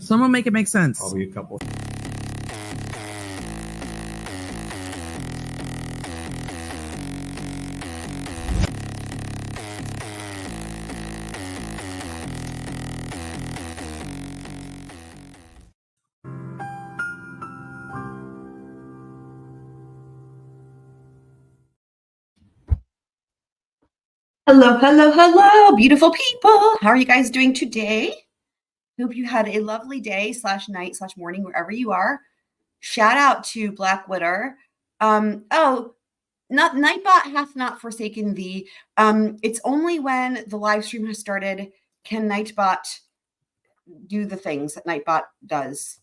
Someone make it make sense. Probably a couple. Hello, hello, hello, beautiful people. How are you guys doing today? Hope you had a lovely day / night / morning, wherever you are. Shout out to Black Widow. Nightbot hath not forsaken thee. It's only when the live stream has started can Nightbot do the things that Nightbot does.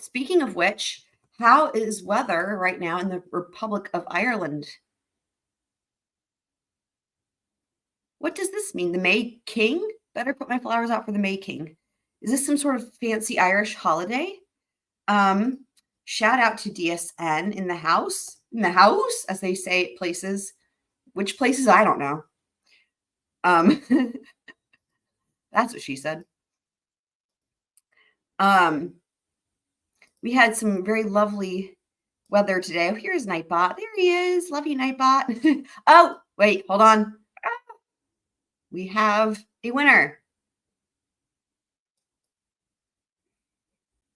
Speaking of which, how is weather right now in the Republic of Ireland? What does this mean? The May King? Better put my flowers out for the May King. Is this some sort of fancy Irish holiday? Shout out to DSN in the house. In the house, as they say at places. Which places? I don't know. That's what she said. We had some very lovely weather today. Oh, here's Nightbot. There he is. Love you, Nightbot. Oh, wait, hold on. We have a winner.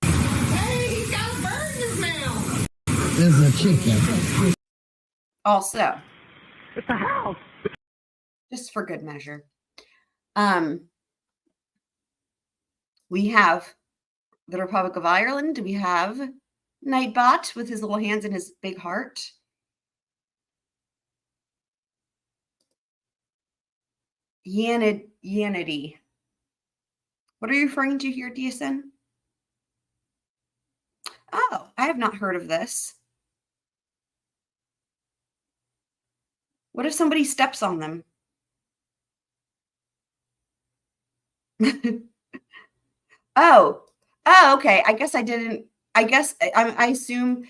Hey, he's got a bird in his mouth. This is a chicken. Also, It's a house. just for good measure, we have the Republic of Ireland. We have Nightbot with his little hands and his big heart. Yanity. What are you referring to here, DSN? Oh, I have not heard of this. What if somebody steps on them? Oh, okay. I guess I didn't. I guess I assume,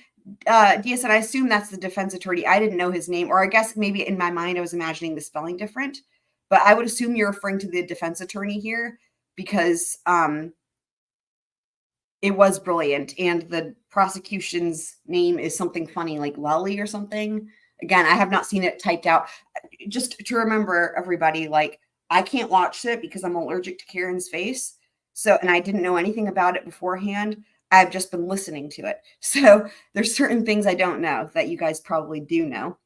DSN, I assume that's the defense attorney. I didn't know his name, or I guess maybe in my mind I was imagining the spelling different. But I would assume you're referring to the defense attorney here because it was brilliant. And the prosecution's name is something funny like Lolly or something. Again, I have not seen it typed out. Just to remember, everybody, like, I can't watch it because I'm allergic to Karen's face. So, and I didn't know anything about it beforehand. I've just been listening to it. So there's certain things I don't know that you guys probably do know.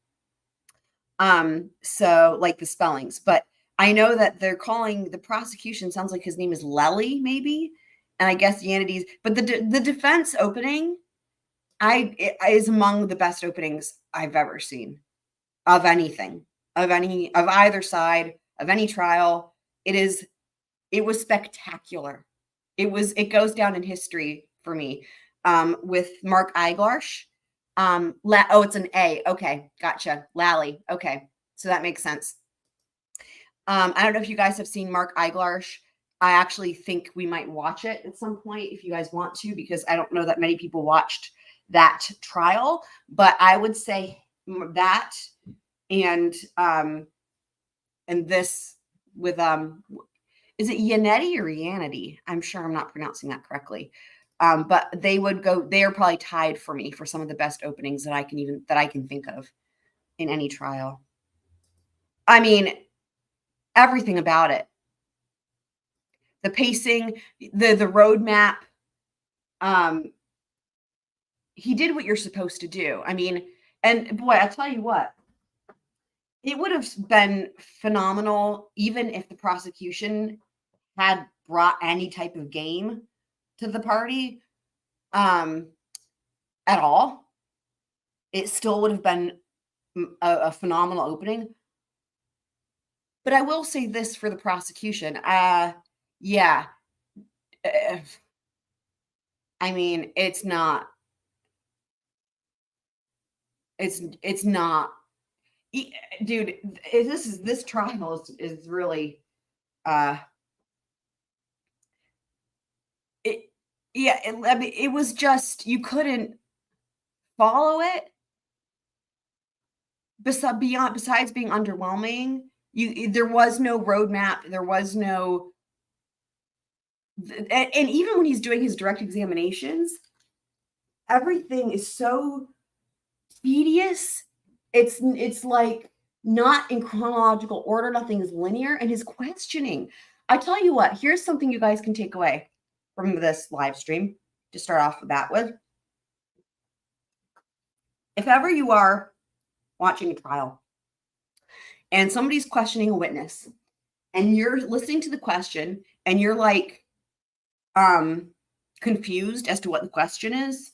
So like the spellings, but I know that they're calling the prosecution, sounds like his name is Lely, maybe. And I guess Yanity's, but the defense opening is among the best openings I've ever seen of anything, of either side, of any trial. It was spectacular. It goes down in history for me, with Mark Eiglarsh. It's an A. Okay. Gotcha. Lally. Okay. So that makes sense. I don't know if you guys have seen Mark Eiglarsh. I actually think we might watch it at some point if you guys want to, because I don't know that many people watched that trial, but I would say that and this with, is it Yanety or Yanity? I'm sure I'm not pronouncing that correctly. But they are probably tied for me for some of the best openings that I can think of in any trial. I mean, everything about it. The pacing, the roadmap. He did what you're supposed to do. I mean, and boy, I'll tell you what, it would have been phenomenal even if the prosecution had brought any type of game to the party at all. It still would have been a phenomenal opening. But I will say this for the prosecution. Yeah. I mean, it's not. It's not. Dude, this trial is really it was just, you couldn't follow it. Besides being underwhelming, there was no roadmap. There was no And even when he's doing his direct examinations, everything is so tedious. It's like not in chronological order. Nothing is linear. And his questioning, I tell you what, here's something you guys can take away from this live stream to start off with that with. If ever you are watching a trial and somebody's questioning a witness and you're listening to the question and you're like confused as to what the question is,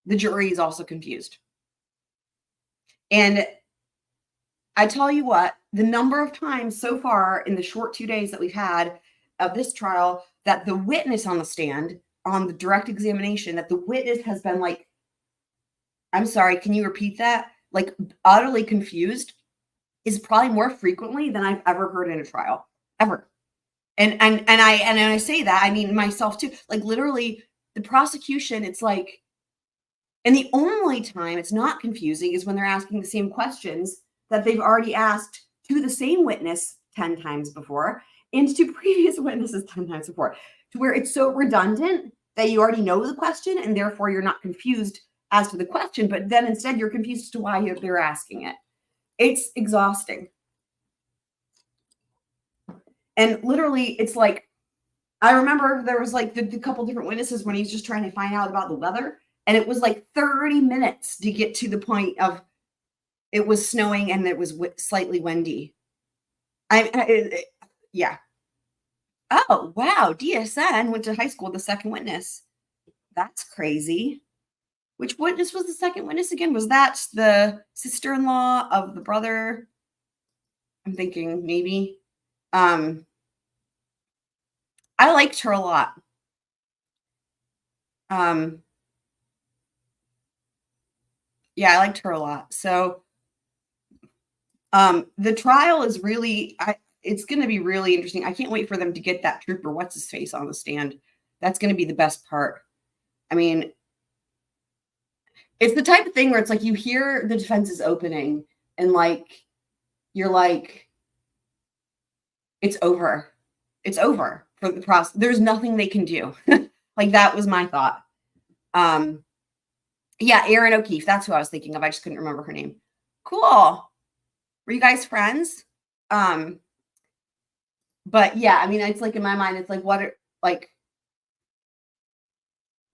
the jury is also confused. And I tell you what, the number of times so far in the short 2 days that we've had of this trial that the witness on the stand on the direct examination, that the witness has been like, I'm sorry, can you repeat that? Like utterly confused, is probably more frequently than I've ever heard in a trial, ever. And I say that, I mean myself too. Like literally the prosecution, it's like, and the only time it's not confusing is when they're asking the same questions that they've already asked to the same witness 10 times before and to previous witnesses 10 times before, to where it's so redundant that you already know the question and therefore you're not confused as to the question, but then instead you're confused as to why they're asking it. It's exhausting. And literally, it's like, I remember there was like the couple different witnesses when he's just trying to find out about the weather. And it was like 30 minutes to get to the point of it was snowing and it was slightly windy. Yeah. Oh, wow. DSN went to high school with the second witness. That's crazy. Which witness was the second witness again? Was that the sister-in-law of the brother? I'm thinking maybe. I liked her a lot. Yeah, I liked her a lot. So the trial is really, it's going to be really interesting. I can't wait for them to get that trooper, what's his face, on the stand. That's going to be the best part. I mean, it's the type of thing where it's like you hear the defense is opening and like, you're like, it's over. It's over for the process. There's nothing they can do. Like that was my thought. Yeah, Erin O'Keefe. That's who I was thinking of. I just couldn't remember her name. Cool. Were you guys friends? But yeah, I mean, it's like in my mind, it's like, what are, like,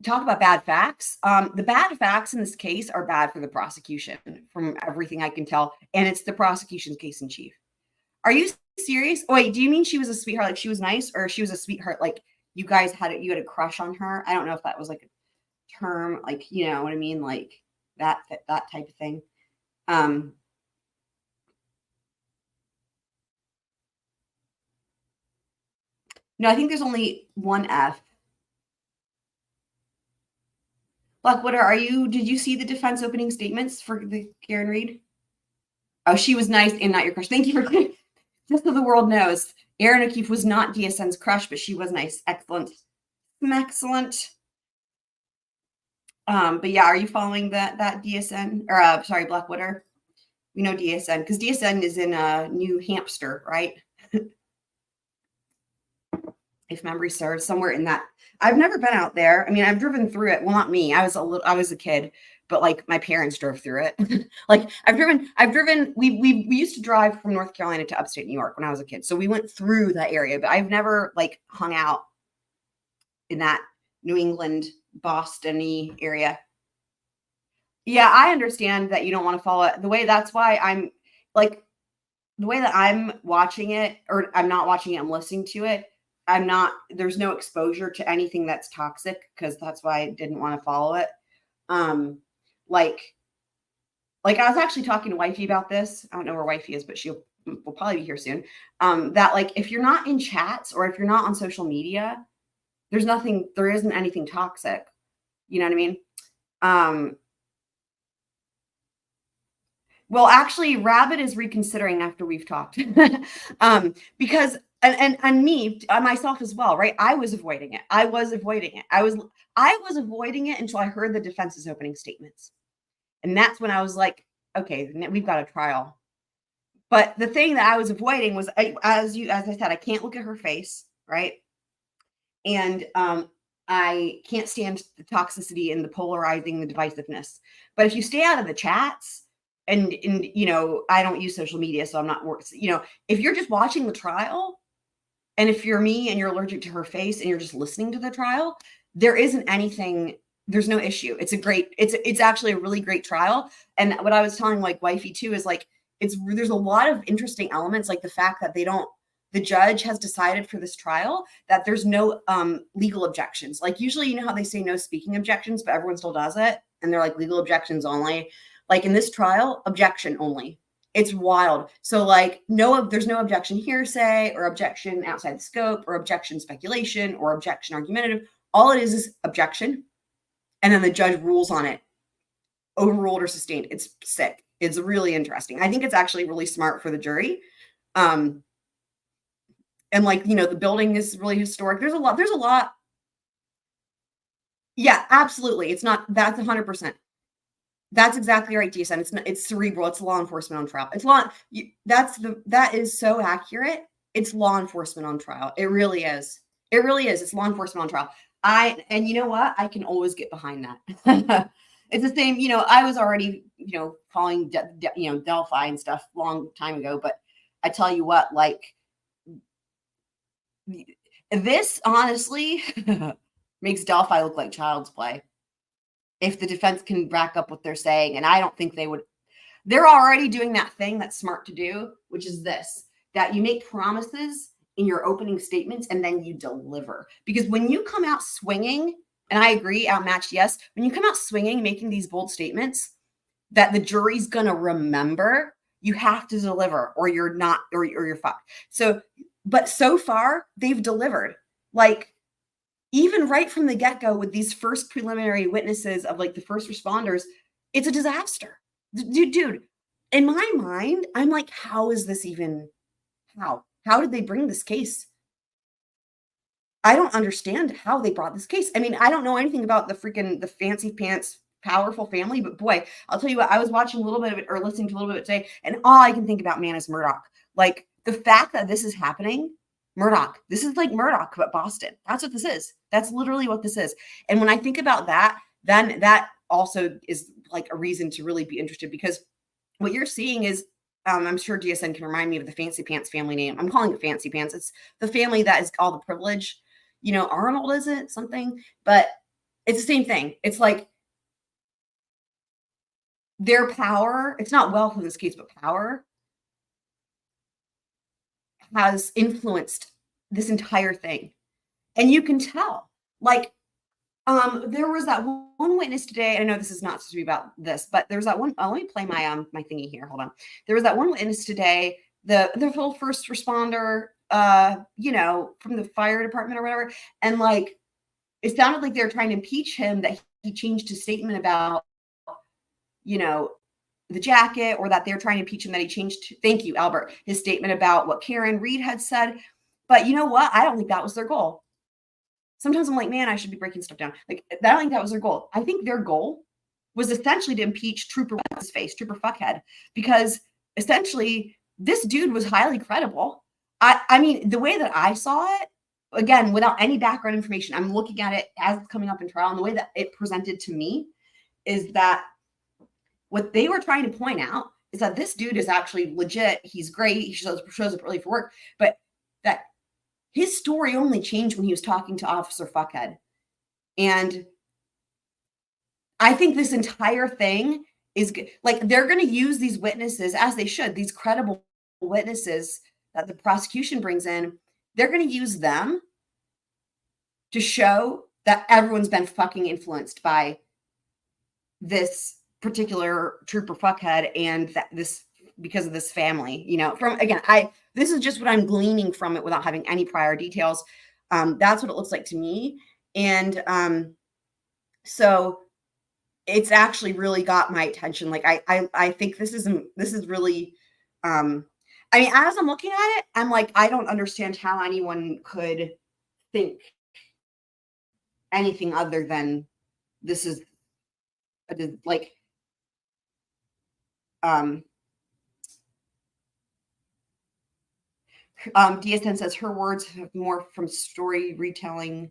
talk about bad facts. The bad facts in this case are bad for the prosecution from everything I can tell. And it's the prosecution's case in chief. Are you serious? Oh, wait, do you mean she was a sweetheart? Like she was nice, or she was a sweetheart? Like you guys had you had a crush on her? I don't know if that was like a term, like, you know what I mean? Like that type of thing. No, I think there's only one F. Blackwater, did you see the defense opening statements for the Karen Reed? Oh, she was nice and not your crush. Thank you for just so the world knows. Erin O'Keefe was not DSN's crush, but she was nice. Excellent. Excellent. But yeah, are you following that DSN or sorry, Blackwater? We know DSN because DSN is in New Hampshire, right? If memory serves, somewhere in that. I've never been out there. I mean, I've driven through it. Well, not me. I was a kid, but like my parents drove through it. Like I've driven. We used to drive from North Carolina to upstate New York when I was a kid. So we went through that area, but I've never like hung out in that New England, Boston-y area. Yeah, I understand that you don't want to follow it. That's why I'm like, the way that I'm watching it, or I'm not watching it, I'm listening to it. There's no exposure to anything that's toxic because that's why I didn't want to follow it. Like I was actually talking to Wifey about this. I don't know where Wifey is, but will probably be here soon. That like, if you're not in chats or if you're not on social media, there isn't anything toxic. You know what I mean? Well, actually, Rabbit is reconsidering after we've talked. Because and me, myself as well, right? I was avoiding it. I was avoiding it until I heard the defense's opening statements. And that's when I was like, okay, we've got a trial. But the thing that I was avoiding was, as I said, I can't look at her face, right? And I can't stand the toxicity and the polarizing, the divisiveness. But if you stay out of the chats, and you know, I don't use social media, so I'm not, you know, if you're just watching the trial, and if you're me and you're allergic to her face and you're just listening to the trial, there isn't anything, there's no issue. It's actually a really great trial. And what I was telling like wifey too is like, there's a lot of interesting elements, like the fact that the judge has decided for this trial that there's no legal objections. Like usually, you know how they say no speaking objections, but everyone still does it. And they're like legal objections only. Like in this trial, objection only. It's wild. So like there's no objection hearsay or objection outside the scope or objection speculation or objection argumentative. All it is objection. And then the judge rules on it, overruled or sustained. It's sick. It's really interesting. I think it's actually really smart for the jury. And like, you know, the building is really historic. There's a lot. Yeah, absolutely. It's not, that's 100%. That's exactly right, DSN. It's cerebral. It's law enforcement on trial. That is so accurate. It's law enforcement on trial. It really is. It really is. It's law enforcement on trial. And you know what? I can always get behind that. It's the same, you know, I was already, you know, following, you know, Delphi and stuff long time ago, but I tell you what, like this honestly makes Delphi look like child's play. If the defense can back up what they're saying. And I don't think they would. They're already doing that thing that's smart to do, which is this, that you make promises in your opening statements and then you deliver. Because when you come out swinging, and I agree, outmatched, yes, when you come out swinging, making these bold statements that the jury's going to remember, you have to deliver or you're not, or you're fucked. So, but so far they've delivered. Like, even right from the get-go with these first preliminary witnesses of like the first responders, it's a disaster. Dude, in my mind, I'm like, how is this even, how did they bring this case? I don't understand how they brought this case. I mean, I don't know anything about the fancy pants, powerful family, but boy, I'll tell you what, I was watching a little bit of it or listening to a little bit of it today, and all I can think about, man, is Murdaugh. Like the fact that this is happening, Murdaugh. This is like Murdaugh, but Boston. That's what this is. That's literally what this is. And when I think about that, then that also is like a reason to really be interested, because what you're seeing is, I'm sure DSN can remind me of the Fancy Pants family name. I'm calling it Fancy Pants. It's the family that is all the privilege. You know, Arnold isn't something, but it's the same thing. It's like their power, it's not wealth in this case, but power has influenced this entire thing. And you can tell, like, there was that one witness today. I know this is not supposed to be about this, but there was that one. Let me play my my thingy here. Hold on. There was that one witness today, the full first responder, you know, from the fire department or whatever. And like, it sounded like they were trying to impeach him that he changed his statement about, you know, the jacket, or that they're trying to impeach him that he changed, thank you, Albert, his statement about what Karen Reed had said. But you know what? I don't think that was their goal. Sometimes I'm like, man, I should be breaking stuff down. Like, I don't think that was their goal. I think their goal was essentially to impeach Trooper what's his face, Trooper Fuckhead, because essentially this dude was highly credible. I mean, the way that I saw it, again, without any background information, I'm looking at it as it's coming up in trial, and the way that it presented to me is that what they were trying to point out is that this dude is actually legit. He's great. He shows up early for work, but that his story only changed when he was talking to Officer Fuckhead. And I think this entire thing is like, they're going to use these witnesses, as they should, these credible witnesses that the prosecution brings in. They're going to use them to show that everyone's been fucking influenced by this particular Trooper Fuckhead, and that this, because of this family, you know, from, again, this is just what I'm gleaning from it without having any prior details. That's what it looks like to me. And so it's actually really got my attention. Like, I think this is really, I mean, as I'm looking at it, I'm like, I don't understand how anyone could think anything other than this is like, DSN says her words have more from story retelling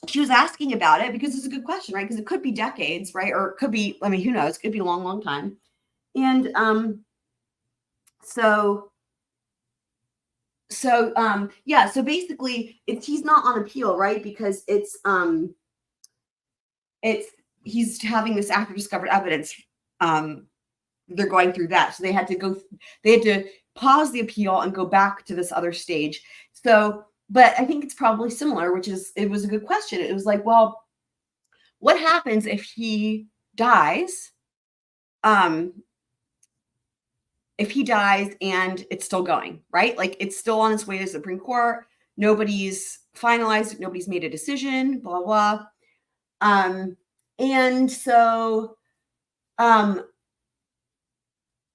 she was asking about it because it's a good question, right? Because it could be decades, right? Or it could be, I mean, who knows? It could be a long, long time. And so basically he's not on appeal, right? Because it's he's having this after discovered evidence. They're going through that. So they had to pause the appeal and go back to this other stage. So, but I think it's probably similar, which is, it was a good question. It was like, well, what happens if he dies? If he dies and it's still going, right? Like it's still on its way to the Supreme Court. Nobody's finalized it. Nobody's made a decision, blah, blah. And so, and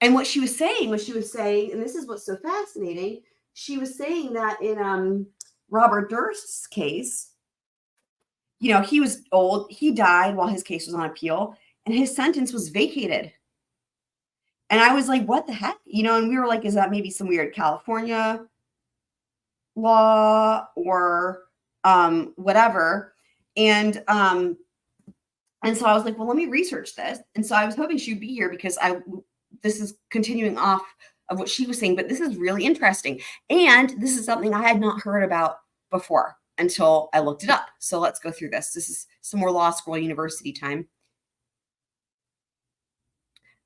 what she was saying, and this is what's so fascinating, she was saying that in Robert Durst's case, you know, he was old, he died while his case was on appeal, and his sentence was vacated. And I was like, what the heck? You know, and we were like, is that maybe some weird California law or whatever? And so I was like, well, let me research this. And so I was hoping she'd be here because this is continuing off of what she was saying, but this is really interesting. And this is something I had not heard about before until I looked it up. So let's go through this. This is some more law school university time.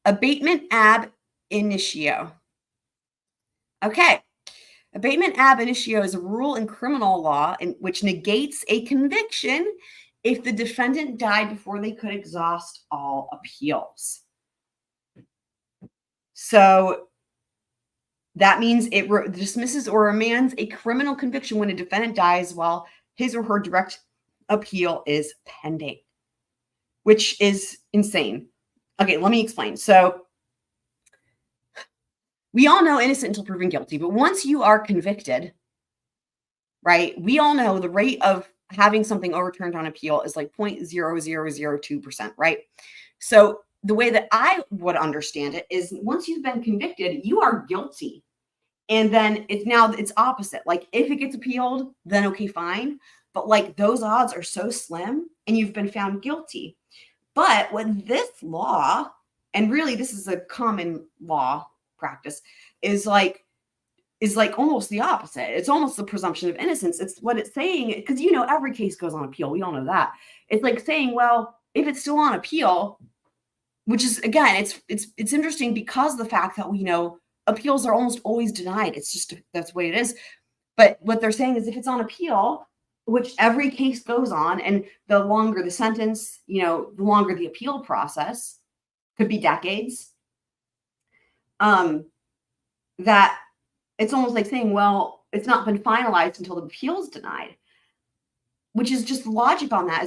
Abatement ab initio. Okay. Abatement ab initio is a rule in criminal law in which negates a conviction if the defendant died before they could exhaust all appeals. So that means it dismisses or remands a criminal conviction when a defendant dies while his or her direct appeal is pending, which is insane. Okay, let me explain. So we all know innocent until proven guilty, but once you are convicted, right, we all know the rate of having something overturned on appeal is like 0.0002%, right? So the way that I would understand it is once you've been convicted, you are guilty. And then it's opposite. Like if it gets appealed, then okay, fine. But like those odds are so slim and you've been found guilty. But with this law, and really this is a common law practice, is like almost the opposite. It's almost the presumption of innocence. It's what it's saying, because you know every case goes on appeal. We all know that. It's like saying, well, if it's still on appeal, which is again, it's interesting because the fact that we know appeals are almost always denied. It's just that's the way it is. But what they're saying is if it's on appeal, which every case goes on, and the longer the sentence, you know, the longer the appeal process, could be decades, that it's almost like saying, well, it's not been finalized until the appeal's denied, which is just logic on that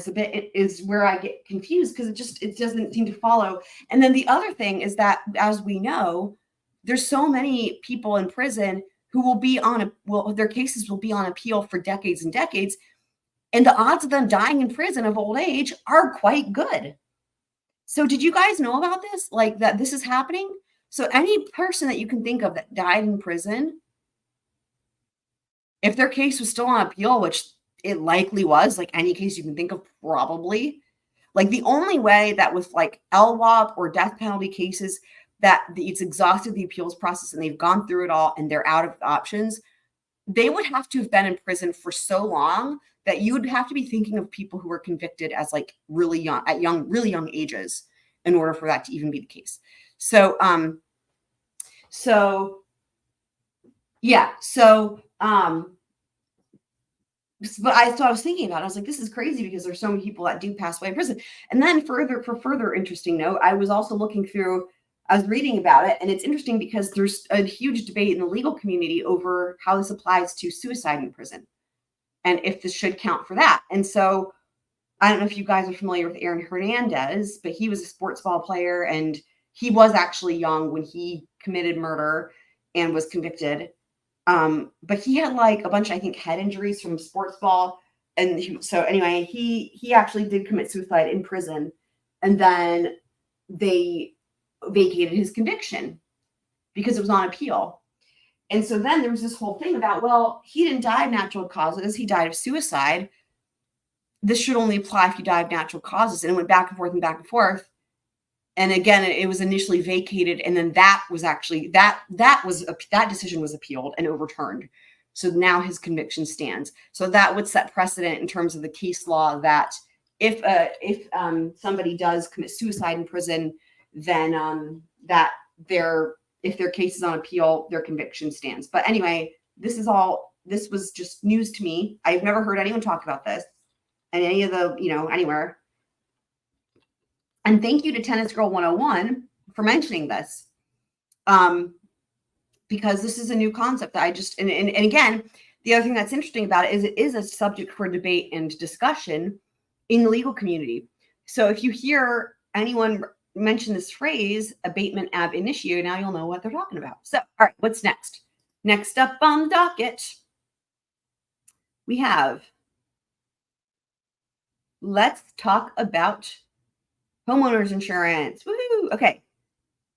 is where I get confused because it doesn't seem to follow. And then the other thing is that, as we know, there's so many people in prison who will be their cases will be on appeal for decades and decades. And the odds of them dying in prison of old age are quite good. So did you guys know about this? Like that this is happening? So any person that you can think of that died in prison, if their case was still on appeal, which it likely was, like any case you can think of, probably, like the only way that with like LWOP or death penalty cases that it's exhausted the appeals process and they've gone through it all and they're out of options, they would have to have been in prison for so long that you would have to be thinking of people who were convicted as like really young, really young ages in order for that to even be the case. So, but I was thinking about it. I was like, this is crazy because there's so many people that do pass away in prison. And then for further interesting note, I was also I was reading about it, and it's interesting because there's a huge debate in the legal community over how this applies to suicide in prison and if this should count for that. And so I don't know if you guys are familiar with Aaron Hernandez, but he was a sports ball player and he was actually young when he committed murder and was convicted. But he had like a bunch of, I think, head injuries from sports ball. And so anyway, he actually did commit suicide in prison, and then they vacated his conviction because it was on appeal. And so then there was this whole thing about, well, he didn't die of natural causes. He died of suicide. this should only apply if you die of natural causes. And it went back and forth and back and forth. And again, it was initially vacated, and then that was actually that decision was appealed and overturned. So now his conviction stands. So that would set precedent in terms of the case law that if somebody does commit suicide in prison, then if their case is on appeal, their conviction stands. But anyway, this was just news to me. I've never heard anyone talk about this and any of the, anywhere. And thank you to Tennis Girl 101 for mentioning this. Because this is a new concept that I just, and again, the other thing that's interesting about it is it is a subject for debate and discussion in the legal community. So if you hear anyone mention this phrase, abatement ab initio, now you'll know what they're talking about. So, all right, what's next? Next up on the docket, we have, let's talk about homeowners insurance. Woohoo! Okay.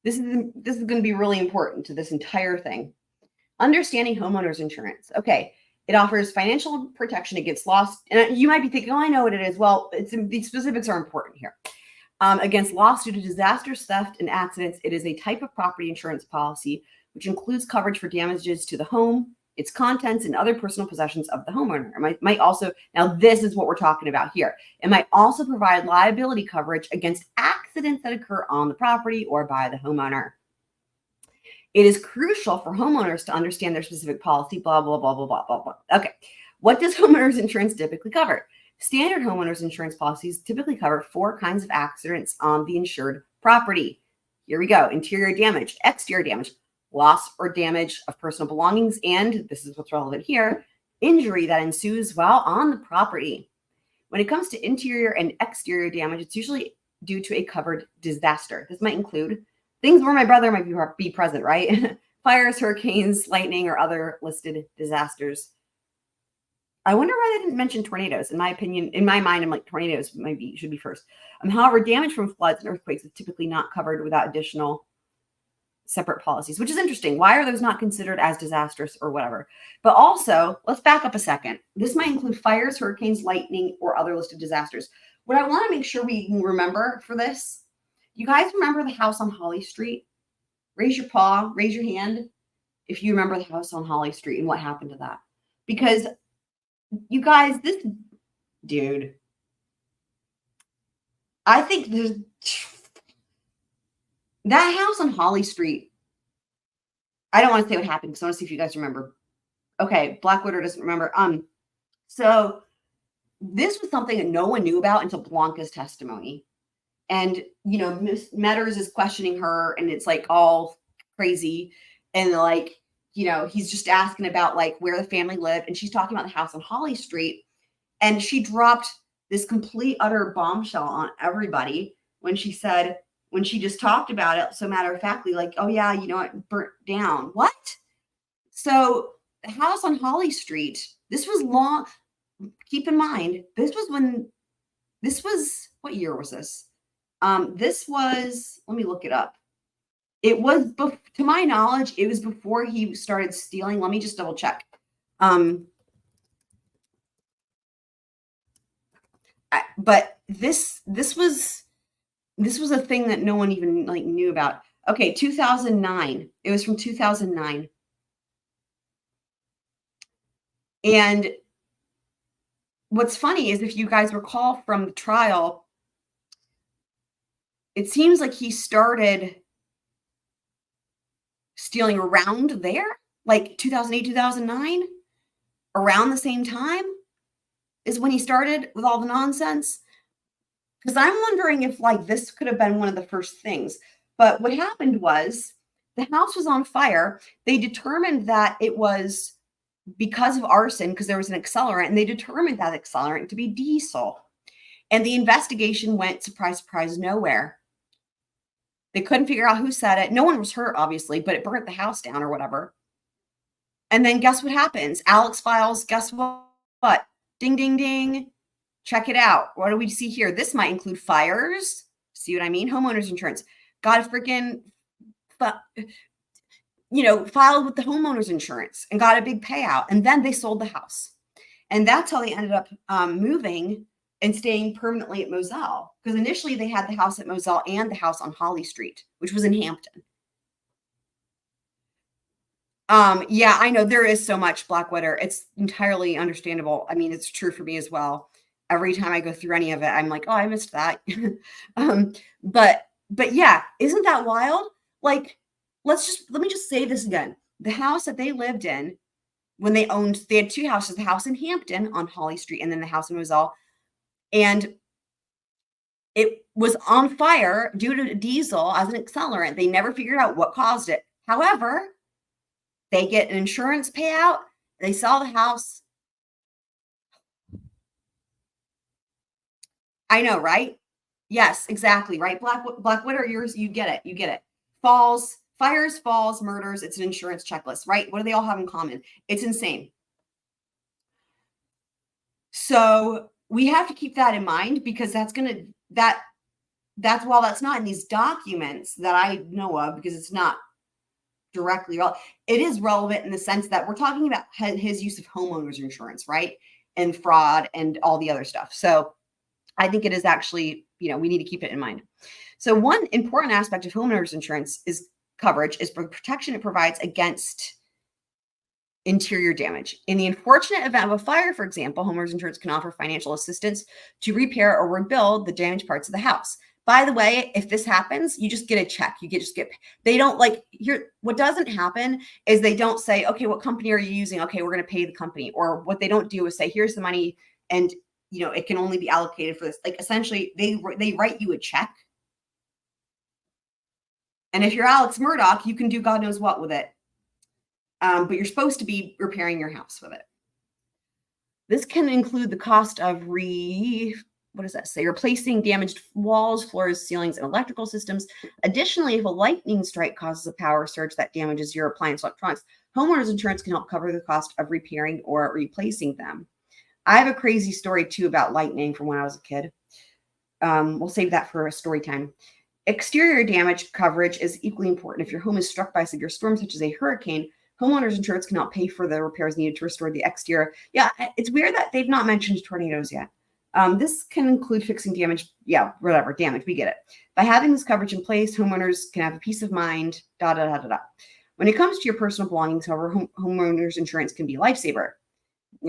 This is going to be really important to this entire thing. Understanding homeowners insurance. Okay. It offers financial protection against loss. And you might be thinking, oh, I know what it is. Well, these specifics are important here. Against loss due to disasters, theft, and accidents, it is a type of property insurance policy which includes coverage for damages to the home, its contents, and other personal possessions of the homeowner. It might also, now this is what we're talking about here. It might also provide liability coverage against accidents that occur on the property or by the homeowner. It is crucial for homeowners to understand their specific policy, blah, blah, blah, blah, blah, blah, blah. Okay. What does homeowners insurance typically cover? Standard homeowners insurance policies typically cover 4 kinds of accidents on the insured property. Here we go. Interior damage, exterior damage, loss or damage of personal belongings, and this is what's relevant here, injury that ensues while on the property. When it comes to interior and exterior damage, it's usually due to a covered disaster. This might include things where my brother might be present, right? Fires, hurricanes, lightning, or other listed disasters. I wonder why they didn't mention tornadoes. In my opinion, in my mind, I'm like, tornadoes should be first. However, damage from floods and earthquakes is typically not covered without additional separate policies, which is interesting. Why are those not considered as disastrous or whatever? But also, let's back up a second. This might include fires, hurricanes, lightning, or other listed disasters. What I want to make sure we remember for this, you guys remember the house on Holly Street? Raise your paw, raise your hand if you remember the house on Holly Street and what happened to that. Because you guys, this dude, I think that house on Holly Street, I don't want to say what happened because I want to see if you guys remember. Okay, Black Widow doesn't remember. So this was something that no one knew about until Blanca's testimony. And, Miss Metters is questioning her and it's like all crazy. And like, he's just asking about like where the family lived. And she's talking about the house on Holly Street. And she dropped this complete utter bombshell on everybody when she just talked about it. So matter of factly, like, oh yeah, it burnt down. What? So the house on Holly Street, this was long. Keep in mind, what year was this? This was, let me look it up. It was, to my knowledge, it was before he started stealing. Let me just double check. But this was a thing that no one even knew about. Okay, 2009. It was from 2009. And what's funny is if you guys recall from the trial, it seems like he started stealing around there, like 2008, 2009, around the same time is when he started with all the nonsense. Because I'm wondering if this could have been one of the first things. But what happened was the house was on fire. They determined that it was because of arson, because there was an accelerant, and they determined that accelerant to be diesel. And the investigation went, surprise, surprise, nowhere. They couldn't figure out who said it. No one was hurt, obviously, but it burnt the house down or whatever. And then guess what happens? Alex files, guess what? Ding, ding, ding. Check it out. What do we see here? This might include fires. See what I mean? Homeowners insurance. Got a freaking, filed with the homeowners insurance and got a big payout. And then they sold the house. And that's how they ended up moving and staying permanently at Moselle, because initially they had the house at Moselle and the house on Holly Street, which was in Hampton. Yeah, I know there is so much Blackwater. It's entirely understandable. I mean, it's true for me as well. Every time I go through any of it, I'm like, oh, I missed that. But yeah, isn't that wild? Like, let me just say this again. The house that they lived in when they had two houses, the house in Hampton on Holly Street and then the house in Moselle. And it was on fire due to diesel as an accelerant. They never figured out what caused it. However, they get an insurance payout. They sell the house. I know, right? Yes, exactly, right? Blackwater, you get it. You get it. Fires, falls, murders. It's an insurance checklist, right? What do they all have in common? It's insane. So we have to keep that in mind, because that's while that's not in these documents that I know of, because it's not directly relevant. It is relevant in the sense that we're talking about his use of homeowners insurance, right? And fraud and all the other stuff. So I think it is actually, we need to keep it in mind. So one important aspect of homeowners insurance is coverage is for protection it provides against interior damage. In the unfortunate event of a fire, for example, homeowners insurance can offer financial assistance to repair or rebuild the damaged parts of the house. By the way, if this happens, you just get a check. They don't what doesn't happen is they don't say, okay, what company are you using? Okay, we're going to pay the company. Or what they don't do is say, here's the money, and it can only be allocated for this. Like, essentially, they write you a check. And if you're Alex Murdaugh, you can do God knows what with it. But you're supposed to be repairing your house with it. This can include the cost of replacing damaged walls, floors, ceilings, and electrical systems. Additionally, if a lightning strike causes a power surge that damages your appliance electronics, homeowners insurance can help cover the cost of repairing or replacing them. I have a crazy story too about lightning from when I was a kid. We'll save that for a story time. Exterior damage coverage is equally important. If your home is struck by a severe storm, such as a hurricane, homeowners insurance can help pay for the repairs needed to restore the exterior. Yeah, it's weird that they've not mentioned tornadoes yet. This can include fixing damage. Yeah, whatever, damage, we get it. By having this coverage in place, homeowners can have a peace of mind, When it comes to your personal belongings, however, homeowners insurance can be a lifesaver.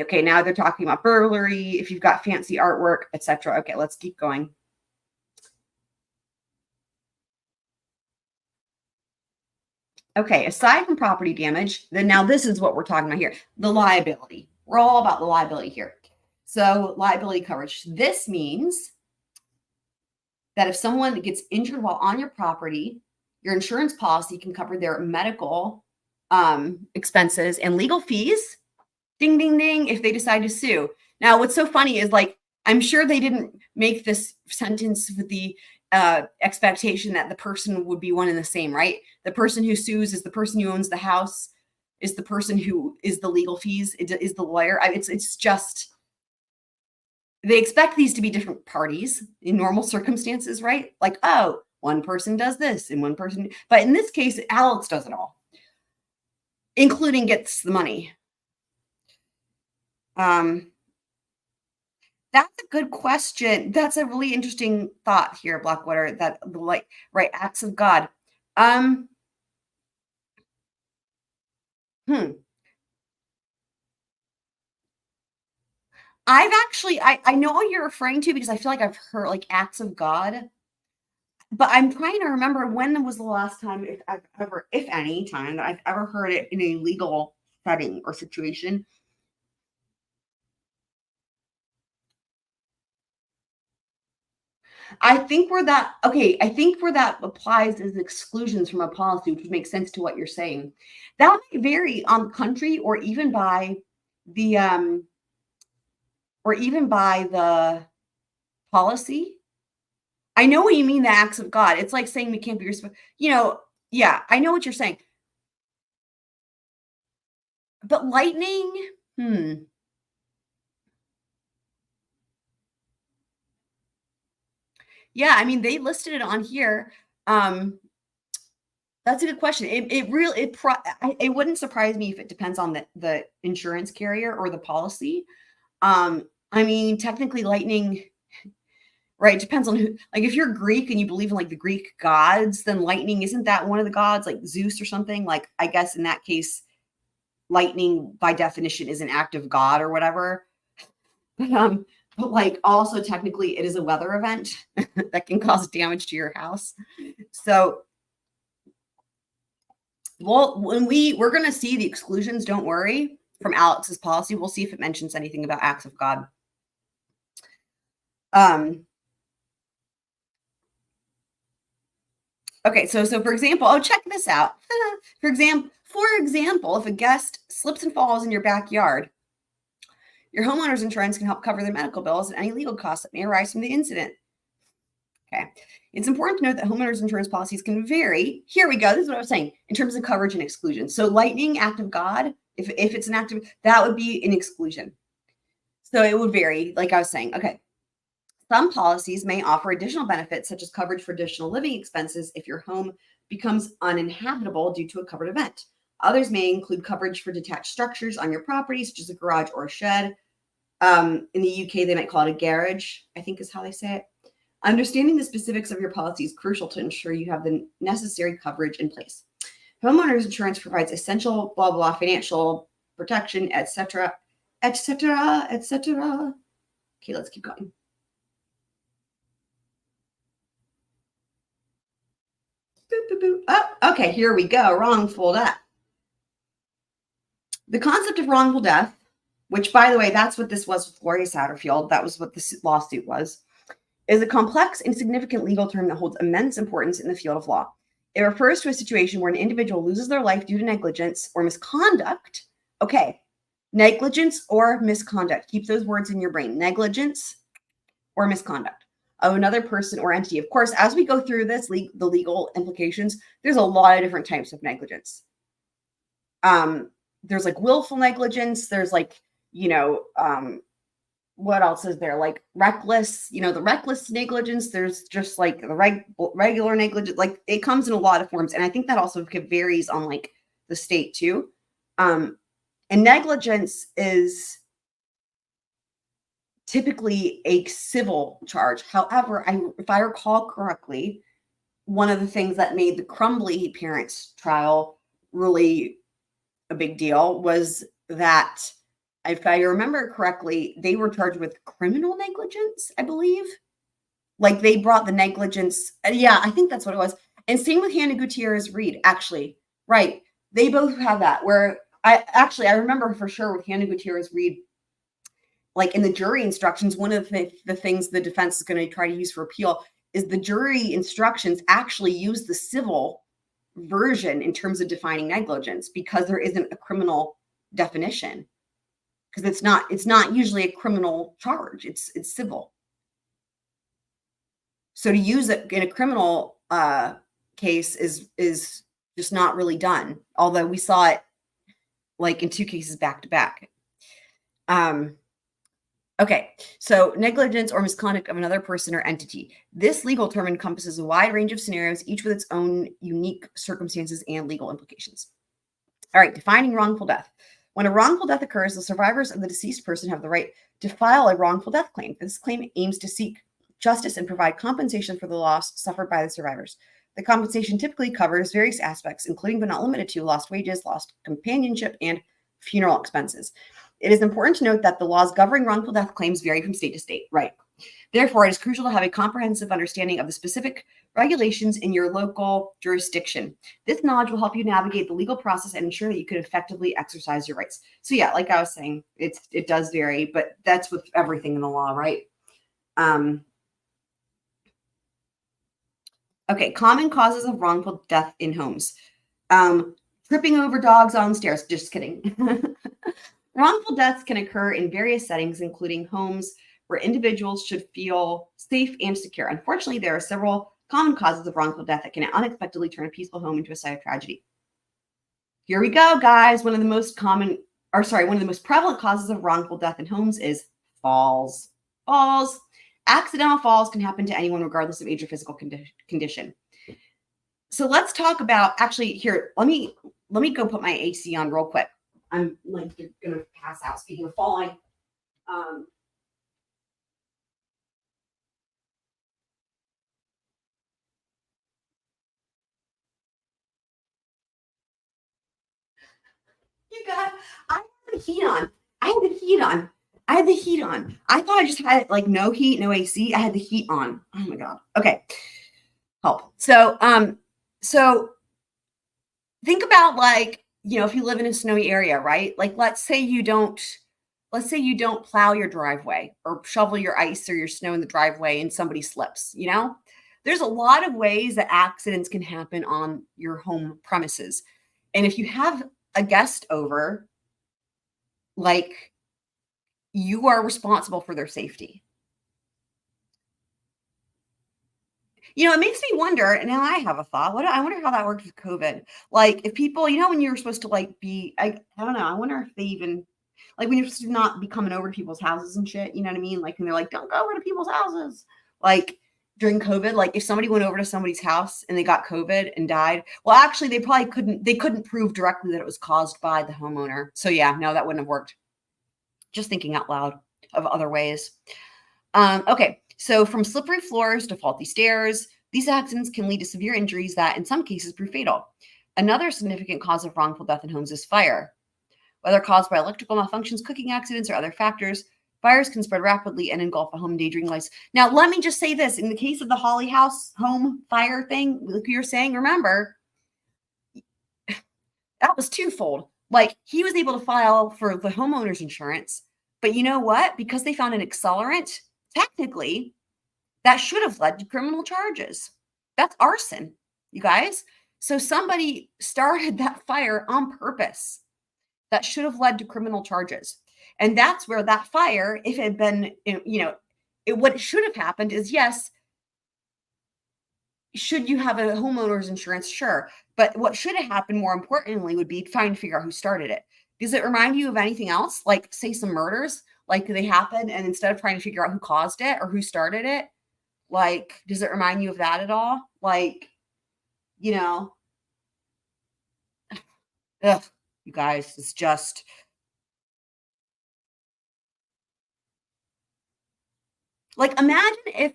Okay, now they're talking about burglary, if you've got fancy artwork, etc. Okay, let's keep going. Okay, aside from property damage, then now this is what we're talking about here. The liability. We're all about the liability here. So liability coverage. This means that if someone gets injured while on your property, your insurance policy can cover their medical expenses and legal fees. Ding, ding, ding, if they decide to sue. Now, what's so funny is, I'm sure they didn't make this sentence with the expectation that the person would be one and the same, right? The person who sues is the person who owns the house, is the person who is the legal fees, is the lawyer. It's just, they expect these to be different parties in normal circumstances, right? Like, oh, one person does this and one person, but in this case, Alex does it all, including gets the money. That's a good question. That's a really interesting thought here, Blackwater, that right, acts of God. I know what you're referring to, because I feel like I've heard acts of God, but I'm trying to remember when was the last time, if any time, that I've ever heard it in a legal setting or situation. I think where that applies is exclusions from a policy, which makes sense to what you're saying. That might vary on the country, or even by the policy. I know what you mean, the acts of God. It's like saying we can't be responsible. Yeah, I know what you're saying. But lightning, Yeah, I mean, they listed it on here. That's a good question. It wouldn't surprise me if it depends on the insurance carrier or the policy. I mean, technically lightning, right? It depends on who, like if you're Greek and you believe in like the Greek gods, then lightning, isn't that one of the gods, like Zeus or something? Like, I guess in that case, lightning by definition is an act of God or whatever. But like also technically it is a weather event that can cause damage to your house. So we're going to see the exclusions, don't worry, from Alex's policy. We'll see if it mentions anything about acts of God. Okay, so for example, check this out. For example, if a guest slips and falls in your backyard, your homeowner's insurance can help cover their medical bills and any legal costs that may arise from the incident. Okay. It's important to note that homeowners insurance policies can vary. Here we go. This is what I was saying in terms of coverage and exclusion. So lightning, act of God, if it's an act of, that would be an exclusion. So it would vary, like I was saying. Okay. Some policies may offer additional benefits, such as coverage for additional living expenses if your home becomes uninhabitable due to a covered event. Others may include coverage for detached structures on your property, such as a garage or a shed. In the UK, they might call it a garage, I think is how they say it. Understanding the specifics of your policy is crucial to ensure you have the necessary coverage in place. Homeowners insurance provides essential blah blah financial protection, etc., etc., etc. Okay, let's keep going. Boop, boop, boop. Oh, okay, here we go. Wrongful death. The concept of wrongful death, which, by the way, that's what this was with Gloria Satterfield. That was what this lawsuit was, is a complex and significant legal term that holds immense importance in the field of law. It refers to a situation where an individual loses their life due to negligence or misconduct. Okay, negligence or misconduct. Keep those words in your brain. Negligence or misconduct of another person or entity. Of course, as we go through this, the legal implications, there's a lot of different types of negligence. There's like willful negligence. There's like, what else is there? Like reckless, the reckless negligence. There's just like the regular negligence. Like it comes in a lot of forms. And I think that also varies on like the state too. And negligence is typically a civil charge. However, if I recall correctly, one of the things that made the Crumbly parents trial really a big deal was that, if I remember correctly, they were charged with criminal negligence, I believe. Like they brought the negligence. Yeah, I think that's what it was. And same with Hannah Gutierrez Reed, actually. Right. They both have that where I remember for sure with Hannah Gutierrez Reed, like in the jury instructions, one of the things the defense is going to try to use for appeal is the jury instructions actually use the civil version in terms of defining negligence because there isn't a criminal definition. Because it's not usually a criminal charge. It's civil. So to use it in a criminal case is just not really done. Although we saw it like in 2 cases back to back. Okay, so negligence or misconduct of another person or entity. This legal term encompasses a wide range of scenarios, each with its own unique circumstances and legal implications. All right, defining wrongful death. When a wrongful death occurs, the survivors of the deceased person have the right to file a wrongful death claim. This claim aims to seek justice and provide compensation for the loss suffered by the survivors. The compensation typically covers various aspects, including but not limited to lost wages, lost companionship, and funeral expenses. It is important to note that the laws governing wrongful death claims vary from state to state, right? Therefore, it is crucial to have a comprehensive understanding of the specific regulations in your local jurisdiction. This knowledge will help you navigate the legal process and ensure that you can effectively exercise your rights. So yeah, like I was saying, it does vary, but that's with everything in the law, right? Okay, common causes of wrongful death in homes. Tripping over dogs on stairs. Just kidding. Wrongful deaths can occur in various settings, including homes where individuals should feel safe and secure. Unfortunately, there are several common causes of wrongful death that can unexpectedly turn a peaceful home into a site of tragedy. Here we go, guys. One of the most prevalent causes of wrongful death in homes is falls. Falls. Accidental falls can happen to anyone regardless of age or physical condition. So let's talk about, actually, here, let me go put my AC on real quick. I'm like gonna pass out. Speaking of falling, got, I had the heat on. I had the heat on. I had the heat on. I thought I just had like no heat, no AC. I had the heat on. Oh my God. Okay. Help. So think about like, if you live in a snowy area, right? Like let's say you don't plow your driveway or shovel your ice or your snow in the driveway and somebody slips, There's a lot of ways that accidents can happen on your home premises. And if you have a guest over, like you are responsible for their safety. It makes me wonder, and now I have a thought. I wonder how that works with COVID. Like if people, when you were supposed to like be, I don't know. I wonder if they even, like when you're supposed to not be coming over to people's houses and shit, you know what I mean? Like when they're like, don't go over to people's houses. Like during COVID, like if somebody went over to somebody's house and they got COVID and died, well, actually they probably couldn't prove directly that it was caused by the homeowner. So yeah, no, that wouldn't have worked. Just thinking out loud of other ways. Okay. So from slippery floors to faulty stairs, these accidents can lead to severe injuries that in some cases prove fatal. Another significant cause of wrongful death in homes is fire. Whether caused by electrical malfunctions, cooking accidents, or other factors, fires can spread rapidly and engulf a home, endangering lives. Now, let me just say this. In the case of the Holly House home fire thing, like you're saying, remember, that was twofold. Like he was able to file for the homeowner's insurance, but you know what? Because they found an accelerant, technically, that should have led to criminal charges. That's arson, you guys. So somebody started that fire on purpose. That should have led to criminal charges. And that's where that fire, if it had been, what should have happened is, yes, should you have a homeowner's insurance? Sure. But what should have happened more importantly would be trying to figure out who started it. Does it remind you of anything else? Like say some murders, like they happen and instead of trying to figure out who caused it or who started it, like, does it remind you of that at all? Like, ugh, you guys, it's just, like, imagine if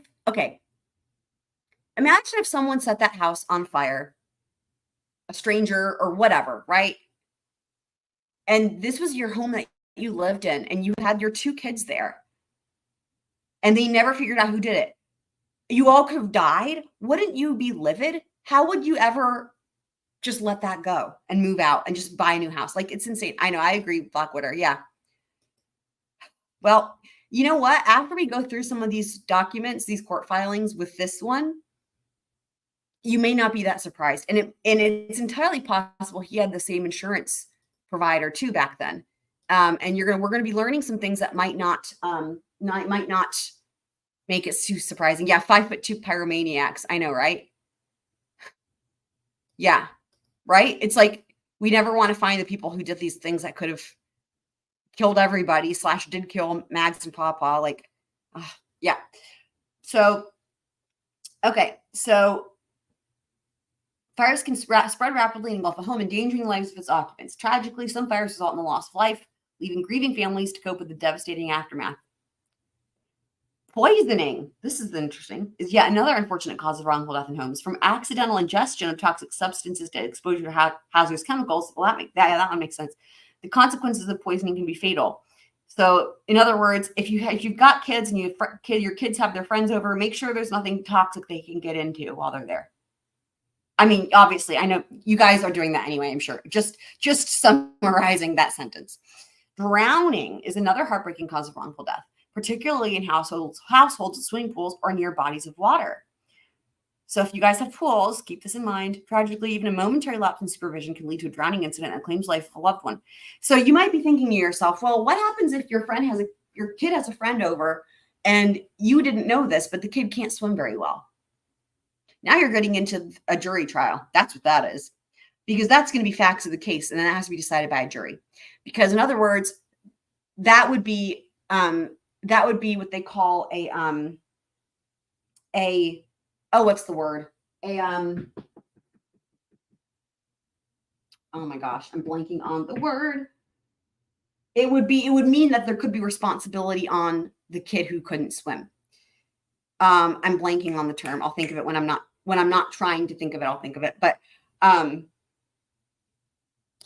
someone set that house on fire, a stranger or whatever, right? And this was your home that you lived in and you had your 2 kids there and they never figured out who did it. You all could have died. Wouldn't you be livid? How would you ever just let that go and move out and just buy a new house? Like, it's insane. I know. I agree with Blackwater. Yeah. Well, you know what? After we go through some of these documents, these court filings with this one, you may not be that surprised. And it's entirely possible he had the same insurance provider too back then. And we're going to be learning some things that might not make it too surprising. Yeah, 5'2" pyromaniacs. I know, right? Yeah, right? It's like we never want to find the people who did these things that could have killed everybody / did kill Mags and Pawpaw. Like, yeah. So, okay. So fires can spread rapidly and engulf a home, endangering lives of its occupants. Tragically, some fires result in the loss of life, leaving grieving families to cope with the devastating aftermath. Poisoning, this is interesting, is yet another unfortunate cause of wrongful death in homes. From accidental ingestion of toxic substances to exposure to hazardous chemicals. Well, that one makes sense. The consequences of poisoning can be fatal. So, in other words, if you've got kids and your kids have their friends over, make sure there's nothing toxic they can get into while they're there. I mean, obviously, I know you guys are doing that anyway, I'm sure. Just summarizing that sentence. Drowning is another heartbreaking cause of wrongful death, particularly in households with swimming pools or near bodies of water. So if you guys have pools, keep this in mind. Tragically, even a momentary lapse in supervision can lead to a drowning incident that claims life of a loved one. So you might be thinking to yourself, well, what happens if your kid has a friend over and you didn't know this, but the kid can't swim very well? Now you're getting into a jury trial. That's what that is. Because that's going to be facts of the case, and then it has to be decided by a jury. Because in other words, that would be what they call what's the word? Oh my gosh, I'm blanking on the word. It would mean that there could be responsibility on the kid who couldn't swim. I'm blanking on the term. I'll think of it when I'm not trying to think of it, I'll think of it. But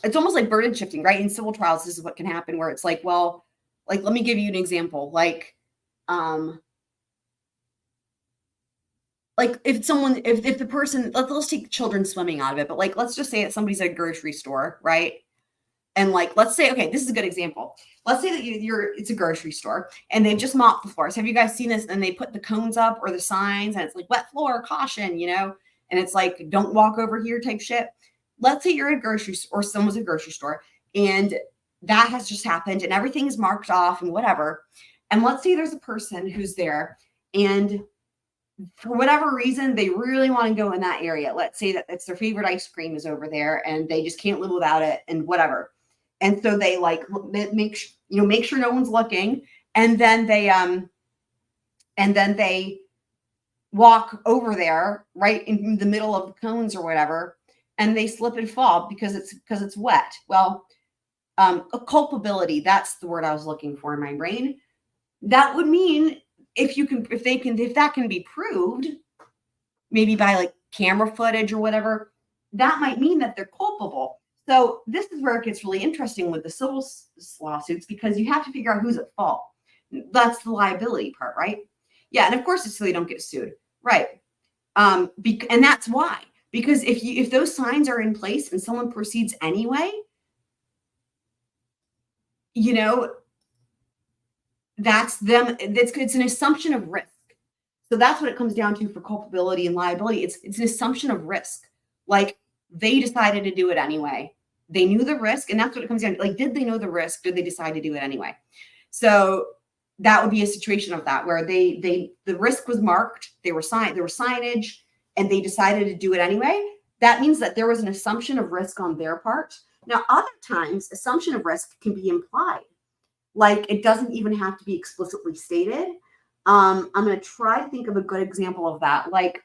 it's almost like burden shifting, right? In civil trials, this is what can happen where it's like, well, like, let me give you an example. Like if the person, let's take children swimming out of it, but like, let's just say that somebody's at a grocery store, right? And like, let's say, okay, this is a good example. Let's say that it's a grocery store and they've just mopped the floors. Have you guys seen this? And they put the cones up or the signs and it's like wet floor, caution, and it's like, don't walk over here type shit. Let's say you're at a grocery store or someone's at a grocery store and that has just happened and everything is marked off and whatever. And let's say there's a person who's there and for whatever reason, they really want to go in that area. Let's say that it's their favorite ice cream is over there and they just can't live without it and whatever. And so they like make sure no one's looking. And then they walk over there right in the middle of the cones or whatever. And they slip and fall because it's wet. Well, a culpability, that's the word I was looking for in my brain. That would mean if that can be proved, maybe by like camera footage or whatever, that might mean that they're culpable. So this is where it gets really interesting with the civil lawsuits because you have to figure out who's at fault. That's the liability part, right? Yeah, and of course it's so they don't get sued, right? And that's why, because if those signs are in place and someone proceeds anyway, that's them. It's an assumption of risk. So that's what it comes down to for culpability and liability. It's an assumption of risk. Like they decided to do it anyway. They knew the risk, and that's what it comes down to. Like, did they know the risk? Did they decide to do it anyway? So that would be a situation of that where the risk was marked. There were signage, and they decided to do it anyway. That means that there was an assumption of risk on their part. Now, other times, assumption of risk can be implied. Like it doesn't even have to be explicitly stated. I'm going to try to think of a good example of that. Like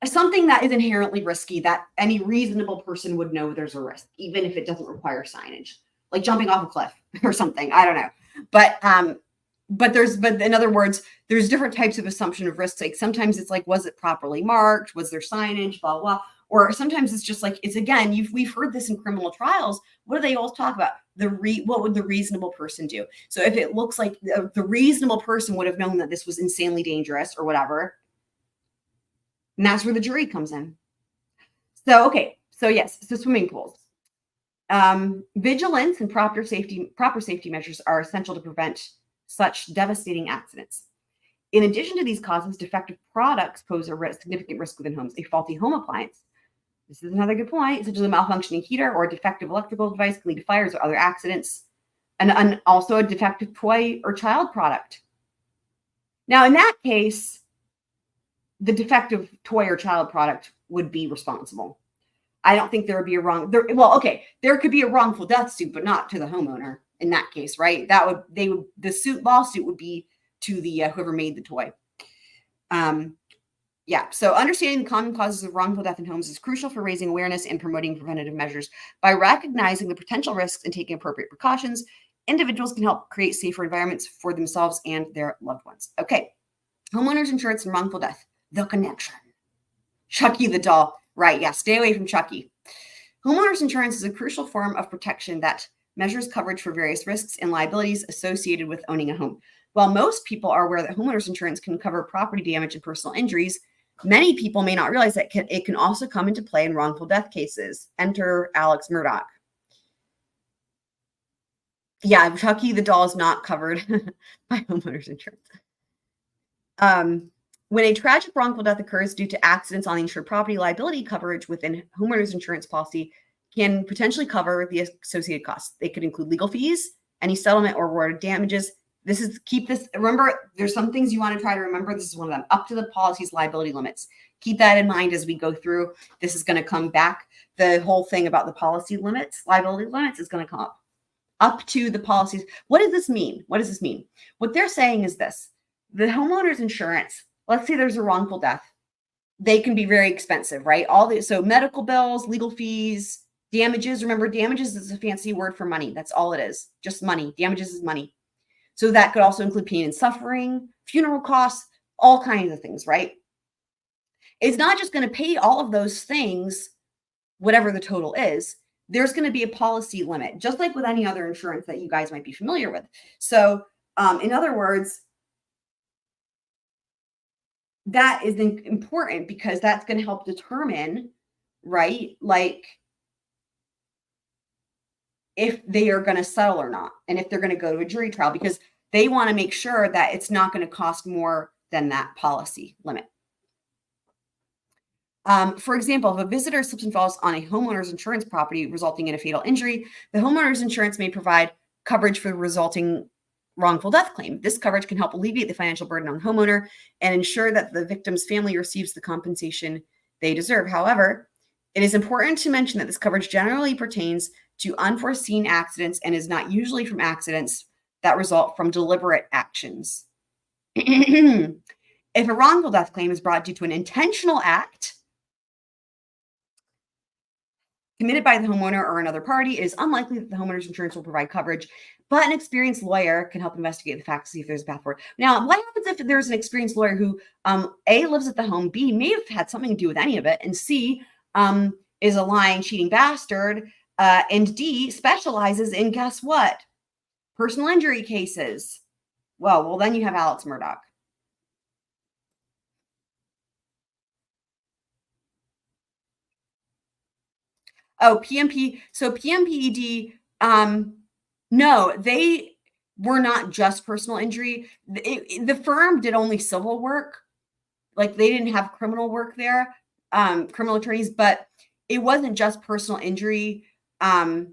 something that is inherently risky that any reasonable person would know there's a risk, even if it doesn't require signage, like jumping off a cliff or something. I don't know. But in other words, there's different types of assumption of risk. Like sometimes it's like, was it properly marked? Was there signage? Blah, blah. Or sometimes it's just like, it's again, we've heard this in criminal trials. What do they always talk about? What would the reasonable person do? So if it looks like the reasonable person would have known that this was insanely dangerous or whatever, and that's where the jury comes in. So, okay. So yes, so swimming pools. Vigilance and proper safety measures are essential to prevent such devastating accidents. In addition to these causes, defective products pose a significant risk within homes. A faulty home appliance, this is another good point, such as a malfunctioning heater or a defective electrical device can lead to fires or other accidents, and also a defective toy or child product. Now, in that case, the defective toy or child product would be responsible. I don't think there would be there could be a wrongful death suit, but not to the homeowner in that case, right? The lawsuit would be to the whoever made the toy. So understanding the common causes of wrongful death in homes is crucial for raising awareness and promoting preventative measures. By recognizing the potential risks and taking appropriate precautions, individuals can help create safer environments for themselves and their loved ones. Okay, homeowners insurance and wrongful death, the connection. Chucky the doll, right? Yeah, stay away from Chucky. Homeowners insurance is a crucial form of protection that measures coverage for various risks and liabilities associated with owning a home. While most people are aware that homeowners insurance can cover property damage and personal injuries, many people may not realize that it can also come into play in wrongful death cases. Enter Alex Murdaugh. Yeah, Chucky the doll is not covered by homeowners insurance. When a tragic wrongful death occurs due to accidents on the insured property, liability coverage within homeowners insurance policy can potentially cover the associated costs. They could include legal fees, any settlement or awarded damages. Remember, there's some things you want to try to remember. This is one of them, up to the policy's liability limits. Keep that in mind as we go through. This is going to come back. The whole thing about the policy limits, liability limits is going to come up to the policies. What does this mean? What they're saying is this: the homeowner's insurance, let's say there's a wrongful death. They can be very expensive, right? So medical bills, legal fees, damages. Remember, damages is a fancy word for money. That's all it is. Just money. Damages is money. So that could also include pain and suffering, funeral costs, all kinds of things, right? It's not just going to pay all of those things whatever the total is, there's going to be a policy limit, just like with any other insurance that you guys might be familiar with. So in other words, that is important because that's going to help determine, right, like if they are going to settle or not, and if they're going to go to a jury trial, because they want to make sure that it's not going to cost more than that policy limit. For example, if a visitor slips and falls on a homeowner's insurance property resulting in a fatal injury, the homeowner's insurance may provide coverage for the resulting wrongful death claim. This coverage can help alleviate the financial burden on the homeowner and ensure that the victim's family receives the compensation they deserve. However, it is important to mention that this coverage generally pertains to unforeseen accidents and is not usually from accidents that result from deliberate actions. If a wrongful death claim is brought due to an intentional act committed by the homeowner or another party, it is unlikely that the homeowner's insurance will provide coverage, but an experienced lawyer can help investigate the facts to see if there's a path forward. Now, what happens if there's an experienced lawyer who, A, lives at the home, B, may have had something to do with any of it, and C, is a lying, cheating bastard, and D, specializes in, guess what? Personal injury cases. Well, then you have Alex Murdaugh. Oh, PMP. So PMPED, no, they were not just personal injury. The firm did only civil work. Like they didn't have criminal work there, criminal attorneys, but it wasn't just personal injury. Because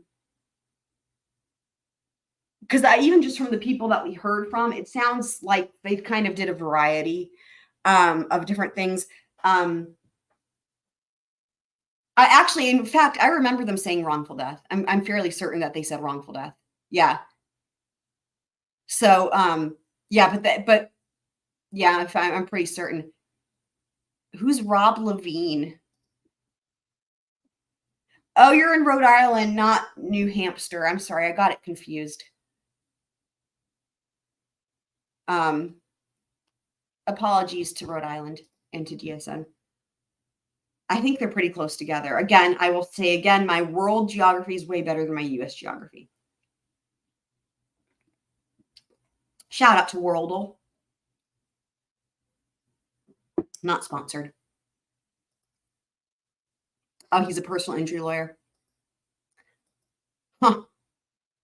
even just from the people that we heard from, it sounds like they kind of did a variety of different things. In fact, I remember them saying wrongful death. I'm fairly certain that they said wrongful death. Yeah. So, yeah, but yeah, I'm pretty certain. Who's Rob Levine? Oh, you're in Rhode Island, not New Hampshire. I'm sorry, I got it confused. Apologies to Rhode Island and to DSN. I think they're pretty close together. Again, I will say again, my world geography is way better than my US geography. Shout out to Worldle. Not sponsored. Oh, he's a personal injury lawyer. Huh.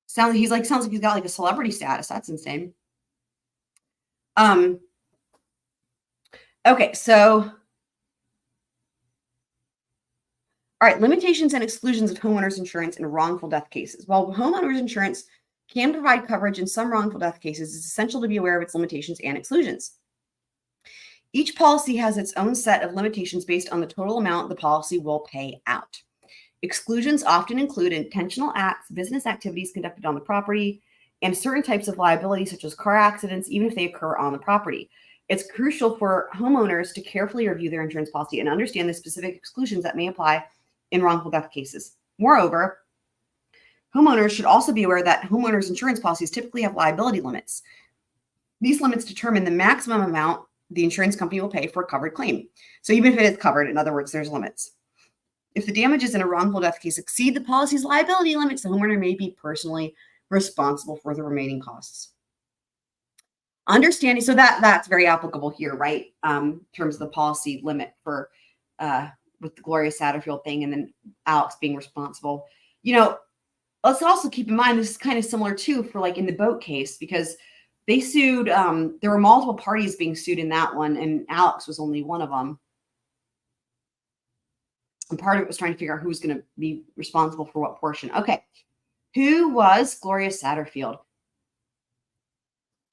Sounds like he's got like a celebrity status. That's insane. Okay, so all right, limitations and exclusions of homeowners insurance in wrongful death cases. While homeowners insurance can provide coverage in some wrongful death cases, it's essential to be aware of its limitations and exclusions. Each policy has its own set of limitations based on the total amount the policy will pay out. Exclusions often include intentional acts, business activities conducted on the property, and certain types of liability, such as car accidents, even if they occur on the property. It's crucial for homeowners to carefully review their insurance policy and understand the specific exclusions that may apply in wrongful death cases. Moreover, homeowners should also be aware that homeowners insurance policies typically have liability limits. These limits determine the maximum amount the insurance company will pay for a covered claim. So even if it is covered, in other words, there's limits. If the damages in a wrongful death case exceed the policy's liability limits, the homeowner may be personally responsible for the remaining costs. Understanding, so that's very applicable here, right? In terms of the policy limit for with the Gloria Satterfield thing, and then Alex being responsible. Let's also keep in mind this is kind of similar too for like in the boat case, because they sued. There were multiple parties being sued in that one, and Alex was only one of them. And part of it was trying to figure out who's going to be responsible for what portion. Okay, who was Gloria Satterfield?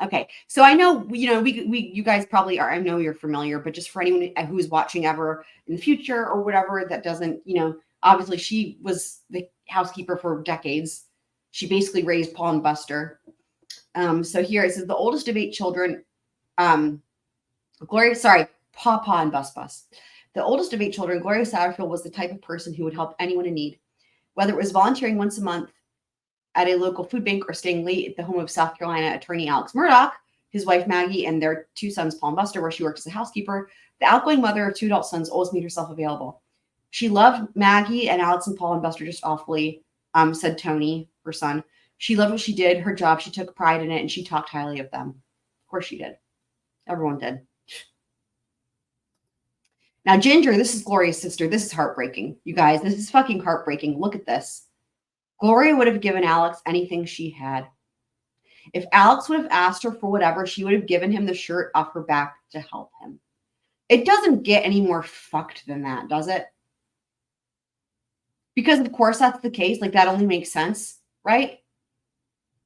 Okay, so I know, you guys probably are, I know you're familiar, but just for anyone who's watching ever in the future or whatever that doesn't, obviously she was the housekeeper for decades. She basically raised Paul and Buster. So here it says the oldest of 8 children, Papa and Bus. The oldest of 8 children, Gloria Satterfield was the type of person who would help anyone in need, whether it was volunteering once a month at a local food bank or staying late at the home of South Carolina attorney Alex Murdaugh, his wife Maggie, and their 2 sons, Paul and Buster, where she worked as a housekeeper. The outgoing mother of 2 adult sons always made herself available. She loved Maggie and Alex and Paul and Buster just awfully, said Tony, her son. She loved what she did, her job. She took pride in it, and she talked highly of them. Of course she did. Everyone did. Now, Ginger, this is Gloria's sister. This is heartbreaking. You guys, this is fucking heartbreaking. Look at this. Gloria would have given Alex anything she had. If Alex would have asked her for whatever, she would have given him the shirt off her back to help him. It doesn't get any more fucked than that, does it? Because, of course, that's the case. Like, that only makes sense, right?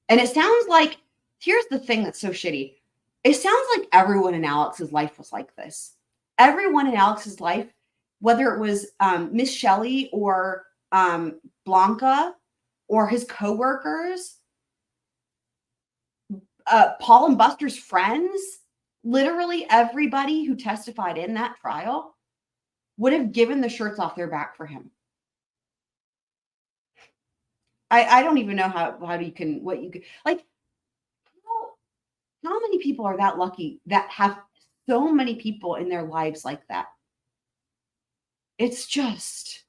And it sounds like, here's the thing that's so shitty. It sounds like everyone in Alex's life was like this. Everyone in Alex's life, whether it was Miss Shelley or Blanca or his coworkers, Paul and Buster's friends, literally everybody who testified in that trial would have given the shirts off their back for him. I don't even know how you can, what you can, like, how many people are that lucky that have so many people in their lives like that? It's just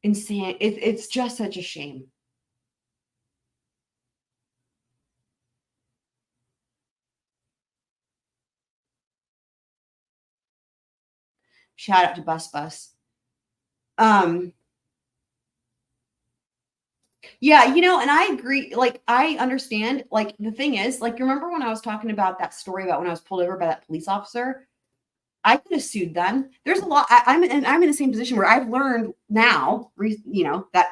insane. It's just such a shame. Shout out to Bus. Yeah, and I agree. Like, I understand. Like, the thing is, like, remember when I was talking about that story about when I was pulled over by that police officer? I could have sued them. There's a lot. I'm in the same position where I've learned now, that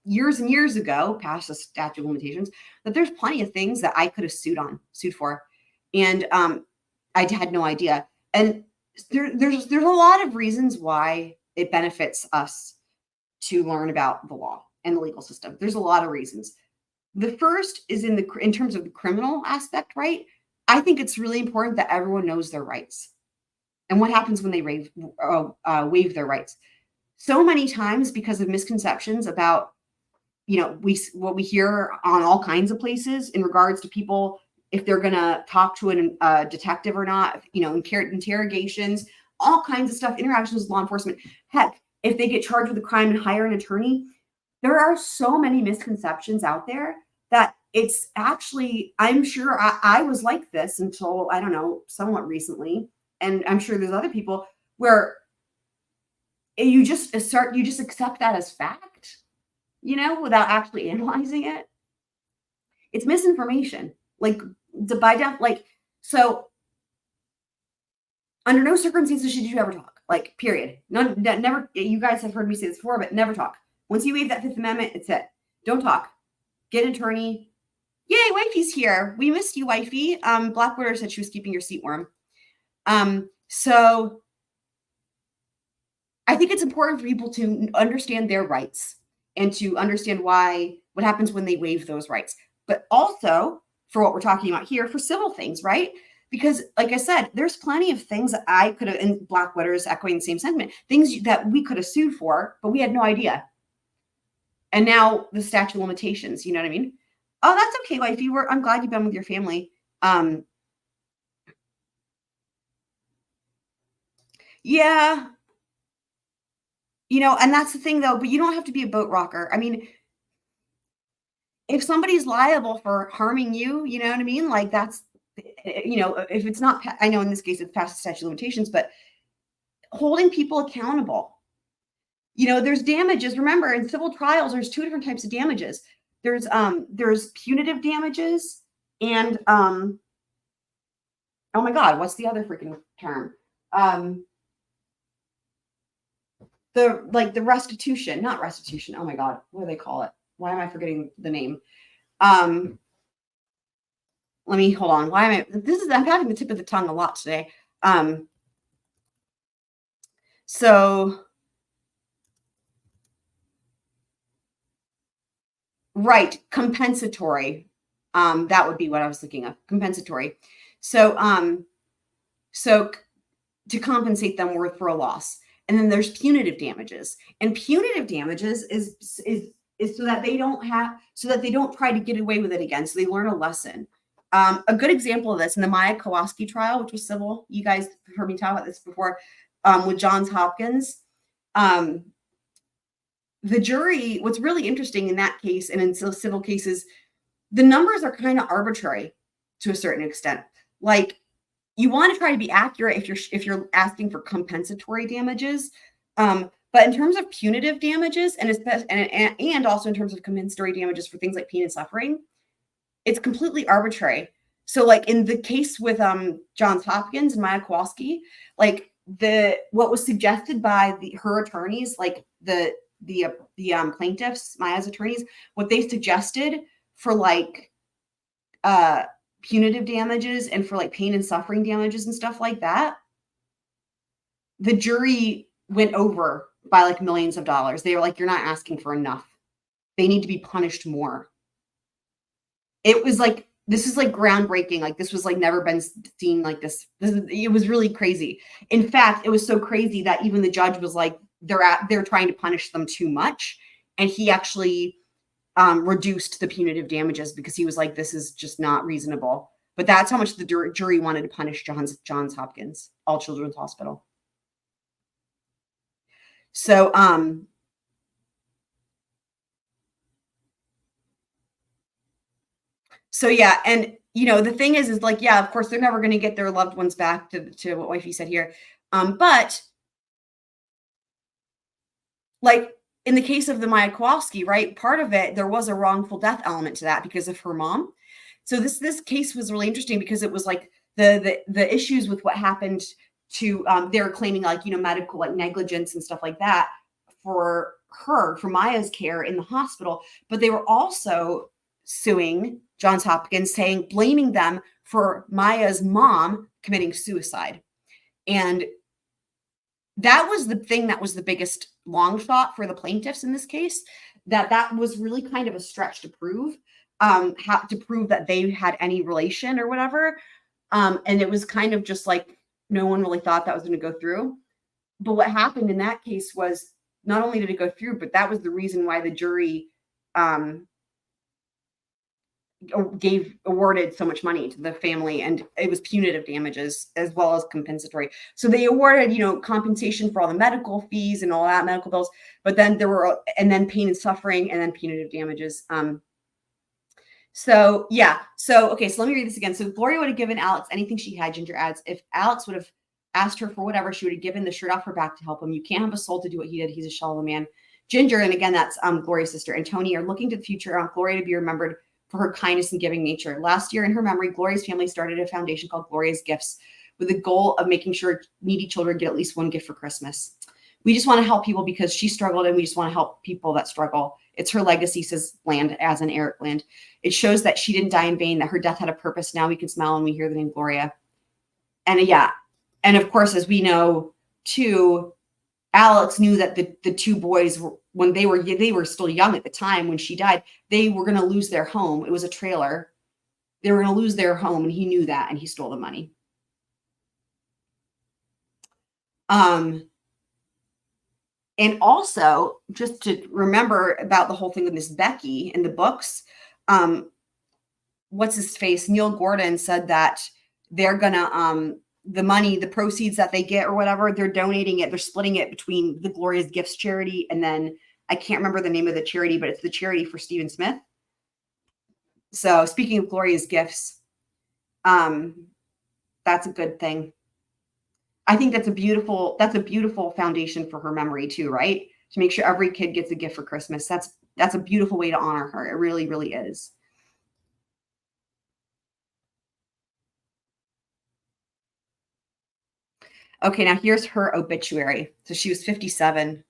years and years ago, past the statute of limitations, that there's plenty of things that I could have sued for, and I had no idea. And there's a lot of reasons why it benefits us to learn about the law and the legal system. There's a lot of reasons. The first is in terms of the criminal aspect, right? I think it's really important that everyone knows their rights and what happens when they waive their rights. So many times, because of misconceptions about, what we hear on all kinds of places in regards to people, if they're going to talk to a detective or not, interrogations, all kinds of stuff, interactions with law enforcement. Heck, if they get charged with a crime and hire an attorney, there are so many misconceptions out there that it's actually, I'm sure I was like this until, I don't know, somewhat recently. And I'm sure there's other people where you just accept that as fact, without actually analyzing it. It's misinformation. So under no circumstances should you ever talk, period. Never. You guys have heard me say this before, but never talk. Once you waive that Fifth Amendment, it's it. Don't talk. Get an attorney. Yay, wifey's here. We missed you, wifey. Blackwater said she was keeping your seat warm. So I think it's important for people to understand their rights and to understand what happens when they waive those rights. But also, for what we're talking about here, for civil things, right? Because, like I said, there's plenty of things that I could have, and Blackwater is echoing the same sentiment, things that we could have sued for, but we had no idea. And now the statute of limitations, you know what I mean? Oh, that's okay, wifey. I'm glad you've been with your family. Yeah. And that's the thing, though, but you don't have to be a boat rocker. I mean, if somebody's liable for harming you, you know what I mean? Like, that's, if it's not, I know in this case it's past the statute of limitations, but holding people accountable. There's damages. Remember, in civil trials, there's two different types of damages. There's punitive damages and, oh my God, what's the other freaking term? The restitution, not restitution. Oh my God, what do they call it? Why am I forgetting the name? Let me hold on. I'm having the tip of the tongue a lot today. Right, compensatory. That would be what I was looking up. Compensatory. So to compensate them for a loss. And then there's punitive damages. And punitive damages is so that they don't try to get away with it again. So they learn a lesson. A good example of this in the Maya Kowalski trial, which was civil. You guys have heard me talk about this before. with Johns Hopkins. The jury, what's really interesting in that case and in civil cases, the numbers are kind of arbitrary to a certain extent. Like, you want to try to be accurate if you're asking for compensatory damages. But in terms of punitive damages and also in terms of compensatory damages for things like pain and suffering, it's completely arbitrary. So like in the case with Johns Hopkins and Maya Kowalski, like what was suggested by her attorneys, like the plaintiffs, Maya's attorneys, what they suggested for like punitive damages and for like pain and suffering damages and stuff like that, the jury went over by like millions of dollars. They were like, you're not asking for enough. They need to be punished more. It was like, this is like groundbreaking. Like, this was like never been seen like this. It was really crazy. In fact, it was so crazy that even the judge was like, they're trying to punish them too much. And he actually reduced the punitive damages because he was like, this is just not reasonable. But that's how much the jury wanted to punish Johns Hopkins, All Children's Hospital. So, yeah, and the thing is like, yeah, of course they're never going to get their loved ones back to what Wifey said here. But like in the case of the Maya Kowalski, right, part of it, there was a wrongful death element to that because of her mom. So this case was really interesting because it was like the issues with what happened to they were claiming like medical like negligence and stuff like that for Maya's care in the hospital, but they were also suing Johns Hopkins, blaming them for Maya's mom committing suicide. And that was the thing that was the biggest long shot for the plaintiffs in this case, that was really kind of a stretch to prove, that they had any relation or whatever. And it was kind of just like, no one really thought that was going to go through. But what happened in that case was not only did it go through, but that was the reason why the jury awarded so much money to the family, and it was punitive damages as well as compensatory. So they awarded, compensation for all the medical fees and all that, medical bills, but then then pain and suffering, and then punitive damages. So yeah. So, okay. So let me read this again. So Gloria would have given Alex anything she had, Ginger adds. If Alex would have asked her for whatever, she would have given the shirt off her back to help him. You can't have a soul to do what he did. He's a shell of a man. Ginger, and again, that's Gloria's sister, and Tony are looking to the future. I want Gloria to be remembered for her kindness and giving nature. Last year, in her memory, Gloria's family started a foundation called Gloria's Gifts with the goal of making sure needy children get at least one gift for Christmas. We just want to help people because she struggled, and we just want to help people that struggle. It's her legacy, says Land, as in Eric Land. It shows that she didn't die in vain, that her death had a purpose. Now we can smile when we hear the name Gloria. And yeah. And of course, as we know too, Alex knew that the two boys, when they were still young at the time when she died, they were going to lose their home. It was a trailer. They were going to lose their home, and he knew that, and he stole the money. And also, just to remember about the whole thing with Miss Becky in the books, what's his face? Neil Gordon said that they're gonna the money, the proceeds that they get or whatever, they're donating it. They're splitting it between the Gloria's Gifts charity, and then I can't remember the name of the charity, but it's the charity for Stephen Smith. So speaking of Gloria's Gifts, that's a good thing. I think that's a beautiful foundation for her memory too, right? To make sure every kid gets a gift for Christmas. That's a beautiful way to honor her. It really, really is. Okay, now here's her obituary. So she was 57.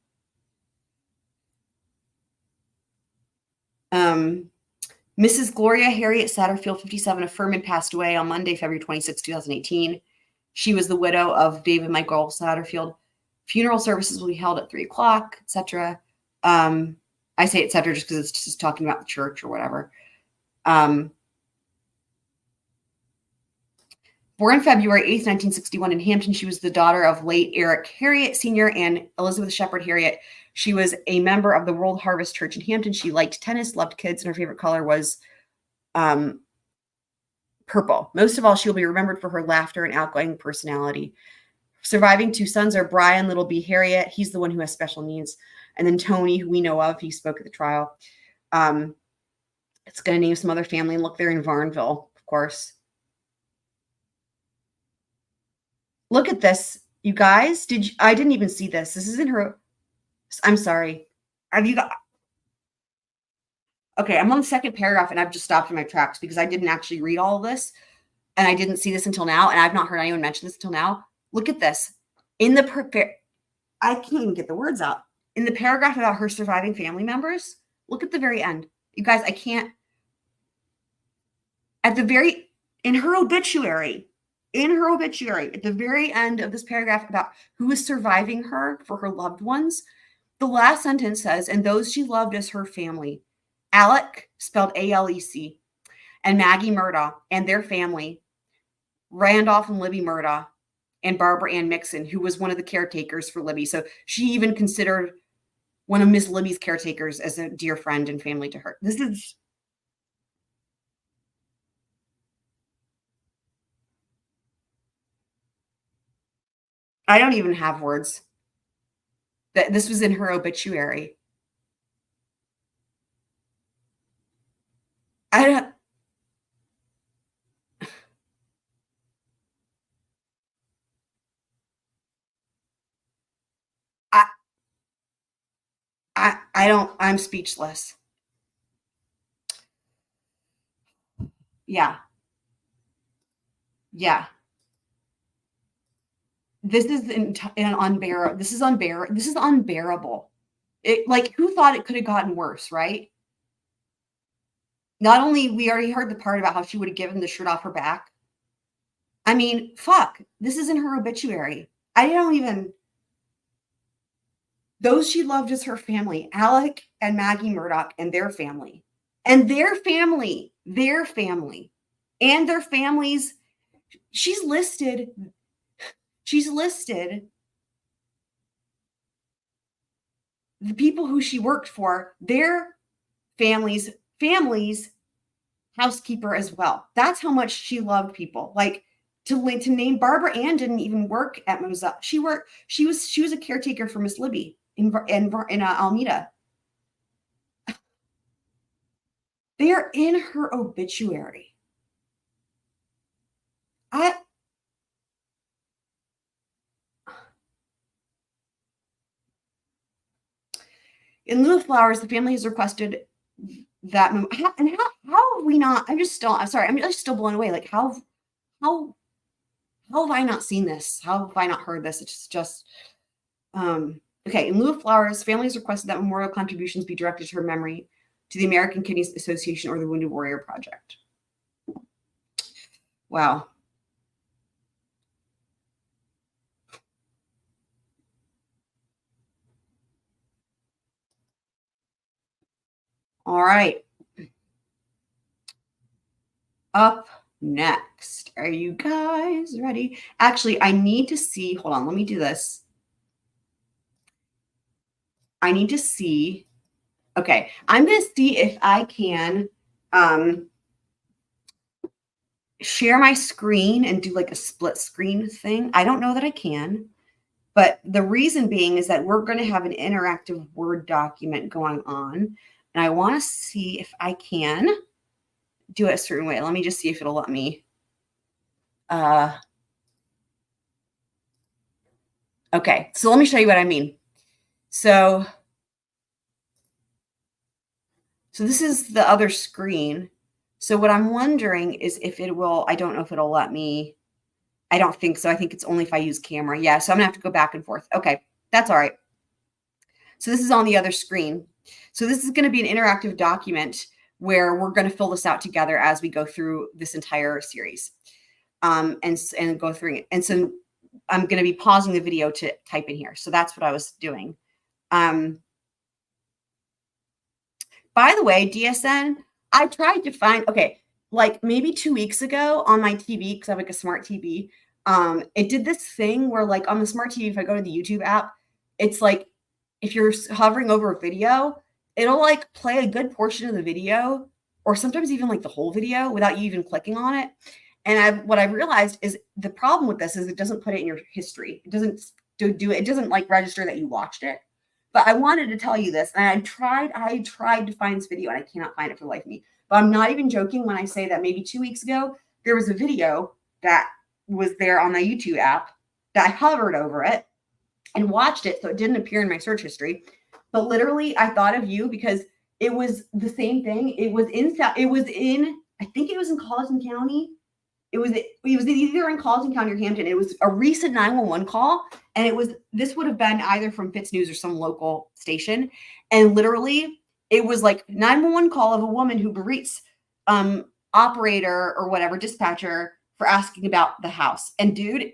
Mrs. Gloria Harriet Satterfield, 57, of Furman, passed away on Monday, February 26, 2018. She was the widow of David Michael Satterfield. Funeral services will be held at 3 o'clock, etc. I say etc. just because it's just talking about the church or whatever. Born February 8th, 1961 in Hampton, she was the daughter of late Eric Harriet Sr. and Elizabeth Shepard Harriet. She was a member of the World Harvest Church in Hampton. She liked tennis, loved kids, and her favorite color was purple. Most of all, she will be remembered for her laughter and outgoing personality. Surviving two sons are Brian, little B, Harriet. He's the one who has special needs. And then Tony, who we know of, he spoke at the trial. It's going to name some other family. And look, they're in Varnville, of course. Look at this, you guys. I didn't even see this. This isn't her. I'm sorry. Have you got? Okay, I'm on the second paragraph, and I've just stopped in my tracks because I didn't actually read all of this, and I didn't see this until now, and I've not heard anyone mention this until now. Look at this. In the I can't even get the words out. In the paragraph about her surviving family members, look at the very end. You guys, I can't. In her obituary, at the very end of this paragraph about who is surviving her for her loved ones, the last sentence says, and those she loved as her family, Alec, spelled A-L-E-C, and Maggie Murdaugh and their family, Randolph and Libby Murdaugh, and Barbara Ann Mixon, who was one of the caretakers for Libby. So she even considered one of Miss Libby's caretakers as a dear friend and family to her. This is... I don't even have words. That this was in her obituary. I don't... I'm speechless. Yeah. Yeah. This is unbearable. This is unbearable. It, like, who thought it could have gotten worse, right? Not only, we already heard the part about how she would have given the shirt off her back. I mean, fuck. This is in her obituary. I don't even... Those she loved as her family, Alec and Maggie Murdaugh and their family. And their family. And their families. She's listed the people who she worked for, their families, housekeeper as well. That's how much she loved people. Like, to name, Barbara Ann didn't even work at Moselle. She was a caretaker for Miss Libby in Almeda. They are in her obituary. In lieu of flowers, the family has requested that. How have we not? I'm just still blown away. Like, how have I not seen this? How have I not heard this? It's just okay. In lieu of flowers, families requested that memorial contributions be directed to her memory, to the American Kidney Association or the Wounded Warrior Project. Wow. All right. Up next. Are you guys ready? Actually, I need to see. Hold on. Let me do this. I need to see. Okay. I'm going to see if I can share my screen and do like a split screen thing. I don't know that I can. But the reason being is that we're going to have an interactive Word document going on. And I want to see if I can do it a certain way. Let me just see if it'll let me. Okay, so let me show you what I mean. So this is the other screen. So what I'm wondering is if it will, I don't know if it'll let me. I don't think so. I think it's only if I use camera. Yeah, so I'm going to have to go back and forth. Okay, that's all right. So this is on the other screen. So this is going to be an interactive document where we're going to fill this out together as we go through this entire series and go through it. And so I'm going to be pausing the video to type in here. So that's what I was doing. By the way, DSN, I tried to find, okay, like maybe 2 weeks ago on my TV, because I have like a smart TV, it did this thing where like on the smart TV, if I go to the YouTube app, it's like if you're hovering over a video, it'll like play a good portion of the video or sometimes even like the whole video without you even clicking on it. And what I've realized is the problem with this is it doesn't put it in your history. It doesn't do it. It doesn't like register that you watched it. But I wanted to tell you this, and I tried to find this video, and I cannot find it for the life of me. But I'm not even joking when I say that maybe 2 weeks ago, there was a video that was there on the YouTube app that I hovered over it and watched it, so it didn't appear in my search history. But literally, I thought of you because it was the same thing. It was in, I think it was in Colleton County. It was either in Colleton County or Hampton. It was a recent 911 call, and this would have been either from Fitz News or some local station. And literally, it was like 911 call of a woman who berates operator or whatever, dispatcher, for asking about the house. And dude,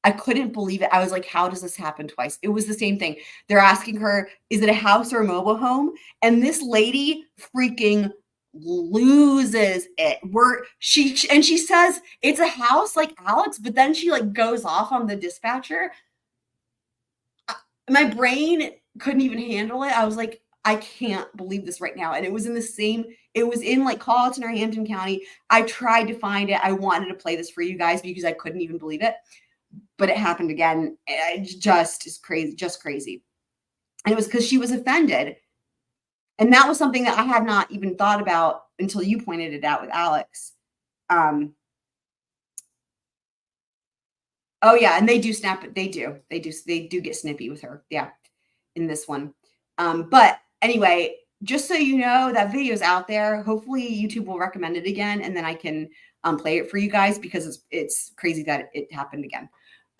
I couldn't believe it. I was like, how does this happen twice? It was the same thing. They're asking her, is it a house or a mobile home? And this lady freaking loses it. She says it's a house like Alex, but then she like goes off on the dispatcher. My brain couldn't even handle it. I was like, I can't believe this right now. And it was in like Colleton or Hampton County. I tried to find it. I wanted to play this for you guys because I couldn't even believe it. But it happened again. It just is crazy, just crazy. And it was because she was offended. And that was something that I had not even thought about until you pointed it out with Alex. Oh yeah, and they do snap it. They do get snippy with her. Yeah, in this one. But anyway, just so you know, that video is out there. Hopefully YouTube will recommend it again, and then I can play it for you guys because it's crazy that it happened again.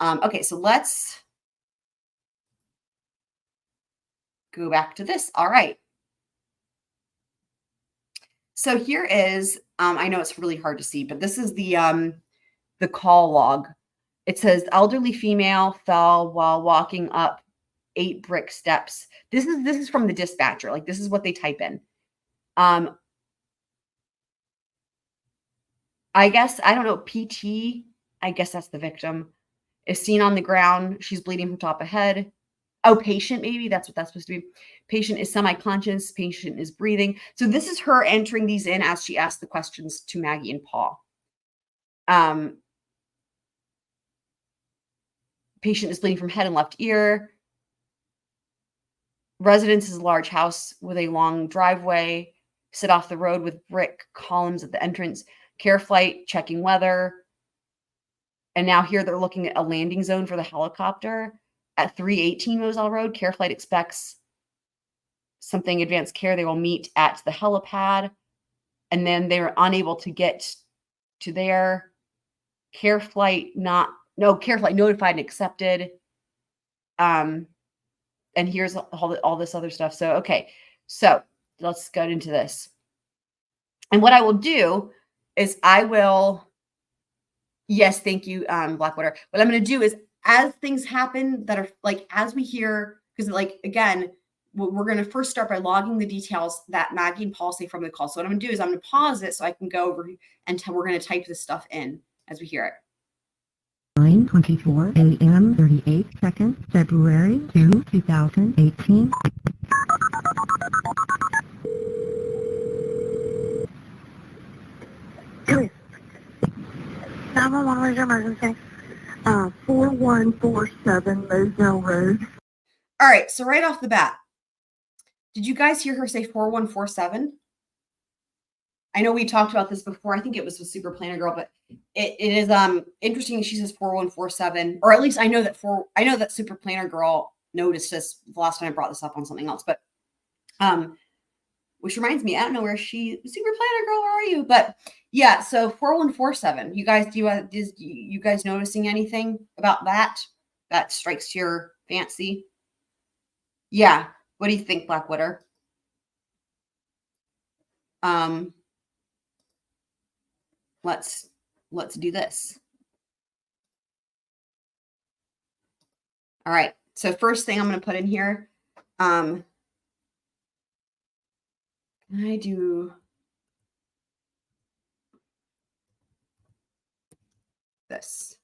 Okay, so let's go back to this. All right. So here is, I know it's really hard to see, but this is the call log. It says elderly female fell while walking up 8 brick steps. This is from the dispatcher. Like this is what they type in. I guess, I don't know, PT, I guess that's the victim, is seen on the ground. She's bleeding from top of head. Oh, patient, maybe that's what that's supposed to be. Patient is semi-conscious. Patient is breathing. So this is her entering these in as she asked the questions to Maggie and Paul. Patient is bleeding from head and left ear. Residence is a large house with a long driveway. Sit off the road with brick columns at the entrance. Care flight, checking weather. And now here they're looking at a landing zone for the helicopter. At 318 Moselle Road, Care Flight expects something advanced care. They will meet at the helipad. And then they were unable to get to there. Care Flight notified and accepted. And here's all this other stuff. So, okay. So let's get into this. And what I will do is yes, thank you, Blackwater. What I'm going to do is, as things happen that are like, as we hear, because like, again, we're going to first start by logging the details that Maggie and Paul say from the call. So what I'm going to do is I'm going to pause it so I can go over and we're going to type this stuff in as we hear it. 9:24 a.m. 38 seconds, February 2, 2018. Where's your emergency? 4147 Moselle Road. All right. So right off the bat, did you guys hear her say 4147? I know we talked about this before. I think it was with Super Planner Girl, but it is interesting. She says 4147, or at least I know that Super Planner Girl noticed this the last time I brought this up on something else. But which reminds me, I don't know where Super Planner Girl, where are you? But yeah, so 4147. You guys, you guys noticing anything about that strikes your fancy? Yeah. What do you think, Blackwater? Let's do this. All right. So first thing I'm going to put in here, can I do this?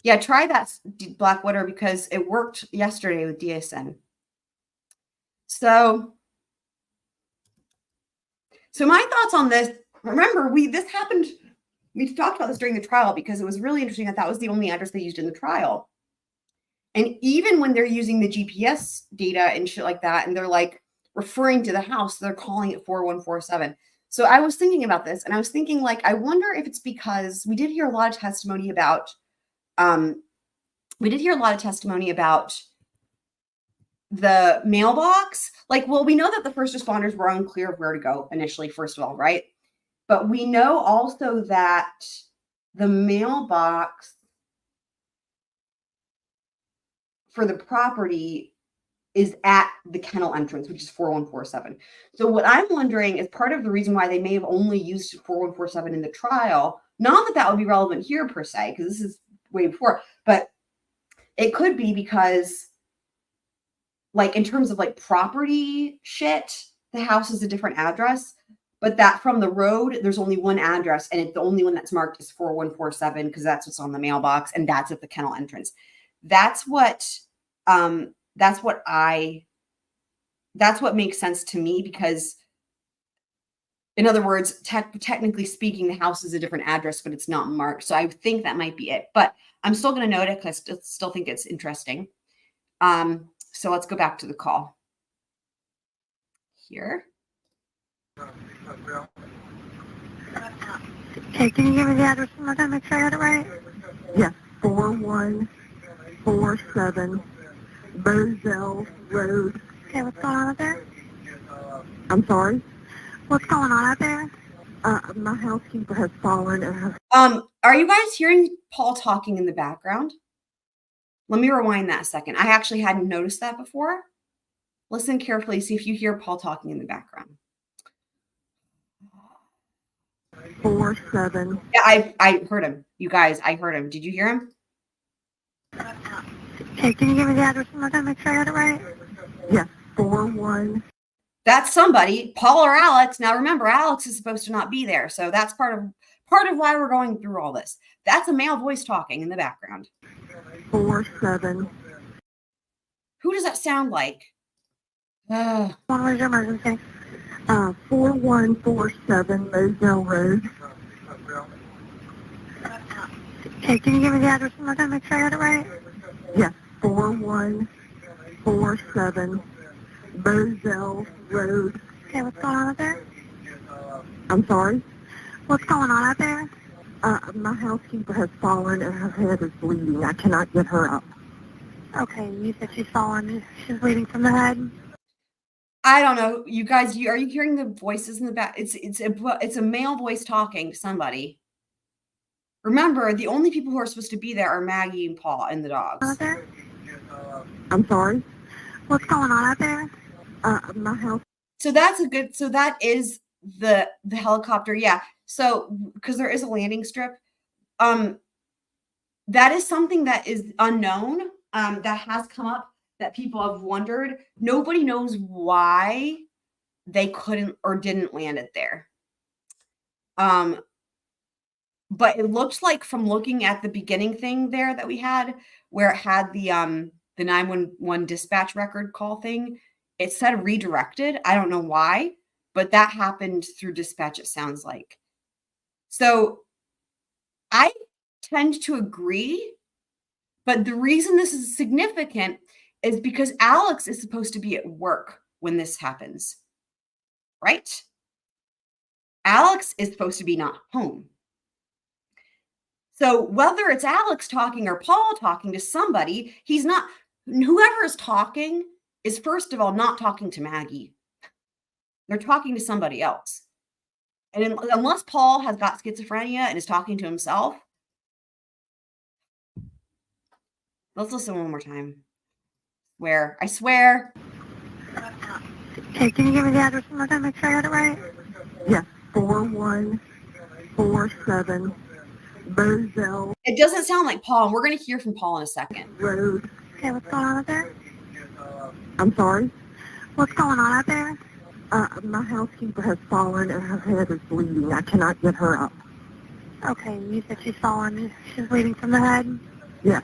Yeah, try that, Blackwater, because it worked yesterday with DSN. So So my thoughts on this, remember, we talked about this during the trial because it was really interesting that was the only address they used in the trial. And even when they're using the GPS data and shit like that, and they're like referring to the house, they're calling it 4147. So I was thinking about this, and I was thinking, like, I wonder if it's because we did hear a lot of testimony about the mailbox. Like, well, we know that the first responders were unclear of where to go initially, first of all, right? But we know also that the mailbox for the property is at the kennel entrance, which is 4147. So what I'm wondering is part of the reason why they may have only used 4147 in the trial, not that would be relevant here per se, because this is way before, but it could be because, like, in terms of like property shit, the house is a different address, but that from the road, there's only one address, and it's the only one that's marked is 4147 because that's what's on the mailbox, and that's at the kennel entrance. That's what makes sense to me, because in other words, technically speaking, the house is a different address, but it's not marked. So I think that might be it, but I'm still going to note it because I still think it's interesting. So let's go back to the call here. Okay, can you give me the address one more time? Make sure I got it right. Yes, 4147 Bozell Road. Okay, what's going on out there? I'm sorry? What's going on out there? My housekeeper has fallen and has... Are you guys hearing Paul talking in the background? Let me rewind that a second. I actually hadn't noticed that before. Listen carefully, see if you hear Paul talking in the background. 47. Yeah, I heard him. You guys, I heard him. Did you hear him? Okay, can you give me the address one more time? Make sure I got it right. Yes, 41. That's somebody, Paul or Alex. Now remember, Alex is supposed to not be there, so that's part of why we're going through all this. That's a male voice talking in the background. 47. Who does that sound like? What was your emergency? 4147 Moselle Road. Okay, can you give me the address one more time? Make sure I got it right. Yes, 4147 Moselle Road. Okay, what's going on out there? I'm sorry? What's going on out there? My housekeeper has fallen and her head is bleeding. I cannot get her up. Okay, you said she's fallen. She's bleeding from the head. I don't know, you guys. Are you hearing the voices in the back? It's a male voice talking to somebody. Remember, the only people who are supposed to be there are Maggie and Paul and the dogs. Out there? I'm sorry? What's going on out there? My house. So that's a good. So that is the helicopter. Yeah. So because there is a landing strip, that is something that is unknown. That has come up, that people have wondered. Nobody knows why they couldn't or didn't land it there. But it looks like, from looking at the beginning thing there that we had, where it had the 911 dispatch record call thing, it said redirected. I don't know why, but that happened through dispatch, it sounds like. So I tend to agree, but the reason this is significant is because Alex is supposed to be at work when this happens, right? Alex is supposed to be not home. So whether it's Alex talking or Paul talking to somebody, whoever is talking is, first of all, not talking to Maggie. They're talking to somebody else. And unless Paul has got schizophrenia and is talking to himself, let's listen one more time. I swear. Okay, can you give me the address one more time? Make sure I got it right. Yes, 4147 Bozell. It doesn't sound like Paul. We're going to hear from Paul in a second. Road. Okay, what's going on out there? I'm sorry? What's going on out there? My housekeeper has fallen and her head is bleeding. I cannot get her up. Okay, you said she's fallen. She's bleeding from the head? Yes.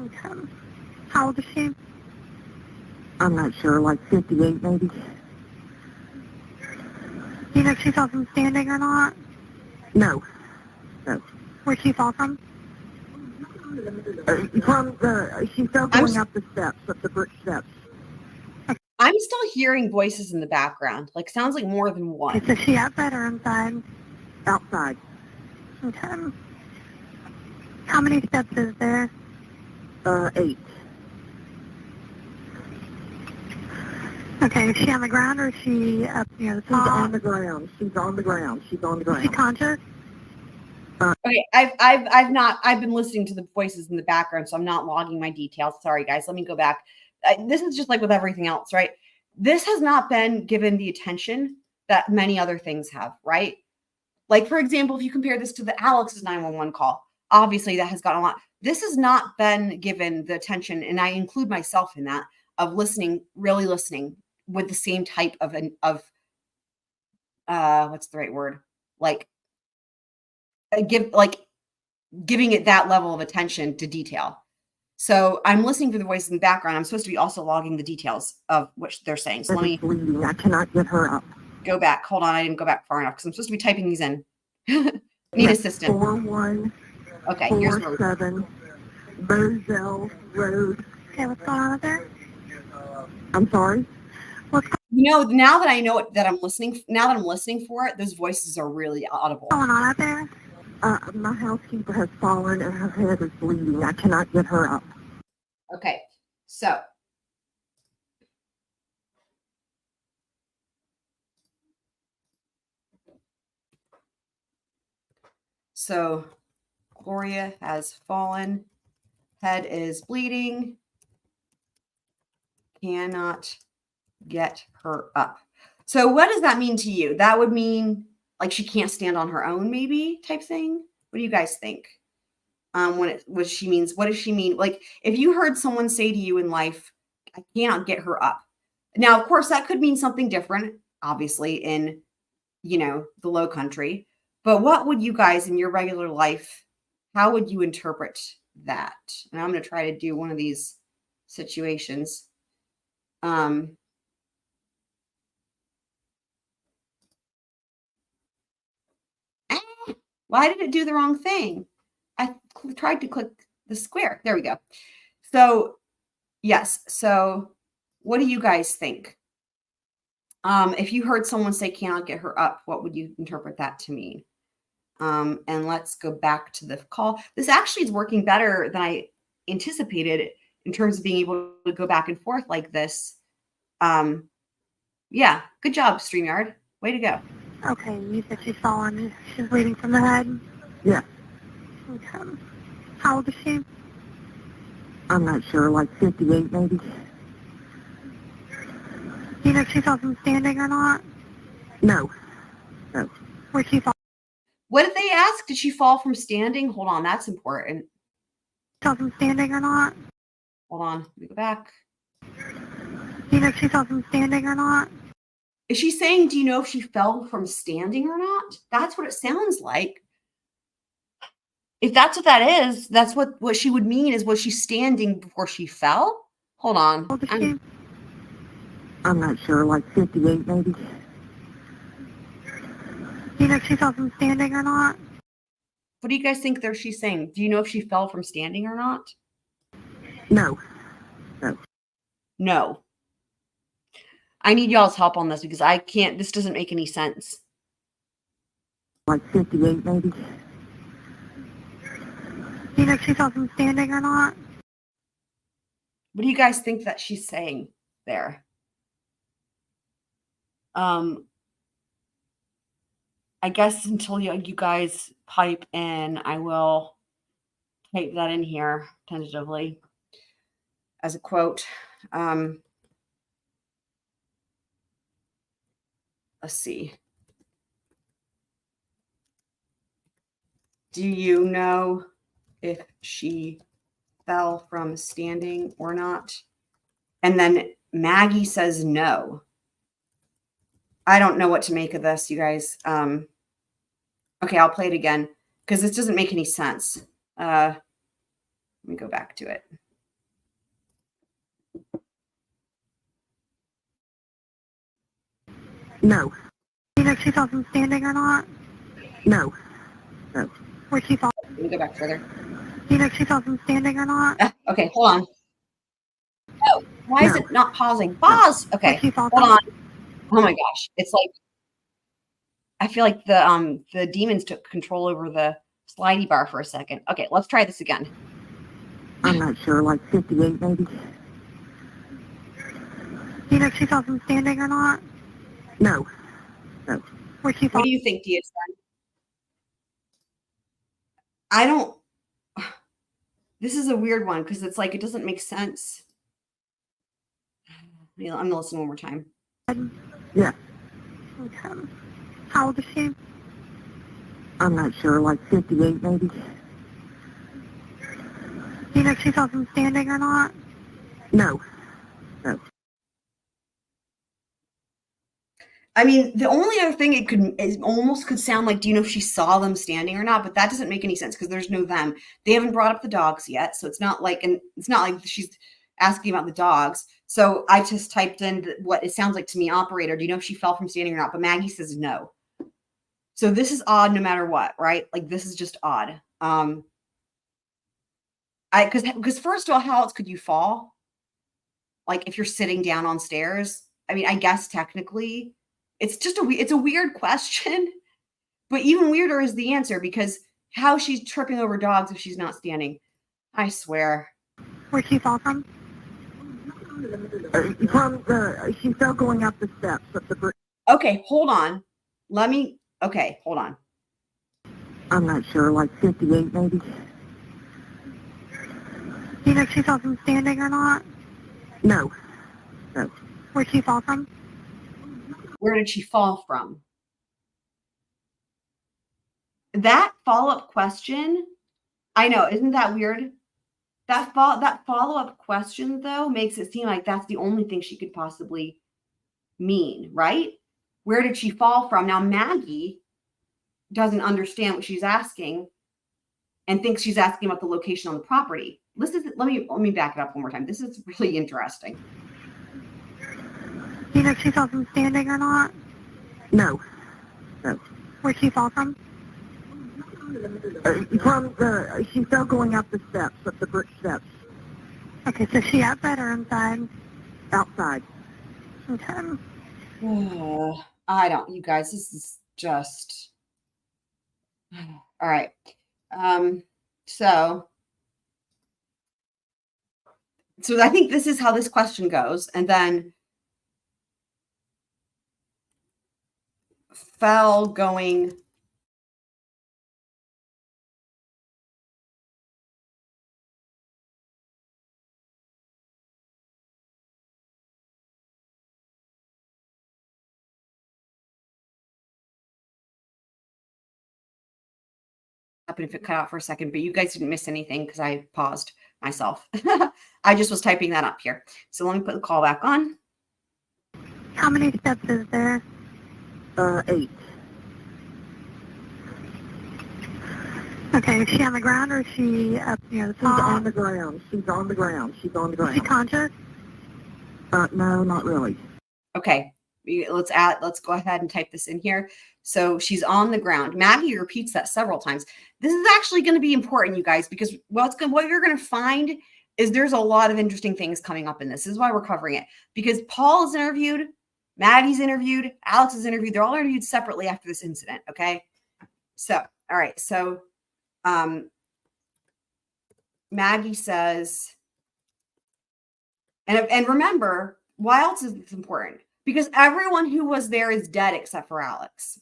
Okay. How old is she? I'm not sure, like 58 maybe. Do you know if she fell from standing or not? No. No. Where'd she fall from? She fell going up the steps, up the brick steps. I'm still hearing voices in the background. Like, sounds like more than one. Okay, so she outside or inside? Outside. Okay. How many steps is there? 8. Okay, is she on the ground or is she up near the top? She's on the ground. She's on the ground. She's on the ground. Is she conscious? Okay, I've been listening to the voices in the background, so I'm not logging my details. Sorry, guys. Let me go back. This is just like with everything else, right? This has not been given the attention that many other things have, right? Like, for example, if you compare this to the Alex's 911 call, obviously that has gotten a lot. This has not been given the attention, and I include myself in that, of listening, really listening with the same type of what's the right word? Giving it that level of attention to detail. So I'm listening for the voice in the background. I'm supposed to be also logging the details of what they're saying. So let me bleeding. I cannot get her up. go back. Hold on. I didn't go back far enough because I'm supposed to be typing these in. Need assistant. 4147 Okay, here's Rose. Bozell Road. Okay, what's going on up there? I'm sorry? You know, now that I know it, that I'm listening for it, those voices are really audible. What's going on up there? My housekeeper has fallen and her head is bleeding. I cannot get her up. Okay, so Gloria has fallen, head is bleeding, cannot get her up. So what does that mean to you? That would mean like she can't stand on her own, maybe, type thing. What do you guys think? What she means? What does she mean? Like, if you heard someone say to you in life, I cannot get her up. Now, of course, that could mean something different, obviously, in, the low country. But what would you guys in your regular life, how would you interpret that? And I'm going to try to do one of these situations. Why did it do the wrong thing? I tried to click the square. There we go. So, yes. So, what do you guys think? If you heard someone say cannot get her up, what would you interpret that to mean? And let's go back to the call. This actually is working better than I anticipated in terms of being able to go back and forth like this. Yeah, good job, StreamYard. Way to go. Okay, you said she's fallen. She's bleeding from the head? Yeah. Okay. How old is she? I'm not sure, like 58 maybe. Do you know if she fell from standing or not? No. No. Where'd she fall? What did they ask? Did she fall from standing? Hold on, that's important. Fell from standing or not? Hold on, let me go back. Do you know if she fell from standing or not? Is she saying, do you know if she fell from standing or not? That's what it sounds like. If that's what that is, that's what she would mean is, was she standing before she fell? Hold on. How old is she? I'm not sure, like 58 maybe. Do you know if she fell from standing or not? What do you guys think she's saying? Do you know if she fell from standing or not? No. No. No. I need y'all's help on this because I can't, this doesn't make any sense. Like 58 maybe. Do you know if she fell from standing or not? What do you guys think that she's saying there? I guess until you guys pipe in, I will type that in here tentatively as a quote. Let's see. Do you know if she fell from standing or not? And then Maggie says no. I don't know what to make of this, you guys. Okay, I'll play it again because this doesn't make any sense. Let me go back to it. No. Do you know if she falls from standing or not? No. No. Where'd she fall? Let me go back further. Do you know if she falls from standing or not? Okay, hold on. Oh, why is it not pausing? Pause. Okay, Where'd she fall hold from? on. Oh my gosh, it's like I feel like the demons took control over the slidey bar for a second. Okay, let's try this again. I'm not sure, like 58 maybe. Do you know if she falls from standing or not? No. No. Where'd she fall? What do you think, DSN? I don't. This is a weird one because it's like it doesn't make sense. I'm gonna listen one more time. Yeah. Okay. How old is she? I'm not sure, like 58 maybe. Do you know if she falls from standing or not? No. No. I mean, the only other thing it almost could sound like, do you know if she saw them standing or not? But that doesn't make any sense because there's no them. They haven't brought up the dogs yet, so it's not like she's asking about the dogs. So I just typed in what it sounds like to me, operator. Do you know if she fell from standing or not? But Maggie says no. So this is odd no matter what, right? Like this is just odd. Because first of all, how else could you fall? Like if you're sitting down on stairs. I mean, I guess technically. It's just it's a weird question, but even weirder is the answer because how she's tripping over dogs if she's not standing. I swear. Where'd she fall from? She fell going up the steps of the. Okay, hold on. Okay, hold on. I'm not sure, like 58 maybe. Do you know if she fell from standing or not? No. No. Where'd she fall from? Where did she fall from? That follow-up question, I know, isn't that weird? That follow-up question, though, makes it seem like that's the only thing she could possibly mean, right? Where did she fall from? Now, Maggie doesn't understand what she's asking and thinks she's asking about the location on the property. Let me back it up one more time. This is really interesting. Do you know if she fell from standing or not? No. No. Where'd she fall from? She fell going up the steps, up the brick steps. Okay, so she outside or inside? Outside. Okay. You guys, this is just, all right. So I think this is how this question goes. And then fell going happen if it cut out for a second, but you guys didn't miss anything because I paused myself. I just was typing that up here. So let me put the call back on. How many steps is there? 8. Okay, is she on the ground or is she up near the top? She's on the ground. She's on the ground. Is she conscious? No, not really. Okay, let's go ahead and type this in here. So she's on the ground. Maggie repeats that several times. This is actually going to be important, you guys, because what you're going to find is there's a lot of interesting things coming up in this. This is why we're covering it, because Paul is interviewed, Maggie's interviewed, Alex is interviewed. They're all interviewed separately after this incident. Okay. So, all right. So, Maggie says, and remember, why else is this important? Because everyone who was there is dead except for Alex.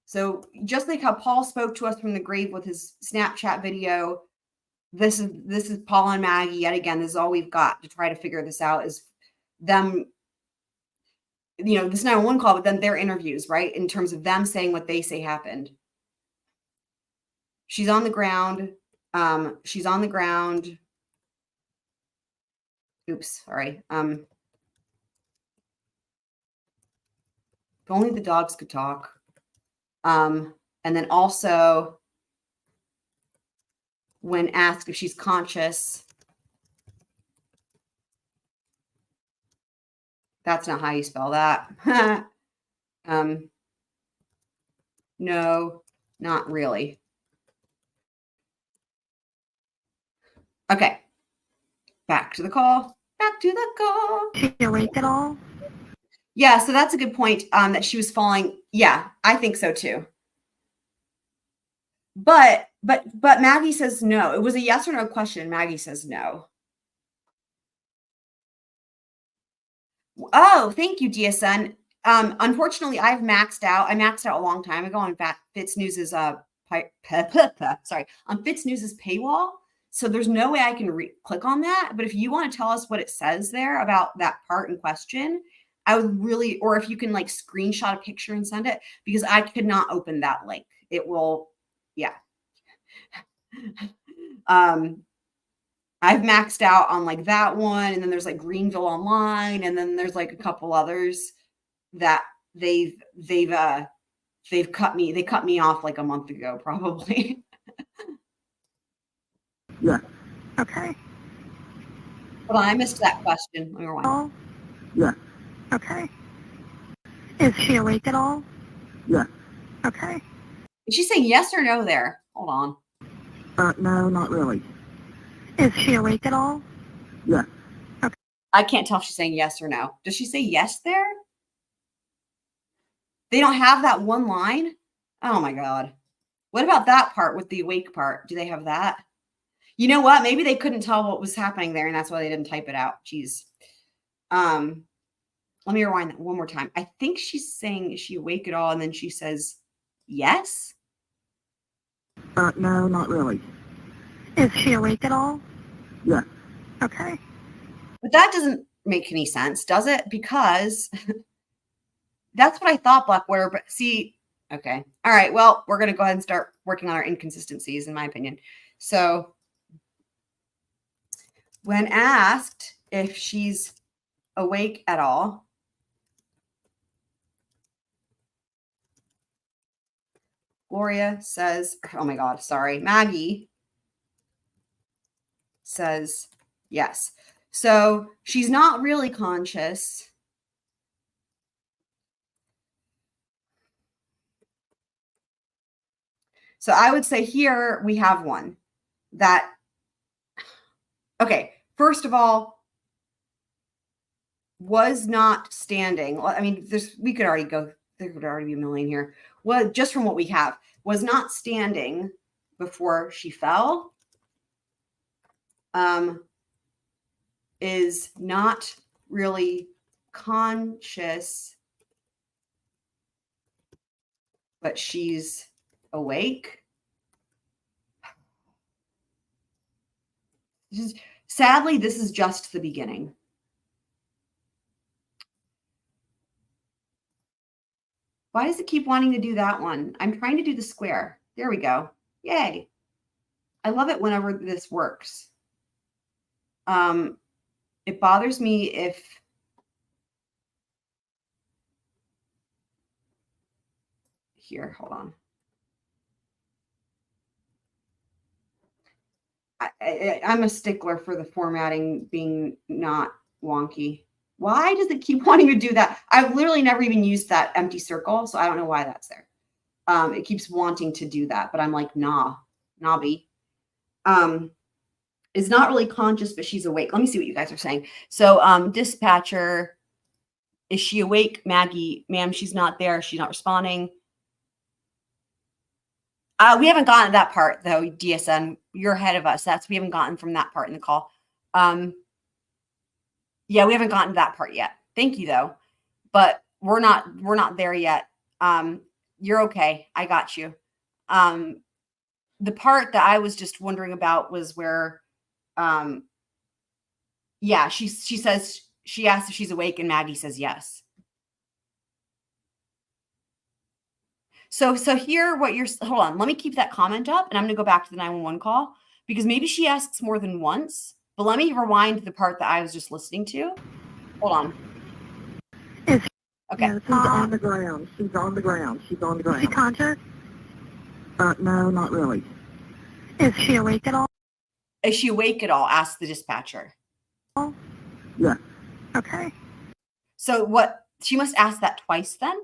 So just like how Paul spoke to us from the grave with his Snapchat video, this is Paul and Maggie yet again. This is all we've got to try to figure this out, is them, this 911 call, but then their interviews, right? In terms of them saying what they say happened. She's on the ground. She's on the ground. Oops, sorry. If only the dogs could talk. And then also, when asked if she's conscious, That's not how you spell that. No, not really. Okay. Back to the call. Back to the call. Is she awake at all? Yeah, so that's a good point, that she was falling. Yeah, I think so too. But Maggie says no. It was a yes or no question. Maggie says no. Oh, thank you, DSN. Unfortunately, I've maxed out. I maxed out a long time ago on Fitz News's on Fitz News's paywall. So there's no way I can click on that. But if you want to tell us what it says there about that part in question, I would really, or if you can like screenshot a picture and send it, because I could not open that link. It will, yeah. I've maxed out on like that one, and then there's like Greenville Online, and then there's like a couple others that they've cut me. They cut me off like a month ago, probably. Yeah. Okay. Hold on, I missed that question. Let me rewind. Oh. Yeah. Okay. Is she awake at all? Yeah. Okay. Is she saying yes or no there? Hold on. No, not really. Is she awake at all? Yeah. Okay. I can't tell if she's saying yes or no. Does she say yes there? They don't have that one line? Oh my God. What about that part with the awake part? Do they have that? You know what? Maybe they couldn't tell what was happening there, and that's why they didn't type it out. Jeez. Let me rewind that one more time. I think she's saying, is she awake at all? And then she says, yes? No, not really. Is she awake at all? Yeah. Okay. But that doesn't make any sense, does it? Because that's what I thought, Blackwater. But see, okay. All right. Well, we're going to go ahead and start working on our inconsistencies, in my opinion. So when asked if she's awake at all, Gloria says, oh my God, sorry. Maggie says yes. So she's not really conscious. So I would say here we have one that, okay, first of all, was not standing. I mean, we could already go, there could already be a million here. Well, just from what we have, was not standing before she fell. Is not really conscious, but she's awake. Sadly, this is just the beginning. Why does it keep wanting to do that one? I'm trying to do the square. There we go. Yay. I love it whenever this works. It bothers me if here, hold on. I'm a stickler for the formatting being not wonky. Why does it keep wanting to do that? I've literally never even used that empty circle, so I don't know why that's there. It keeps wanting to do that, but I'm like, knobby. Is not really conscious, but she's awake. Let me see what you guys are saying. So dispatcher, is she awake? Maggie, ma'am, she's not there. She's not responding. We haven't gotten to that part though, DSN. You're ahead of us. We haven't gotten from that part in the call. Yeah, we haven't gotten to that part yet. Thank you though. But we're not there yet. You're okay. I got you. The part that I was just wondering about was where yeah, she says, she asks if she's awake and Maggie says yes. So here what you're, hold on, let me keep that comment up and I'm going to go back to the 911 call because maybe she asks more than once, but let me rewind the part that I was just listening to. Hold on. Okay. Yeah, she's on the ground. She's on the ground. She's on the ground. Is she conscious? No, not really. Is she awake at all? Is she awake at all? Asked the dispatcher. Yeah. Okay. So what, she must ask that twice then?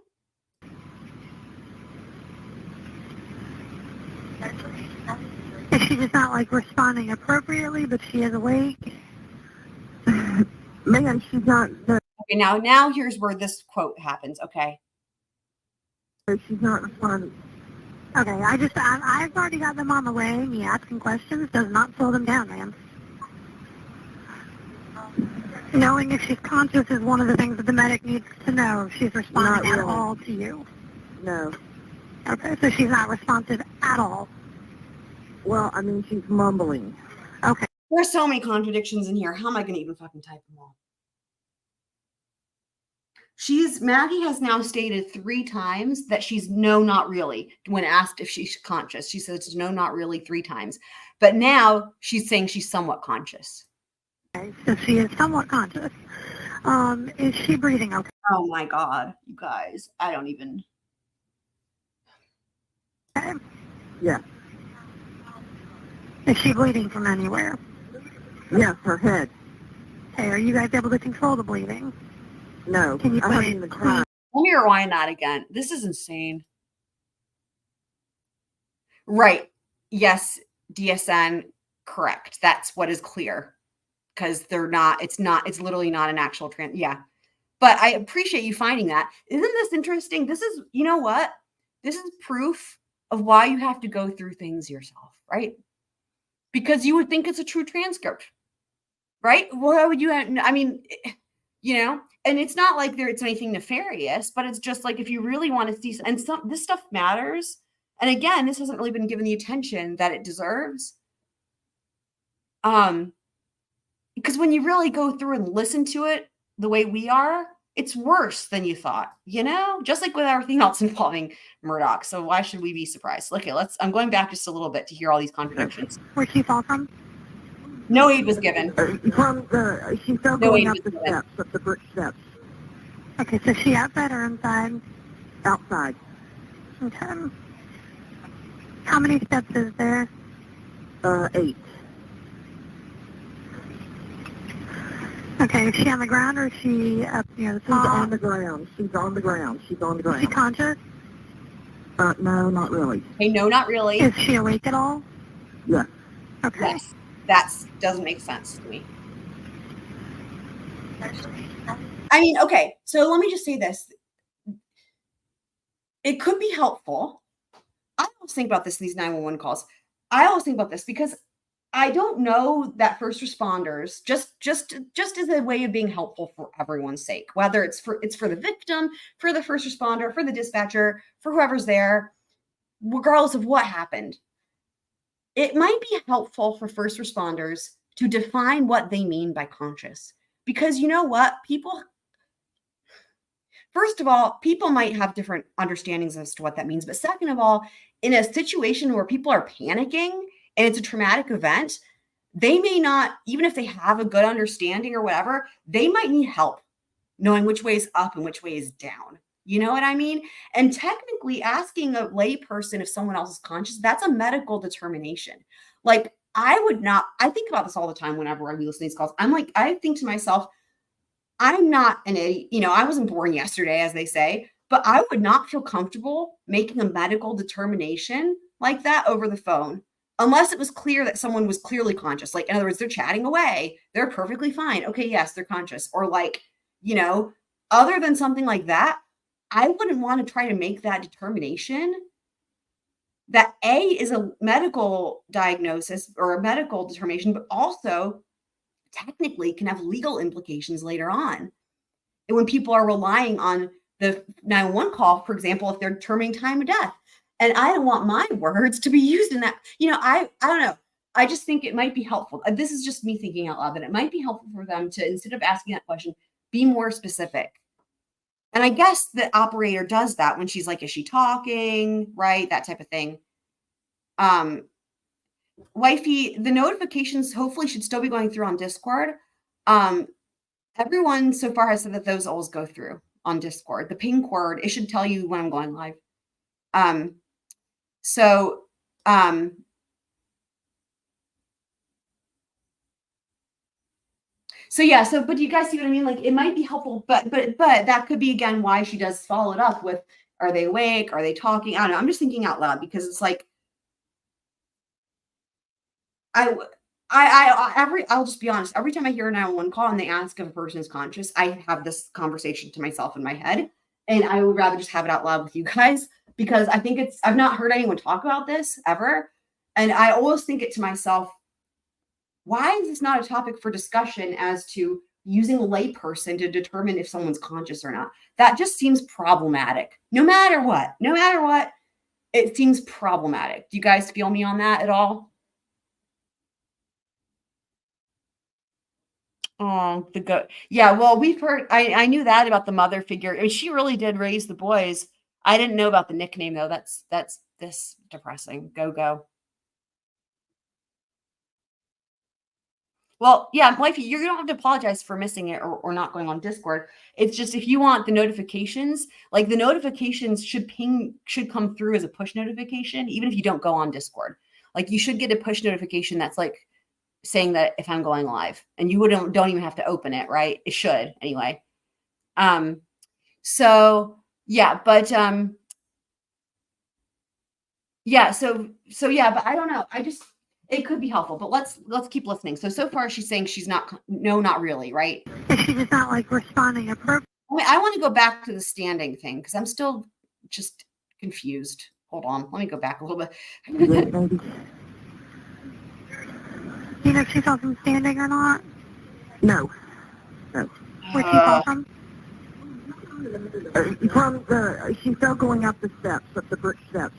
If she is not like responding appropriately, but she is awake. Man, she's not. Okay, now here's where this quote happens. Okay. She's not responding. Okay, I've already got them on the way. Me asking questions does not slow them down, man. Knowing if she's conscious is one of the things that the medic needs to know. If she's responding at all to you. No. Okay, so she's not responsive at all. Well, I mean, she's mumbling. Okay. There's so many contradictions in here. How am I going to even fucking type them all? Maggie has now stated 3 times that she's no, not really. When asked if she's conscious, she says no, not really 3 times. But now she's saying she's somewhat conscious. Okay, so she is somewhat conscious. Is she breathing okay? Oh my God, you guys. I don't even. Okay. Yeah. Is she bleeding from anywhere? Yes, her head. Okay, are you guys able to control the bleeding? No. Can you put it in the car? Let me rewind that again. This is insane. Right. Yes, DSN, correct. That's what is clear. Because it's literally not an actual yeah. But I appreciate you finding that. Isn't this interesting? This is, you know what? This is proof of why you have to go through things yourself, right? Because you would think it's a true transcript, right? Why would you have, I mean, you know, and it's not like it's anything nefarious, but it's just like, if you really want to see, and this stuff matters. And again, this hasn't really been given the attention that it deserves. Because when you really go through and listen to it the way we are, it's worse than you thought, you know, just like with everything else involving Murdaugh. So why should we be surprised? Okay, I'm going back just a little bit to hear all these contradictions. Where'd she fall from? No aid was given. She fell going up the steps, up the brick steps. Okay, so she outside or inside? Outside. Okay. How many steps is there? 8. Okay, is she on the ground or is she up near the top? She's on the ground. She's on the ground. She's on the ground. Is she conscious? No, not really. Hey, no, not really. Is she awake at all? Yeah. Okay. Yes. That doesn't make sense to me. I mean, okay, so let me just say this. It could be helpful. I always think about this in these 911 calls. I always think about this because I don't know that first responders, just as a way of being helpful for everyone's sake, whether it's for the victim, for the first responder, for the dispatcher, for whoever's there, regardless of what happened. It might be helpful for first responders to define what they mean by conscious. Because you know what? First of all, people might have different understandings as to what that means. But second of all, in a situation where people are panicking and it's a traumatic event, they may not, even if they have a good understanding or whatever, they might need help knowing which way is up and which way is down. You know what I mean? And technically asking a lay person if someone else is conscious, that's a medical determination. Like I think about this all the time whenever we listen to these calls. I think to myself, I'm not an idiot. You know, I wasn't born yesterday, as they say, but I would not feel comfortable making a medical determination like that over the phone, unless it was clear that someone was clearly conscious. Like, in other words, they're chatting away. They're perfectly fine. Okay, yes, they're conscious. Or like, you know, other than something like that, I wouldn't want to try to make that determination that A is a medical diagnosis or a medical determination, but also technically can have legal implications later on. And when people are relying on the 911 call, for example, if they're determining time of death, and I don't want my words to be used in that, you know, I don't know. I just think it might be helpful. This is just me thinking out loud that it might be helpful for them to, instead of asking that question, be more specific. And I guess the operator does that when she's like, is she talking? Right? That type of thing. Wifey, the notifications hopefully should still be going through on Discord. Everyone so far has said that those always go through on Discord. The ping cord, it should tell you when I'm going live. So yeah, but do you guys see what I mean? Like it might be helpful, but that could be again why she does follow it up with, are they awake? Are they talking? I don't know. I'm just thinking out loud because it's like I'll just be honest. Every time I hear a 911 call and they ask if a person is conscious, I have this conversation to myself in my head, and I would rather just have it out loud with you guys because I think I've not heard anyone talk about this ever, and I always think it to myself, why is this not a topic for discussion as to using a layperson to determine if someone's conscious or not? That just seems problematic. No matter what, it seems problematic. Do you guys feel me on that at all? Oh, the goat. Yeah, well, we've heard. I knew that about the mother figure. I mean, she really did raise the boys. I didn't know about the nickname though. That's this depressing. Go. Well, yeah, wifey, you don't have to apologize for missing it or not going on Discord. It's just if you want the notifications, like the notifications should come through as a push notification, even if you don't go on Discord. Like you should get a push notification that's like saying that if I'm going live, and you don't even have to open it, right? It should anyway. So yeah, but yeah, so yeah, but I don't know. It could be helpful, but let's keep listening. So far she's saying she's not really, right? She does not like responding appropriately. I want to go back to the standing thing because I'm still just confused. Hold on, let me go back a little bit. You know if she saw them standing or not? No. Where'd she fall from? She fell going up the brick steps.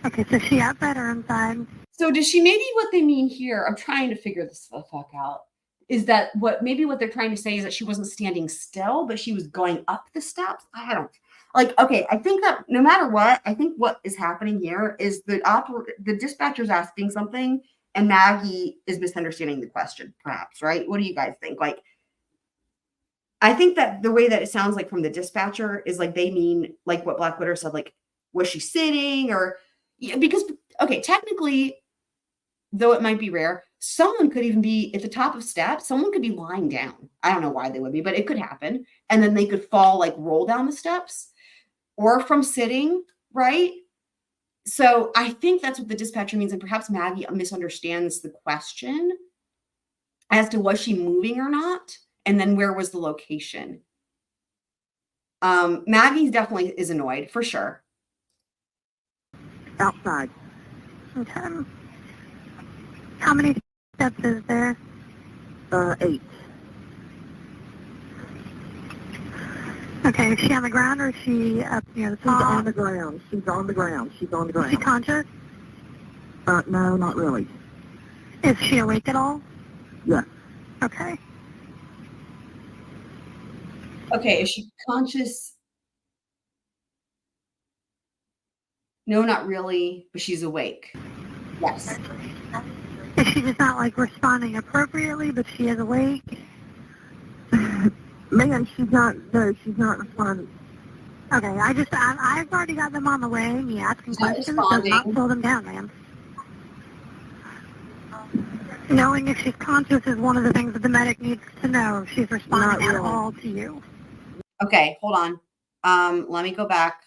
Okay, so she outside or inside? So does she, maybe what they mean here, I'm trying to figure this the fuck out, is that what they're trying to say is that she wasn't standing still, but she was going up the steps? I don't, like, okay, I think that no matter what, I think what is happening here is the dispatcher's asking something and Maggie is misunderstanding the question, perhaps, right? What do you guys think? Like, I think that the way that it sounds like from the dispatcher is like they mean like what Black Widow said, like, was she sitting or, yeah, because, okay, technically, though it might be rare, someone could even be at the top of steps. Someone could be lying down. I don't know why they would be, but it could happen. And then they could fall, like roll down the steps or from sitting, right? So I think that's what the dispatcher means. And perhaps Maggie misunderstands the question as to was she moving or not? And then where was the location? Maggie definitely is annoyed for sure. Outside. Okay. How many steps is there? 8. Okay, is she on the ground or is she up near the She's top? on the ground. She's on the ground. Is she conscious? No, not really. Is she awake at all? Yes. Okay. Okay, is she conscious? No, not really, but she's awake. Yes. Is she just not like responding appropriately, but she is awake? Man, she's not responding. Okay, I've already got them on the way. Me asking She's not questions does not responding. slow them down, man. Knowing if she's conscious is one of the things that the medic needs to know if she's responding Not at really. all to you. Okay, hold on. Let me go back.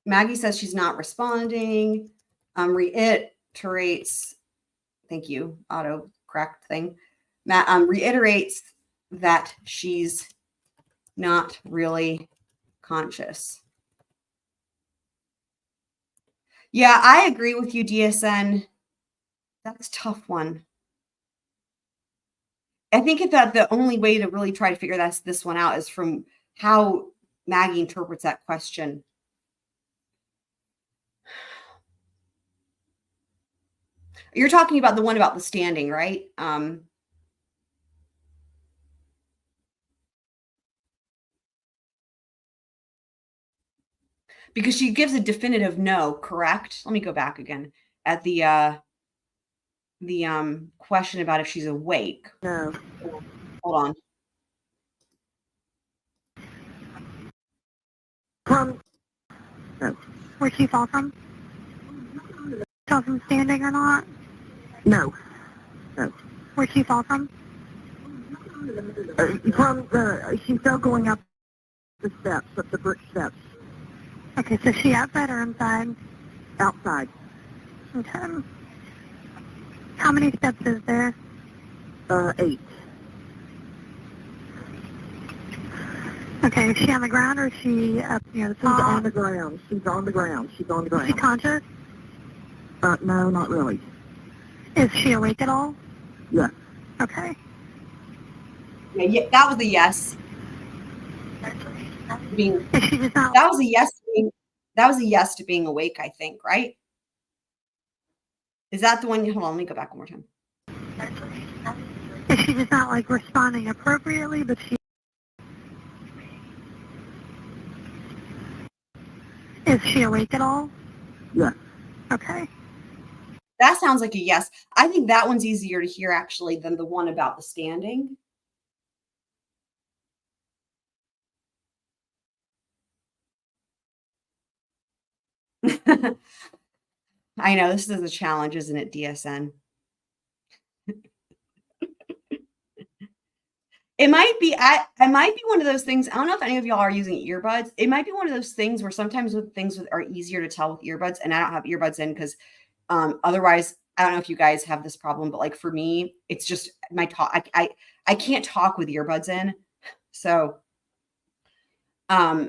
Maggie says she's not responding. Reiterates, thank you, auto correct thing. Reiterates that she's not really conscious. Yeah, I agree with you, DSN. That's a tough one. I think that the only way to really try to figure this one out is from how Maggie interprets that question. You're talking about the one about the standing, right? Because she gives a definitive no, correct? Let me go back again at the question about if she's awake. No. Hold on. No. Where'd she fall from? Fell from standing or not? No. No. Where'd she fall from? She's still going up the steps, up the brick steps. Okay, so she outside or inside? Outside. Okay. How many steps is there? 8. Okay, is she on the ground or is she up near the She's top? on the ground. She's on the ground. She's on the Is she ground. conscious? No, not really. Is she awake at all? Yeah. Okay. Yeah, that was a yes. Being Is she just not? that was a yes. That was a yes to being awake, I think, right? Is that the one? Hold on, let me go back one more time. Is she just not like responding appropriately? But she is she awake at all? Yeah. Okay. That sounds like a yes. I think that one's easier to hear actually than the one about the standing. I know this is a challenge, isn't it, DSN? It might be, I might be one of those things. I don't know if any of y'all are using earbuds. It might be one of those things where sometimes things are easier to tell with earbuds, and I don't have earbuds in because otherwise, I don't know if you guys have this problem, but like for me, it's just my talk. I can't talk with earbuds in. So I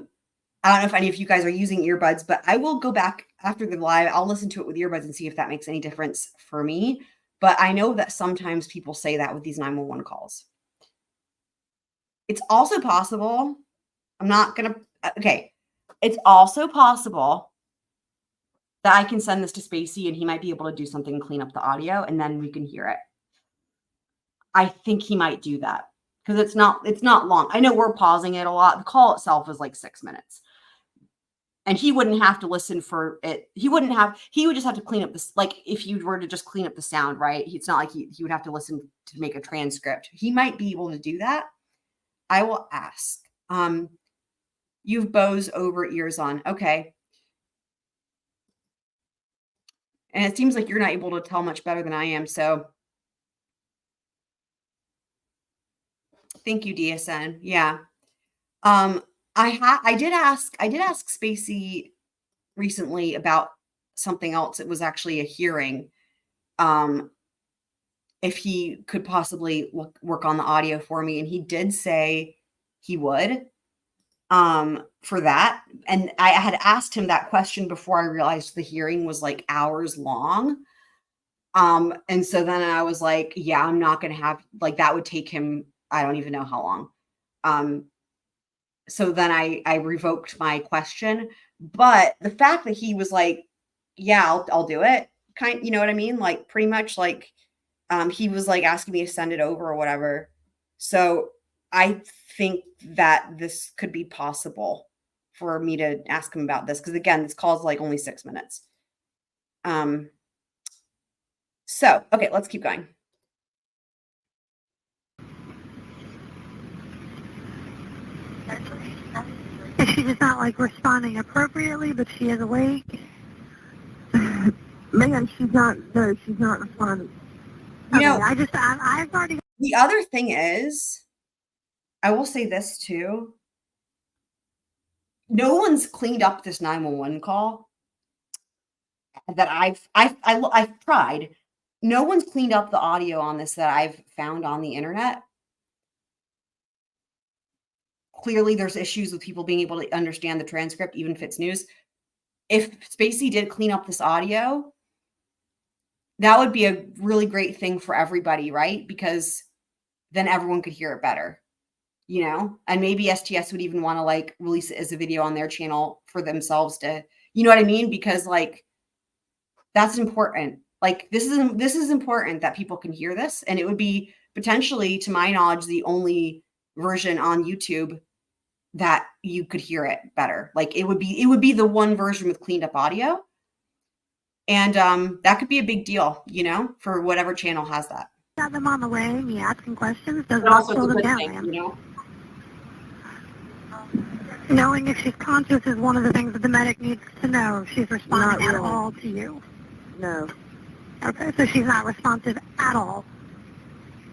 don't know if any of you guys are using earbuds, but I will go back after the live. I'll listen to it with earbuds and see if that makes any difference for me. But I know that sometimes people say that with these 911 calls. It's also possible, I'm not going to, okay. It's also possible that I can send this to Spacey and he might be able to do something and clean up the audio and then we can hear it. I think he might do that because it's not long. I know we're pausing it a lot. The call itself is like 6 minutes. And he wouldn't have to listen for it. He would just have to clean up this. Like if you were to just clean up the sound, right? It's not like he would have to listen to make a transcript. He might be able to do that. I will ask. You've Bose over ears on. Okay. And it seems like you're not able to tell much better than I am. So thank you, DSN. Yeah. I did ask Spacey recently about something else. It was actually a hearing. If he could possibly work on the audio for me, and he did say he would for that. And I had asked him that question before I realized the hearing was like hours long. And so then I was like, yeah, I'm not going to have, like, that would take him, I don't even know how long. So then I revoked my question, but the fact that he was like, yeah, I'll do it. You know what I mean? Like pretty much like, he was like asking me to send it over or whatever. So I think that this could be possible for me to ask him about this. Cause again, this call is like only 6 minutes. So, okay, let's keep going. Is she just not like responding appropriately, but she is awake? Man, she's not responding. You know, I've already. The other thing is, I will say this too. No one's cleaned up this 911 call that I've tried. No one's cleaned up the audio on this that I've found on the internet. Clearly, there's issues with people being able to understand the transcript, even if it's news. If Spacey did clean up this audio, that would be a really great thing for everybody, right? Because then everyone could hear it better, you know? And maybe STS would even want to like release it as a video on their channel for themselves to, you know what I mean? Because like, that's important. Like this is important that people can hear this. And it would be potentially, to my knowledge, the only version on YouTube that you could hear it better. Like it would be the one version with cleaned up audio. And that could be a big deal, you know, for whatever channel has that. Got them on the way and you asking questions. Does But not also slow it's a them good down, thing, man. you know. Knowing if she's conscious is one of the things that the medic needs to know. If she's responding at all to you. No. Okay, so she's not responsive at all.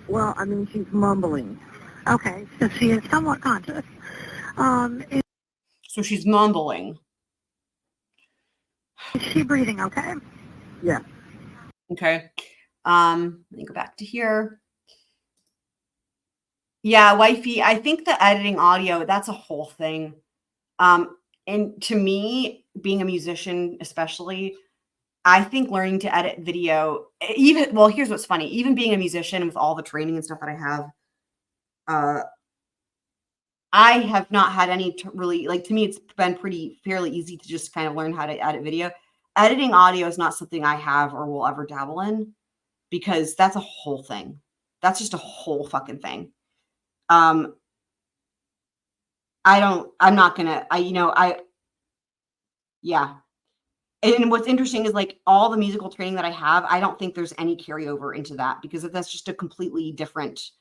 Well, I mean, she's mumbling. Okay, so she is somewhat conscious. So she's mumbling. Is she breathing okay? Yeah. Okay. Let me go back to here. Yeah, wifey, I think the editing audio, that's a whole thing. And to me, being a musician, especially, I think learning to edit video, well, here's what's funny. Even being a musician with all the training and stuff that I have, I have not had any really, like, to me, it's been fairly easy to just kind of learn how to edit video. Editing audio is not something I have or will ever dabble in because that's a whole thing. That's just a whole fucking thing. I'm not gonna, yeah. And what's interesting is like all the musical training that I have, I don't think there's any carryover into that because that's just a completely different,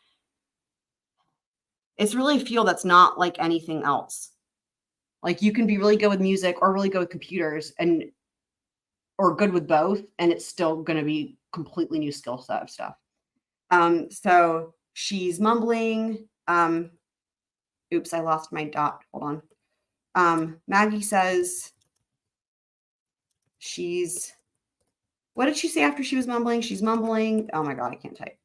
it's really a field that's not like anything else. Like you can be really good with music or really good with computers or good with both, and it's still going to be completely new skill set of stuff. So she's mumbling. Oops, I lost my dot. Hold on. Maggie says what did she say after she was mumbling? She's mumbling. Oh my God, I can't type.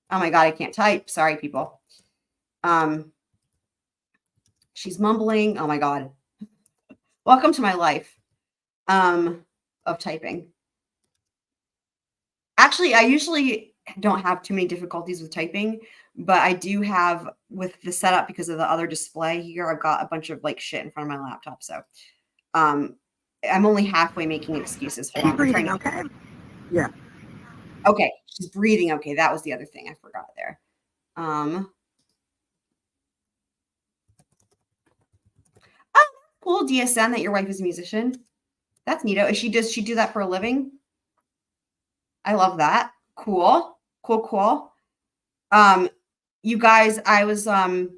Oh my God, I can't type. Sorry, people. She's mumbling. Oh my God. Welcome to my life of typing. Actually, I usually don't have too many difficulties with typing, but I do have with the setup because of the other display here. I've got a bunch of like shit in front of my laptop. So I'm only halfway making excuses. Hold on. Breathing okay? Yeah. Okay. She's breathing. Okay. That was the other thing I forgot there. Oh, cool, DSN, that your wife is a musician. That's neato. Does she do that for a living? I love that. Cool. Cool. You guys, I was, do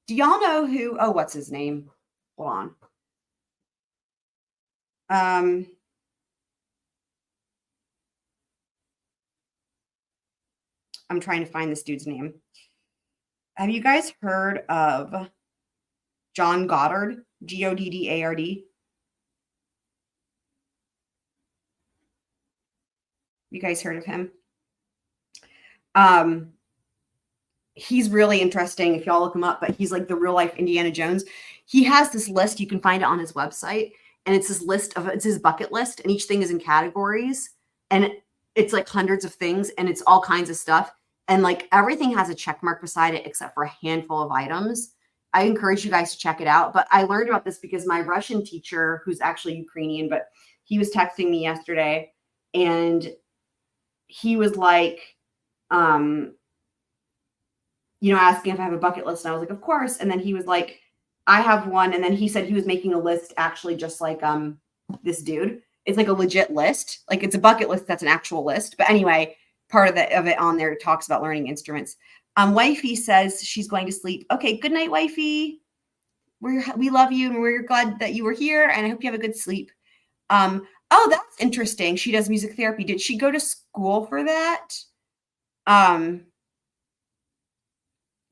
y'all know who, what's his name? Hold on. I'm trying to find this dude's name. Have you guys heard of John Goddard? Goddard? You guys heard of him? He's really interesting if y'all look him up, but he's like the real life Indiana Jones. He has this list. You can find it on his website. And it's it's his bucket list. And each thing is in categories. And it's like hundreds of things. And it's all kinds of stuff. And like everything has a check mark beside it, except for a handful of items. I encourage you guys to check it out. But I learned about this because my Russian teacher, who's actually Ukrainian, but he was texting me yesterday. And he was like, asking if I have a bucket list. And I was like, of course. And then he was like, I have one. And then he said he was making a list actually just like this dude. It's like a legit list. Like it's a bucket list that's an actual list. But anyway, part of it on there talks about learning instruments. Wifey says she's going to sleep. Okay, good night, wifey. We love you and we're glad that you were here. And I hope you have a good sleep. Oh, that's interesting. She does music therapy. Did she go to school for that?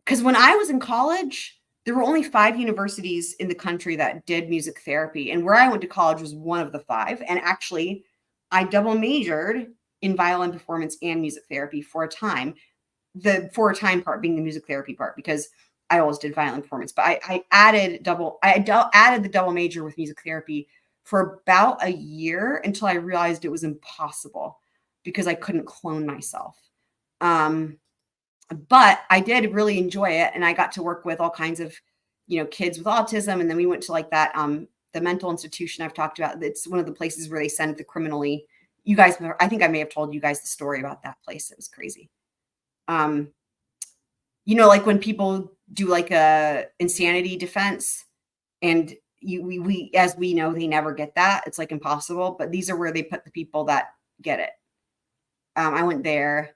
Because when I was in college, there were only 5 universities in the country that did music therapy. And where I went to college was one of the 5. And actually, I double majored in violin performance and music therapy for a time. The for a time part being the music therapy part, because I always did violin performance. But I added the double major with music therapy for about a year until I realized it was impossible because I couldn't clone myself. But I did really enjoy it. And I got to work with all kinds of, kids with autism. And then we went to like that, the mental institution I've talked about. It's one of the places where they send the criminally, you guys, I think I may have told you guys the story about that place. It was crazy. Like when people do like a insanity defense and we, as we know, they never get that. It's like impossible, but these are where they put the people that get it. I went there.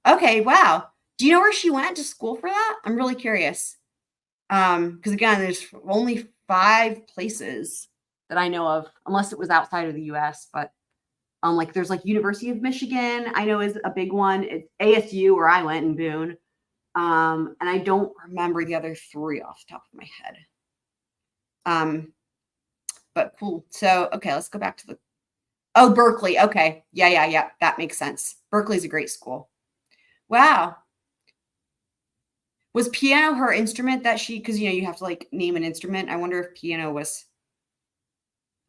Okay. Wow. Do you know where she went to school for that? I'm really curious. Because again, there's only 5 places that I know of, unless it was outside of the US, but like there's like University of Michigan, I know is a big one. It's ASU where I went in Boone. And I don't remember the other 3 off the top of my head. But cool. So, okay, let's go back to Berkeley. Okay. Yeah. That makes sense. Berkeley's a great school. Wow. Was piano her instrument that because you have to like name an instrument. I wonder if piano was,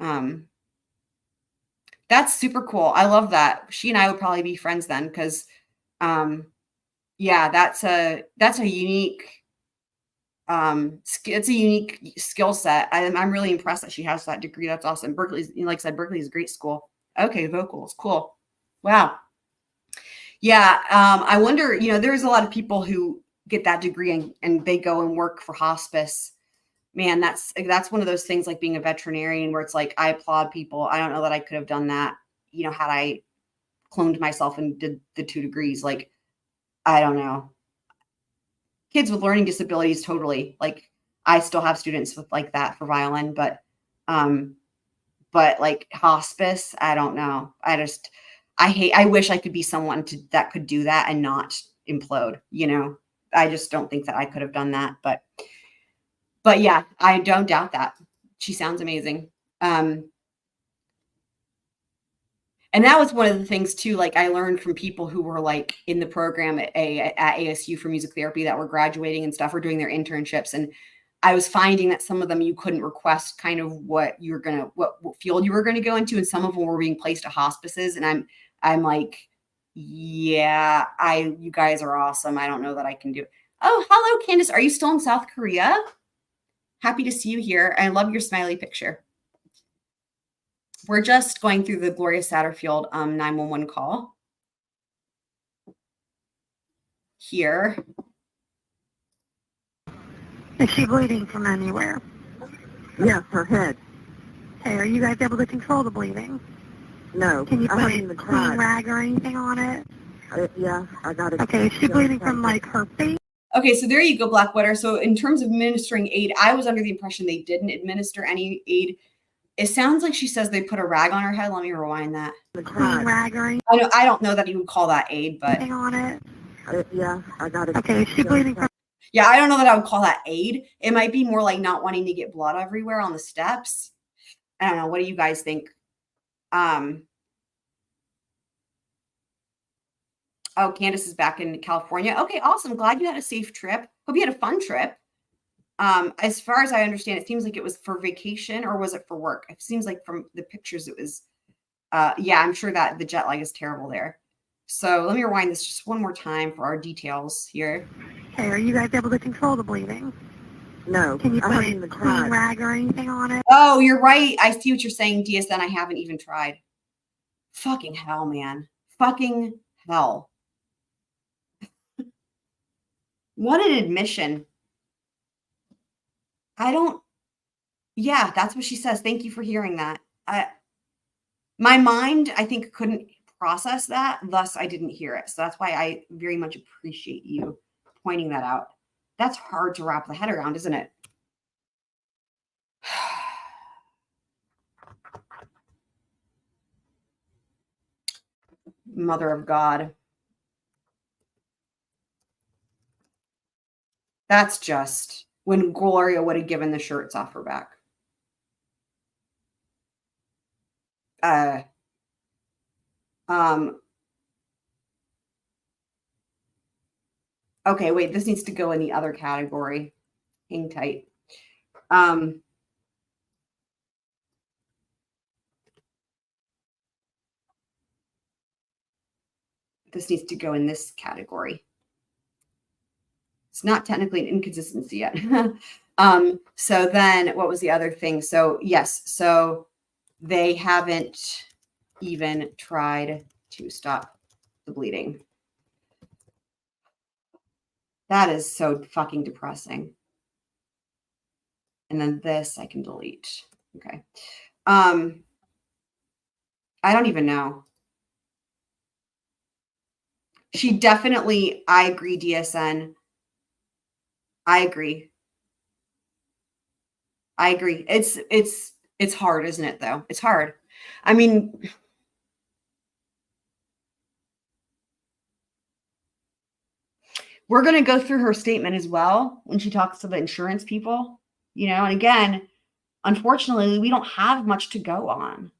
that's super cool. I love that. She and I would probably be friends then. Cause, yeah, that's a unique, it's a unique skill set. I'm really impressed that she has that degree. That's awesome. Berkeley's, like I said, Berkeley is a great school. Okay, vocals, cool. Wow. Yeah, I wonder. There's a lot of people who get that degree and they go and work for hospice. Man, that's one of those things like being a veterinarian where it's like I applaud people. I don't know that I could have done that. Had I cloned myself and did the 2 degrees, like I don't know. Kids with learning disabilities, totally. Like I still have students with like that for violin, but like hospice, I don't know. I wish I could be someone that could do that and not implode. I just don't think that I could have done that, but yeah, I don't doubt that. She sounds amazing. And that was one of the things too, like I learned from people who were like in the program at ASU for music therapy that were graduating and stuff or doing their internships. And I was finding that some of them you couldn't request kind of what field you were going to go into. And some of them were being placed to hospices. And I'm like, yeah, you guys are awesome. I don't know that I can do it. Oh, hello, Candace. Are you still in South Korea? Happy to see you here. I love your smiley picture. We're just going through the Gloria Satterfield 911 call here. Is she bleeding from anywhere? Yes, her head. Okay, are you guys able to control the bleeding? No. Can you put a clean rag or anything on it? Yeah, I got it. Okay, is she bleeding from like her face? Okay, so there you go, Blackwater. So in terms of administering aid, I was under the impression they didn't administer any aid. It sounds like she says they put a rag on her head. Let me rewind that. Clean rag or anything I don't know that you would call that aid, but on it? Yeah, I got it. Okay, is she bleeding from? Yeah, I don't know that I would call that aid. It might be more like not wanting to get blood everywhere on the steps. I don't know. What do you guys think? Oh, Candace is back in California. Okay, awesome. Glad you had a safe trip. Hope you had a fun trip. As far as I understand, it seems like it was for vacation, or was it for work? It seems like from the pictures it was, yeah, I'm sure that the jet lag is terrible there. So let me rewind this just one more time for our details here. Okay, are you guys able to control the bleeding? No. Can you put a clean rag or anything on it? Oh, you're right. I see what you're saying, DSN. I haven't even tried. Fucking hell, man. Fucking hell. What an admission. Yeah, that's what she says. Thank you for hearing that. My mind, I think, couldn't process that. Thus, I didn't hear it. So that's why I very much appreciate you pointing that out. That's hard to wrap the head around, isn't it? Mother of God. That's just when Gloria would have given the shirts off her back. Okay, wait, this needs to go in the other category. Hang tight. This needs to go in this category. It's not technically an inconsistency yet. So then what was the other thing? So yes, so they haven't even tried to stop the bleeding. That is so fucking depressing. And then this I can delete. Okay. I don't even know. She definitely, I agree, DSN. I agree. I agree. It's hard, isn't it, though? It's hard. I mean, we're going to go through her statement as well when she talks to the insurance people, you know, and again, unfortunately, we don't have much to go on.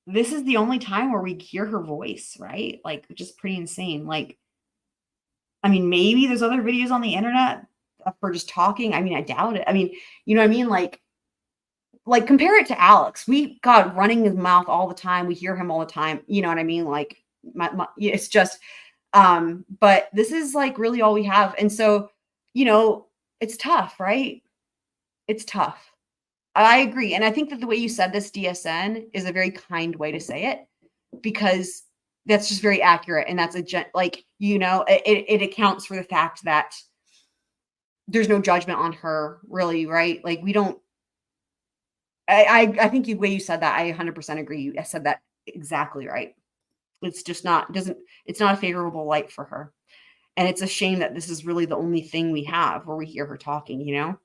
This is the only time where we hear her voice, right? Like, which is pretty insane. Like, I mean, maybe there's other videos on the internet of her just talking. I mean, I doubt it. I mean, you know what I mean? Like compare it to Alex. We got running his mouth all the time. We hear him all the time. You know what I mean? Like, it's just, but this is like really all we have. And so, you know, it's tough, right? It's tough. I agree. And I think that the way you said this, DSN, is a very kind way to say it, because that's just very accurate. And that's like, you know, it accounts for the fact that there's no judgment on her, really, right? Like, we don't, I think the way you said that, I 100% agree. You said that exactly right. It's just not, it's not a favorable light for her. And it's a shame that this is really the only thing we have where we hear her talking, you know?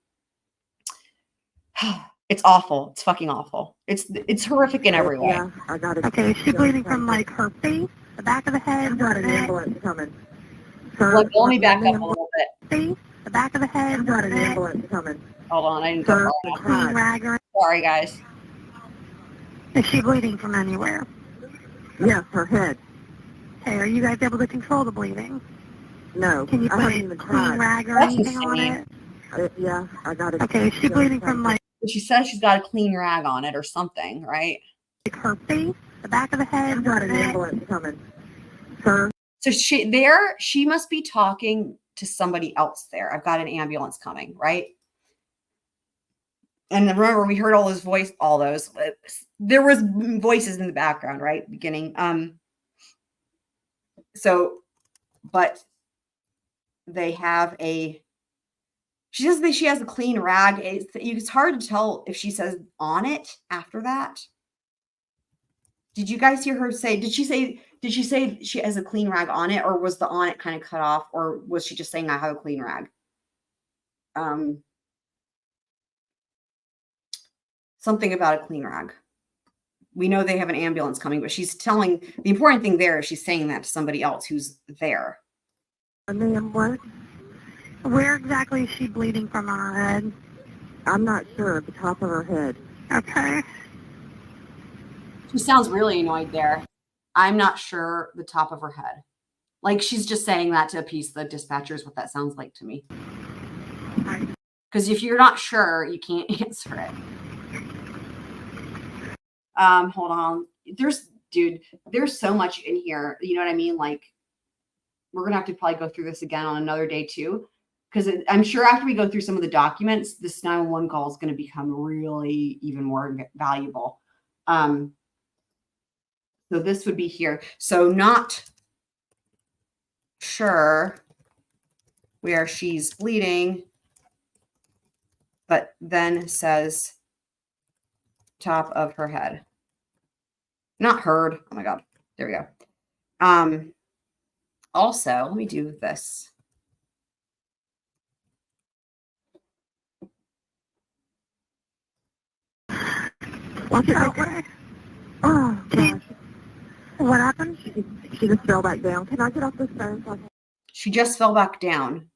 It's awful. It's fucking awful. It's horrific in every way. Yeah, I got it. Okay, is she bleeding from like her face, the back of the head, I've got an neck, ambulance coming. Sir, Let me back up a little bit. face, the back of the head, I've got an neck, ambulance coming. Hold on. I didn't go Sir, far enough. clean rag, or Sorry, guys. is she bleeding from anywhere? yes, her head. Okay, are you guys able to control the bleeding? No, Can you I put haven't a even clean tried. rag or That's anything on insane. it? Yeah, I got it. Okay, is she bleeding from like She says she's got a clean rag on it or something, right? her face, the back of the head, I've got an neck? ambulance coming. Sir, So she must be talking to somebody else there. I've got an ambulance coming, right? And remember, we heard there was voices in the background, right? Beginning. So, but they have she says that she has a clean rag. It's hard to tell if she says on it after that. Did you guys hear her say, did she say she has a clean rag on it, or was the on it kind of cut off, or was she just saying I have a clean rag? Something about a clean rag. We know they have an ambulance coming, but she's telling, the important thing there is she's saying that to somebody else who's there. ma'am, what? Where exactly is she bleeding from on her head? I'm not sure. At the top of her head. Okay. She sounds really annoyed there. I'm not sure the top of her head. Like, she's just saying that to appease the dispatchers, what that sounds like to me. Because if you're not sure, you can't answer it. Hold on. There's so much in here. You know what I mean? Like, we're going to have to probably go through this again on another day too. Because I'm sure after we go through some of the documents, this 911 call is going to become really even more valuable. So this would be here. So not sure where she's bleeding, but then says top of her head. Not heard. Oh my God. There we go. Also, let me do this. What's it? Okay. Oh, gosh. What happened? She just fell back down. Can I get off this phone? She just fell back down.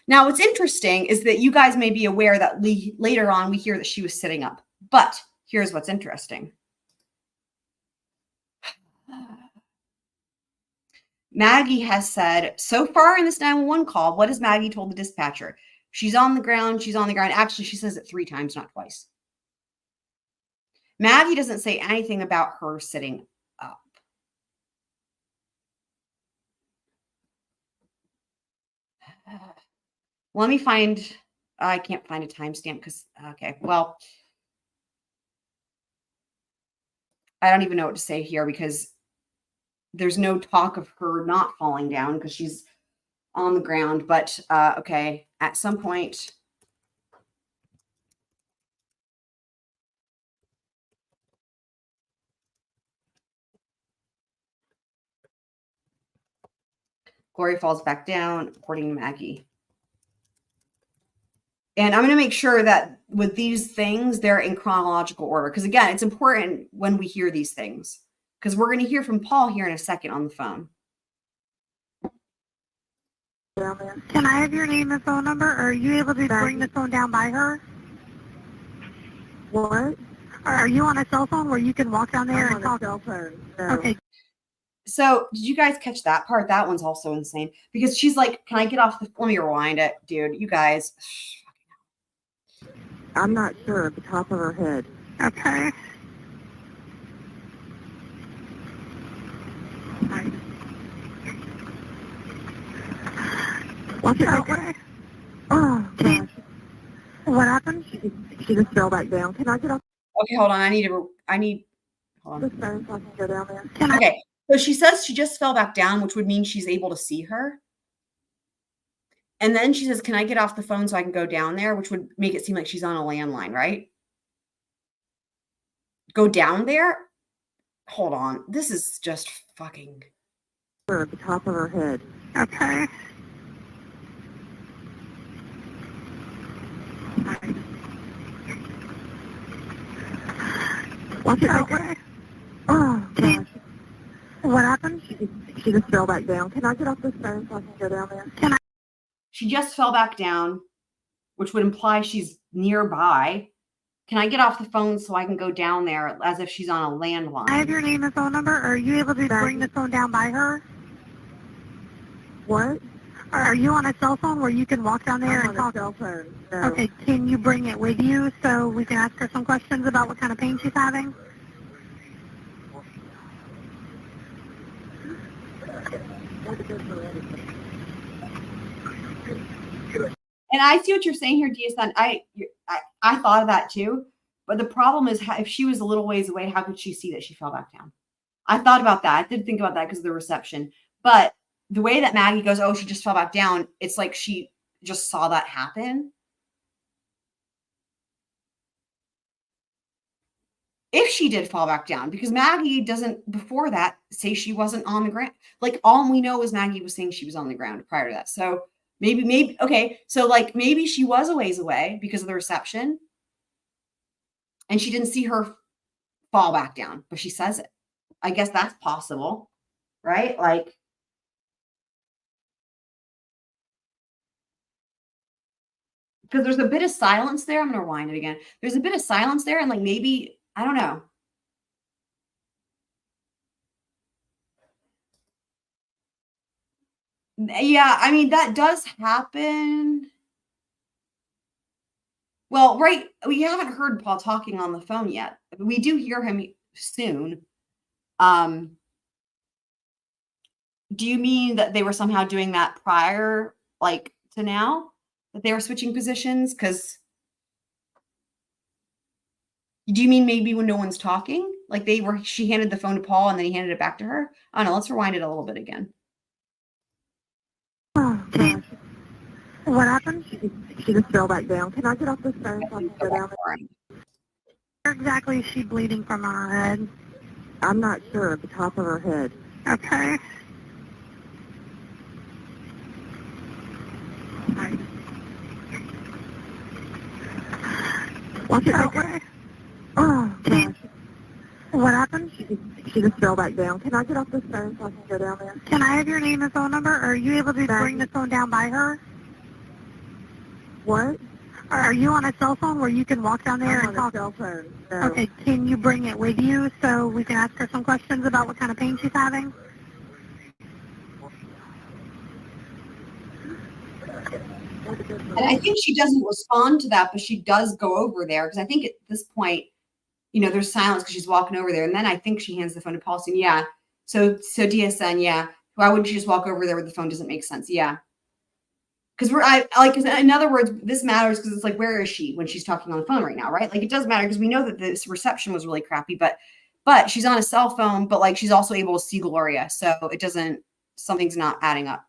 Now, what's interesting is that you guys may be aware that later on we hear that she was sitting up. But here's what's interesting. Maggie has said, so far in this 911 call, what has Maggie told the dispatcher? She's on the ground. She's on the ground. Actually, she says it 3 times, not twice. Maggie doesn't say anything about her sitting up. Let me find, I can't find a timestamp because, okay, well, I don't even know what to say here because there's no talk of her not falling down because she's on the ground. But, okay, at some point, Gloria falls back down, according to Maggie. And I'm going to make sure that with these things, they're in chronological order. Because again, it's important when we hear these things. Because we're going to hear from Paul here in a second on the phone. Can I have your name and phone number? Or are you able to bring the phone down by her? What? Or are you on a cell phone where you can walk down there and talk? Cell phone. No. Okay. So did you guys catch that part? That one's also insane. Because she's like, can I get off the... Let me rewind it, dude. You guys... I'm not sure. At the top of her head. Okay. What's it? Okay. Oh, gosh. What happened? She just fell back down. Can I get off? Okay, hold on. Hold on. This phone so I can go down there. Okay. So she says she just fell back down, which would mean she's able to see her. And then she says, can I get off the phone so I can go down there? Which would make it seem like she's on a landline, right? Go down there? Hold on. This is just fucking... At the top of her head. Okay. What's it? Okay. Oh, gosh. What happened? She just fell back down. Can I get off this phone so I can go down there? Can I? She just fell back down, which would imply she's nearby. Can I get off the phone so I can go down there as if she's on a landline? I have your name and phone number. Are you able to bring the phone down by her? What? Or are you on a cell phone where you can walk down there and talk? Cell phone. No. Okay, can you bring it with you so we can ask her some questions about what kind of pain she's having? And I see what you're saying here, DSN. I thought of that too. But the problem is, if she was a little ways away, how could she see that she fell back down? I thought about that. I did think about that because of the reception. But the way that Maggie goes, oh, she just fell back down, it's like she just saw that happen. If she did fall back down, because Maggie doesn't, before that, say she wasn't on the ground. Like, all we know is Maggie was saying she was on the ground prior to that. So maybe, okay. So, like, maybe she was a ways away because of the reception. And she didn't see her fall back down, but she says it. I guess that's possible, right? Like, because there's a bit of silence there. I'm going to rewind it again. There's a bit of silence there. And like, maybe, I don't know. Yeah, I mean, that does happen. Well, right. We haven't heard Paul talking on the phone yet. We do hear him soon. Do you mean that they were somehow doing that prior, like, to now? That they were switching positions? Because do you mean maybe when no one's talking? Like she handed the phone to Paul and then he handed it back to her? I don't know. Let's rewind it a little bit again. Oh, gosh. What happened? She just fell back down. Can I get off this phone so I can go down there? Where exactly is she bleeding from on her head? I'm not sure. At the top of her head. Okay. What's it? Okay. Oh, gosh. What happened? She just fell back down. Can I get off this phone so I can go down there? Can I have your name and phone number? Or are you able to bring the phone down by her? What? Or are you on a cell phone where you can walk down there and talk? Cell phone. No. Okay, can you bring it with you so we can ask her some questions about what kind of pain she's having? And I think she doesn't respond to that, but she does go over there because I think at this point, there's silence because she's walking over there. And then I think she hands the phone to Paul saying, yeah. So DSN, yeah. Why wouldn't she just walk over there where the phone doesn't make sense? Yeah. Because in other words, this matters because it's like, where is she when she's talking on the phone right now, right? Like, it does matter because we know that this reception was really crappy, but she's on a cell phone, but like she's also able to see Gloria. So something's not adding up.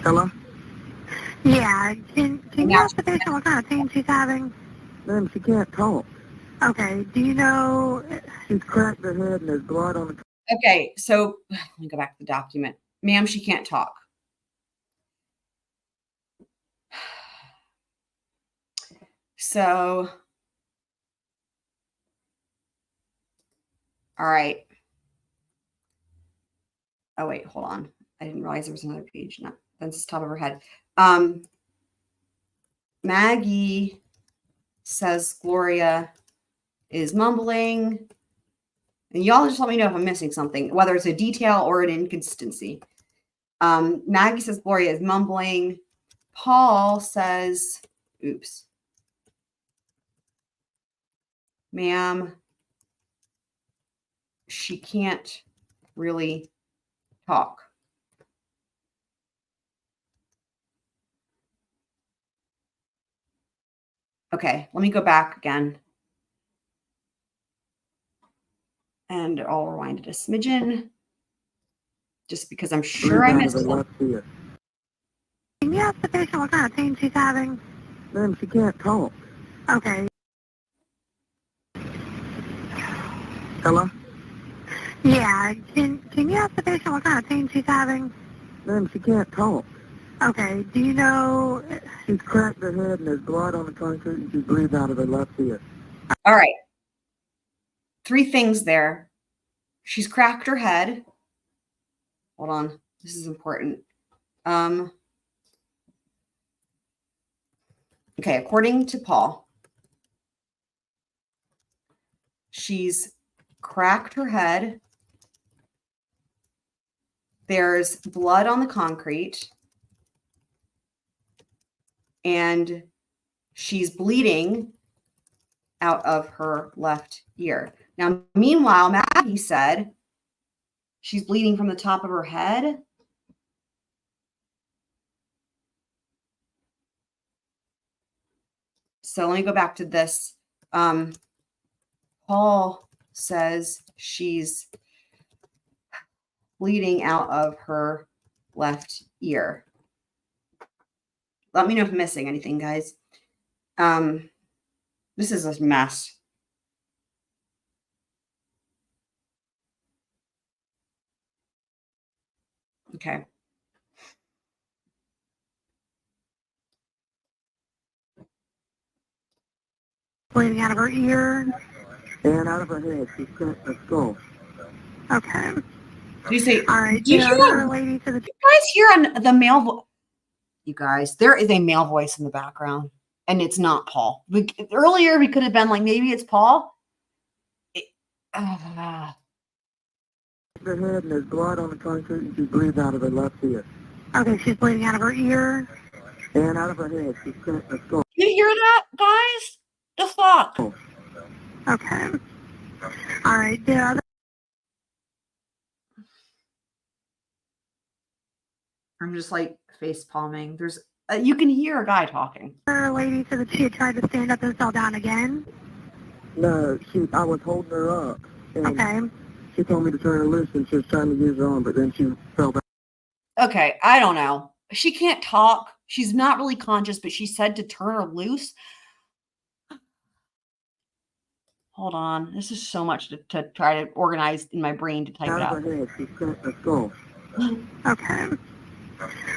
Hello? Yeah, can you ask the patient what kind of pain she's having? Ma'am, she can't talk. Okay, do you know... She's cracked her head and there's blood on the... Okay, so let me go back to the document. Ma'am, she can't talk. So, all right. Oh, wait, hold on. I didn't realize there was another page. No, that's the top of her head. Maggie says Gloria is mumbling. And y'all just let me know if I'm missing something, whether it's a detail or an inconsistency. Maggie says Gloria is mumbling. Paul says, oops. Ma'am, she can't really talk. Okay, let me go back again. And I'll rewind it a smidgen. Just because I'm sure I missed something. Can you ask the patient what kind of pain she's having? Ma'am, she can't talk. Okay. Hello? Yeah, can you ask the patient what kind of pain she's having? Ma'am, she can't talk. Okay, do you know... She's cracked her head and there's blood on the concrete and she's bleeding out of her left ear. All right. 3 things there. She's cracked her head. Hold on. This is important. Okay, according to Paul, she's cracked her head. There's blood on the concrete. And she's bleeding out of her left ear. Now, meanwhile, Maggie said she's bleeding from the top of her head. So let me go back to this. Paul says she's bleeding out of her left ear. Let me know if I'm missing anything, guys. This is a mess. Okay. Bleeding out of her ear? And out of her head, she's cracked her skull. Okay. Do you say, All right, do you hear that? lady to the... You guys hear on the male voice? You guys, there is a male voice in the background, and it's not Paul. Earlier, we could have been like, maybe it's Paul. Her head and there's blood on the concrete and she's bleeding out of her left ear. Okay, she's bleeding out of her ear? And out of her head, she's cracked her skull. You hear that, guys? The fuck? Okay. All right, the other... I'm just like face palming. There's, you can hear a guy talking. lady said that she had tried to stand up and fell down again? No, I was holding her up. And Okay. she told me to turn her loose and she was trying to use her arm, but then she fell back. Okay, I don't know. She can't talk. She's not really conscious, but she said to turn her loose. Hold on. This is so much to try to organize in my brain to type it Out out. of her head, she's cracked her skull. Okay.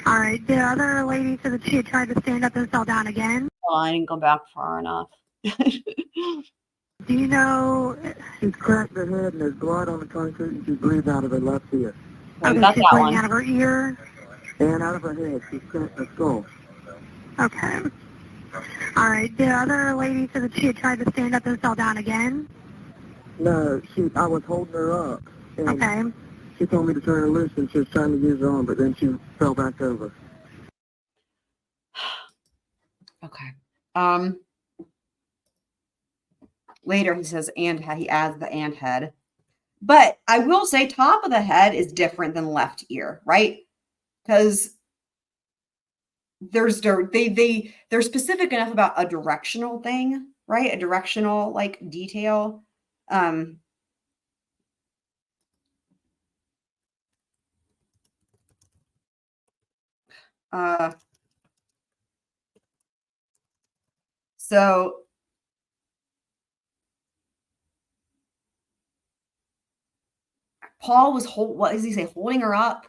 All right, the other lady said that she had tried to stand up and fell down again? Oh, I didn't go back far enough. Do you know... She's cracked her head and there's blood on the concrete and she's bleeding out of her left ear. Okay, Okay, that's she's that bleeding one. out of her ear? And out of her head, she's cracked her skull. Okay. All right, the other lady said that she had tried to stand up and fell down again? No, I was holding her up. And Okay. she told me to turn her loose and she was trying to use her arm, but then she fell back over. Okay. Later he says he adds the and head. But I will say top of the head is different than left ear, right? Because they're specific enough about a directional thing, right? A directional like detail. So Paul was what does he say? Holding her up.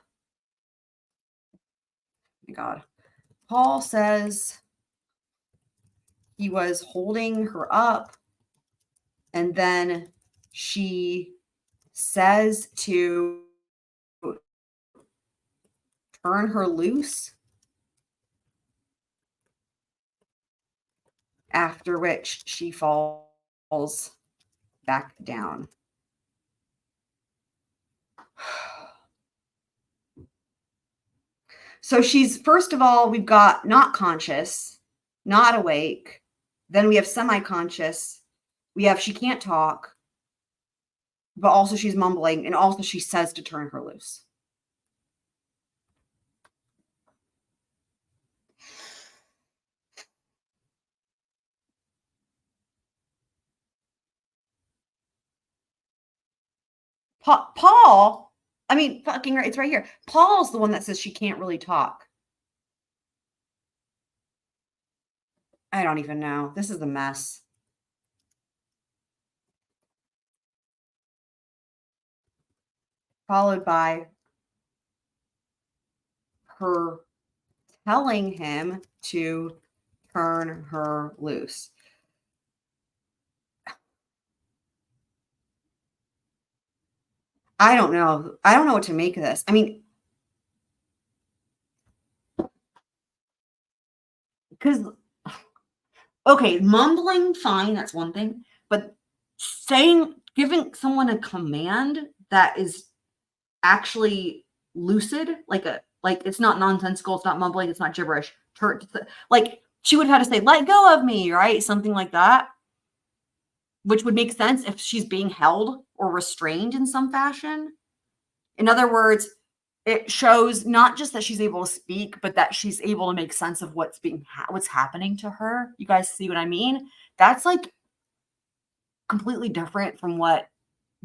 thank God. Paul says he was holding her up, and then she says to turn her loose, after which she falls back down. So she's, first of all, we've got not conscious, not awake. Then we have semi-conscious. We have she can't talk, but also she's mumbling, and also she says to turn her loose. Paul, I mean, fucking right, it's right here. Paul's the one that says she can't really talk. I don't even know. This is a mess. Followed by her telling him to turn her loose. I don't know. I don't know what to make of this. I mean, because, okay, mumbling, fine, that's one thing. But giving someone a command that is actually lucid, like it's not nonsensical, it's not mumbling, it's not gibberish. Like she would have had to say, let go of me, right? Something like that, which would make sense if she's being held or restrained in some fashion. In other words, it shows not just that she's able to speak, but that she's able to make sense of what's happening to her. You guys see what I mean? That's like completely different from what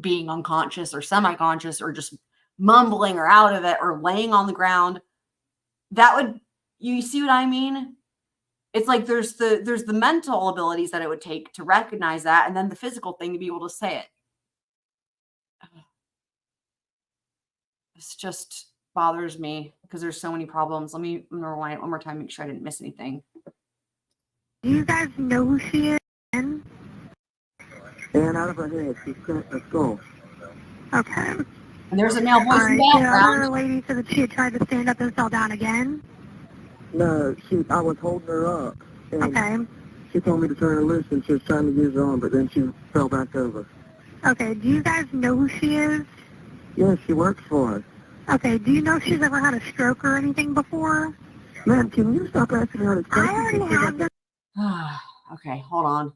being unconscious or semi-conscious or just mumbling or out of it or laying on the ground. You see what I mean? It's like there's the mental abilities that it would take to recognize that, and then the physical thing to be able to say it. This just bothers me because there's so many problems. Let me rewind it one more time, make sure I didn't miss anything. Do you guys know who she is? And out of her head, she's cut a skull. Okay. And there's a male voice All in right, the the background. other lady said that she had tried to stand up and fell down again. No, I was holding her up. And Okay. she told me to turn her loose, and she was trying to use her arm, but then she fell back over. Okay, do you guys know who she is? Yes, she works for us. Okay, do you know if she's ever had a stroke or anything before? Ma'am, can you stop asking her this question? I already have this. Okay, hold on.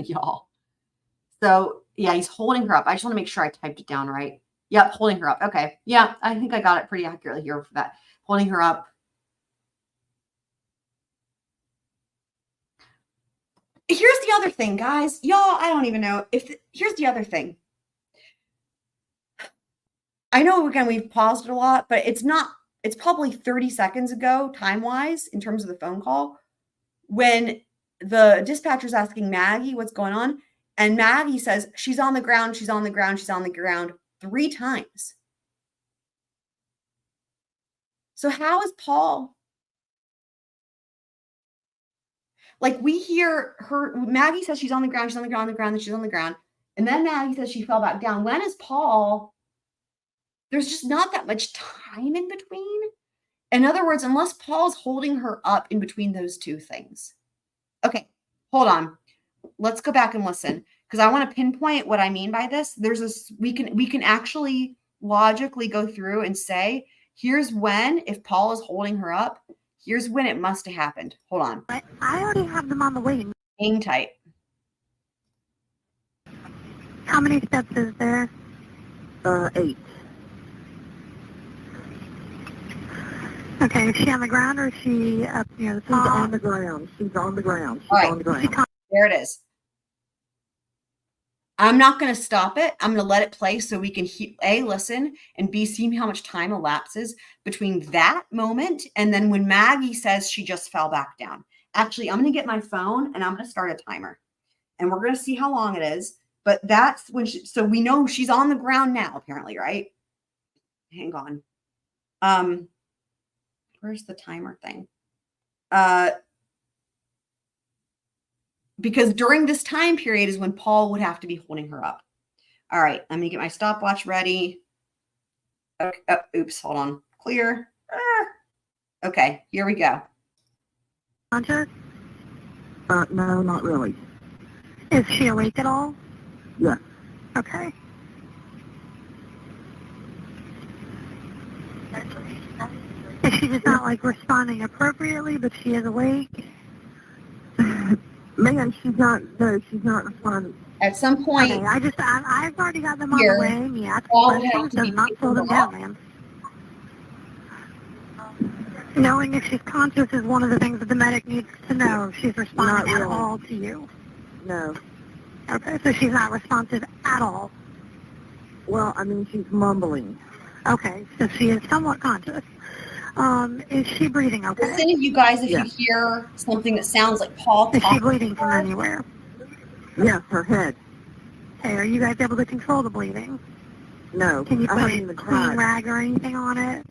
Y'all. So, yeah, he's holding her up. I just want to make sure I typed it down right. Yep, holding her up. Okay. Yeah, I think I got it pretty accurately here for that. Holding her up. Here's the other thing, guys. Y'all, I don't even know here's the other thing. I know, again, we've paused it a lot, but it's probably 30 seconds ago, time-wise, in terms of the phone call, when the dispatcher's asking Maggie what's going on, and Maggie says, she's on the ground, she's on the ground, she's on the ground 3 times. So how is Paul? Like, we hear Maggie says she's on the ground, she's on the ground, and she's on the ground. And then Maggie says she fell back down. When is Paul? There's just not that much time in between. In other words, unless Paul's holding her up in between those two things. Okay, hold on. Let's go back and listen, because I want to pinpoint what I mean by this. We can actually logically go through and say, here's when, if Paul is holding her up, here's when it must have happened. Hold on. But I already have them on the way. Hang tight. How many steps is there? 8. Okay, is she on the ground or is she up near the She's top? on the ground. She's on the ground. She's All right. on the ground. There it is. I'm not going to stop it. I'm going to let it play so we can A, listen, and B, see how much time elapses between that moment and then when Maggie says she just fell back down. Actually, I'm going to get my phone and I'm going to start a timer. And we're going to see how long it is. But that's when so we know she's on the ground now, apparently, right? Hang on. Where's the timer thing? Because during this time period is when Paul would have to be holding her up. All right, let me get my stopwatch ready. Okay, oh, oops, hold on. Clear. Okay, here we go. Conscious? No, not really. Is she awake at all? Yes. Okay. Is she just not like responding appropriately, but she is awake? Man, she's not responding. At some point, Okay, I've already got them on Here, the way. And you ask Paul would have questions to be does not slow them picking her down, man. Knowing if she's conscious is one of the things that the medic needs to know if she's responding Not at really. all to you. No. Okay, so she's not responsive at all. Well, I mean, she's mumbling. Okay, so she is somewhat conscious. Is she breathing okay? listen to you guys if Yeah. you hear something that sounds like Paul Is she talking. bleeding from anywhere? Yes, her head. Okay, are you guys able to control the bleeding? No. Can you I put haven't a even clean tried. rag or anything on it?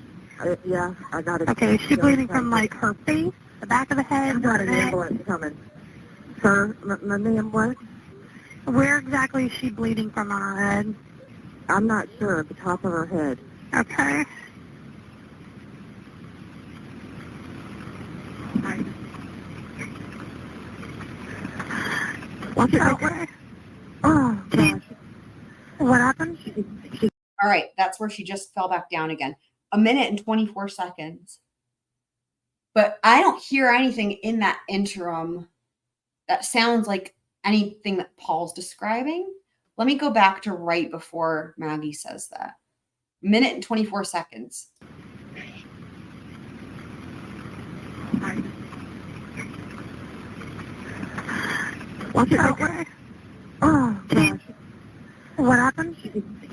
Yeah, I got it. Okay, is she bleeding from like her face, the back of the head, I've got her an neck? ambulance coming. Sir, my name what? Where exactly is she bleeding from on her head? I'm not sure. At the top of her head. Okay. Watch it. Okay. Oh, gosh. What happened? All right, that's where she just fell back down again. 1:24. But I don't hear anything in that interim that sounds like anything that Paul's describing. Let me go back to right before Maggie says that. 1:24. Watch it. Okay. Oh, gosh. What happened?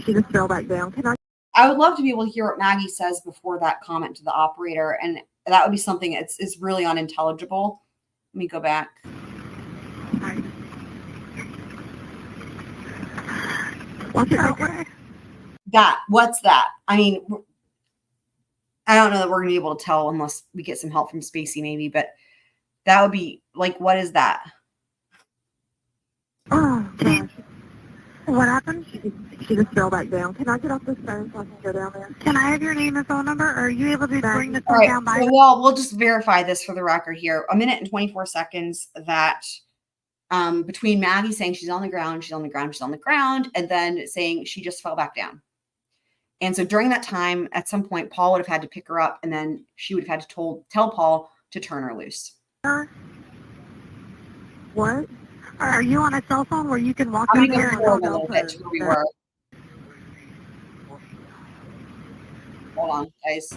She just fell back down. Can I would love to be able to hear what Maggie says before that comment to the operator, and that would be something it's really unintelligible. Let me go back. Watch it. Okay. What's that? I mean, I don't know that we're going to be able to tell unless we get some help from Spacey maybe, but that would be like, what is that? Oh, gosh. What happened? She just fell back down. Can I get off this phone so I can go down there? Can I have your name and phone number? Or are you able to bring this All phone right, down by so we'll just verify this for the record here. 1:24 that between Maggie saying she's on the ground, she's on the ground, she's on the ground, and then saying she just fell back down. And so during that time, at some point, Paul would have had to pick her up, and then she would have had to tell Paul to turn her loose. What? Are you on a cell phone where you can walk I'm down going to there go and forward a call little bit to where we were. Hold on, guys.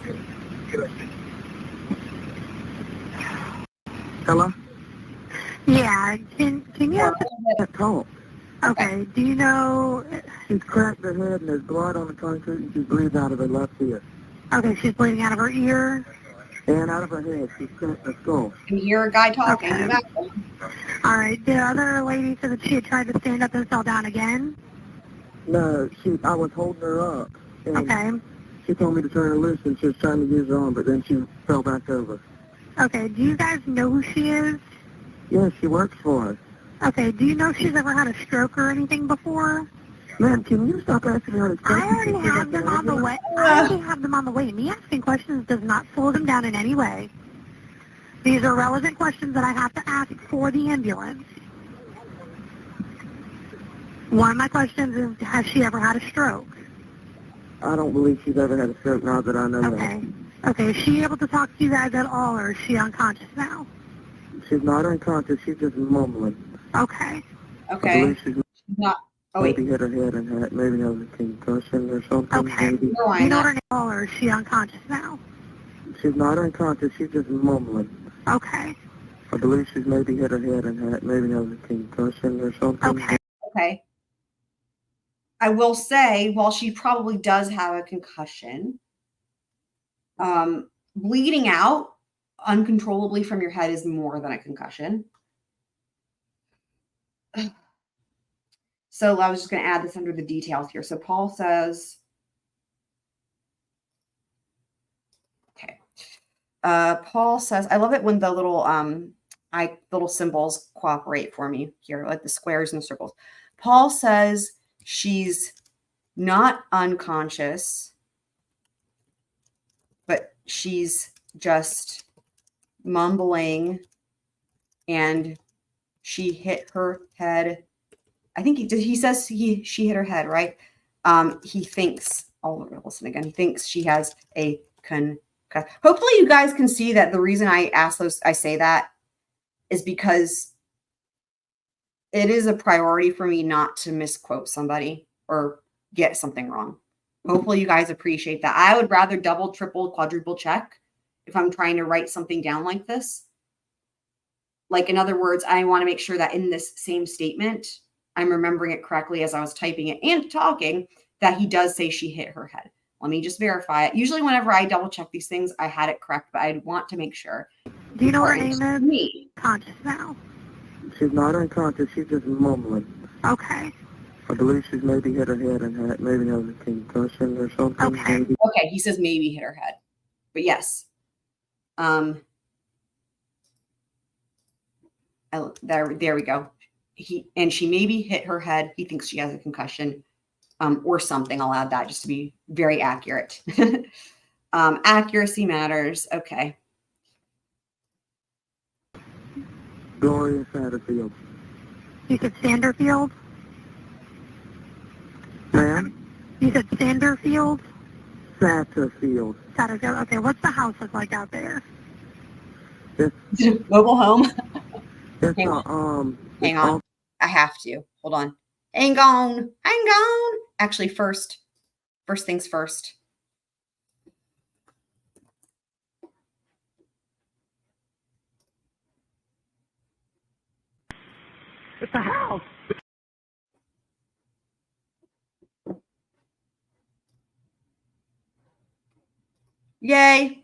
Hello? Yeah, can you have Can't talk. okay, do you know She's cracked her head and there's blood on the concrete and she's bleeding out of her left ear. okay, she's bleeding out of her ear? And out of her head. She's cracked her skull. Can you hear a guy talking? Okay. All right, the other lady said that she had tried to stand up and fell down again? No, I was holding her up. And Okay. she told me to turn her loose and she was trying to use her arm, but then she fell back over. Okay, do you guys know who she is? Yeah, she works for us. Okay, do you know if she's ever had a stroke or anything before? Man, can you stop asking me all these I questions? already have them on the way. I already have them on the way. Me asking questions does not slow them down in any way. These are relevant questions that I have to ask for the ambulance. One of my questions is, has she ever had a stroke? I don't believe she's ever had a stroke now that I know Okay. Okay, is she able to talk to you guys at all, or is she unconscious now? that. She's not unconscious, she's just mumbling. Okay. I Okay. believe she's Not. Oh wait. maybe hit her head and had maybe has a concussion or something. Okay. Maybe. No, Do you know I her name, or is she unconscious now? She's not unconscious, she's just mumbling. Okay. I believe she's maybe hit her head and had maybe has a concussion or something. Okay. Okay. I will say, while she probably does have a concussion, bleeding out uncontrollably from your head is more than a concussion. So I was just going to add this under the details here. So Paul says, okay, Paul says, I love it when the little little symbols cooperate for me here, like the squares and the circles. Paul says she's not unconscious, but she's just mumbling and she hit her head. I think he says she hit her head, right? He thinks, oh, listen again. He thinks she has a hopefully you guys can see that the reason I say that is because it is a priority for me not to misquote somebody or get something wrong. Hopefully you guys appreciate that. I would rather double, triple, quadruple check if I'm trying to write something down like this. Like, in other words, I want to make sure that in this same statement, I'm remembering it correctly as I was typing it and talking, that he does say she hit her head. Let me just verify it. Usually whenever I double check these things, I had it correct, but I want to make sure. Do you know what her name is? Me. Conscious now. She's not unconscious. She's just mumbling. Okay. I believe she's maybe hit her head and maybe has a concussion or something. Okay. Maybe. Okay, he says maybe hit her head. But yes. There we go. She maybe hit her head. He thinks she has a concussion. Or something. I'll add that just to be very accurate. Accuracy matters. Okay. Gloria Satterfield. You said Sanderfield? Ma'am? You said Sanderfield? Satterfield. Satterfield. Okay, what's the house look like out there? Mobile home. It's Hang on. Hang on. I have to. Hold on. Hang on. Actually, first things first. It's a house. Yay.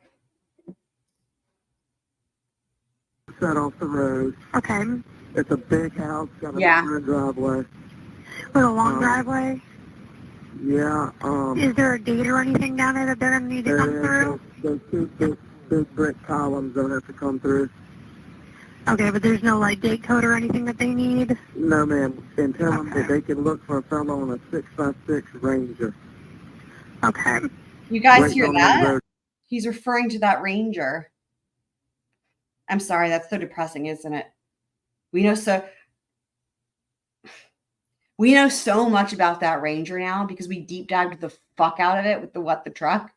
Set off the road. Okay. It's a big house, got a long driveway. With a long driveway? Yeah. Is there a gate or anything down there that they're going to need to come through? There's two big brick columns that have to come through. Okay, but there's no, like, gate code or anything that they need? No, ma'am. And tell them that they can look for a fellow on a 6x6 Ranger. Okay. You guys Right hear on that? the road. He's referring to that Ranger. I'm sorry, that's so depressing, isn't it? We know so much about that Ranger now because we deep dived the fuck out of it with the truck.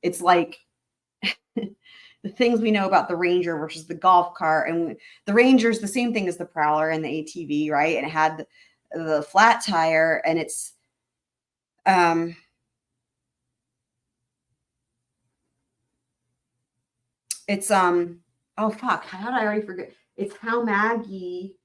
It's like the things we know about the Ranger versus the golf cart, and the Ranger's the same thing as the Prowler and the ATV, right? And it had the flat tire, and it's oh fuck, how did I already forget? It's how Maggie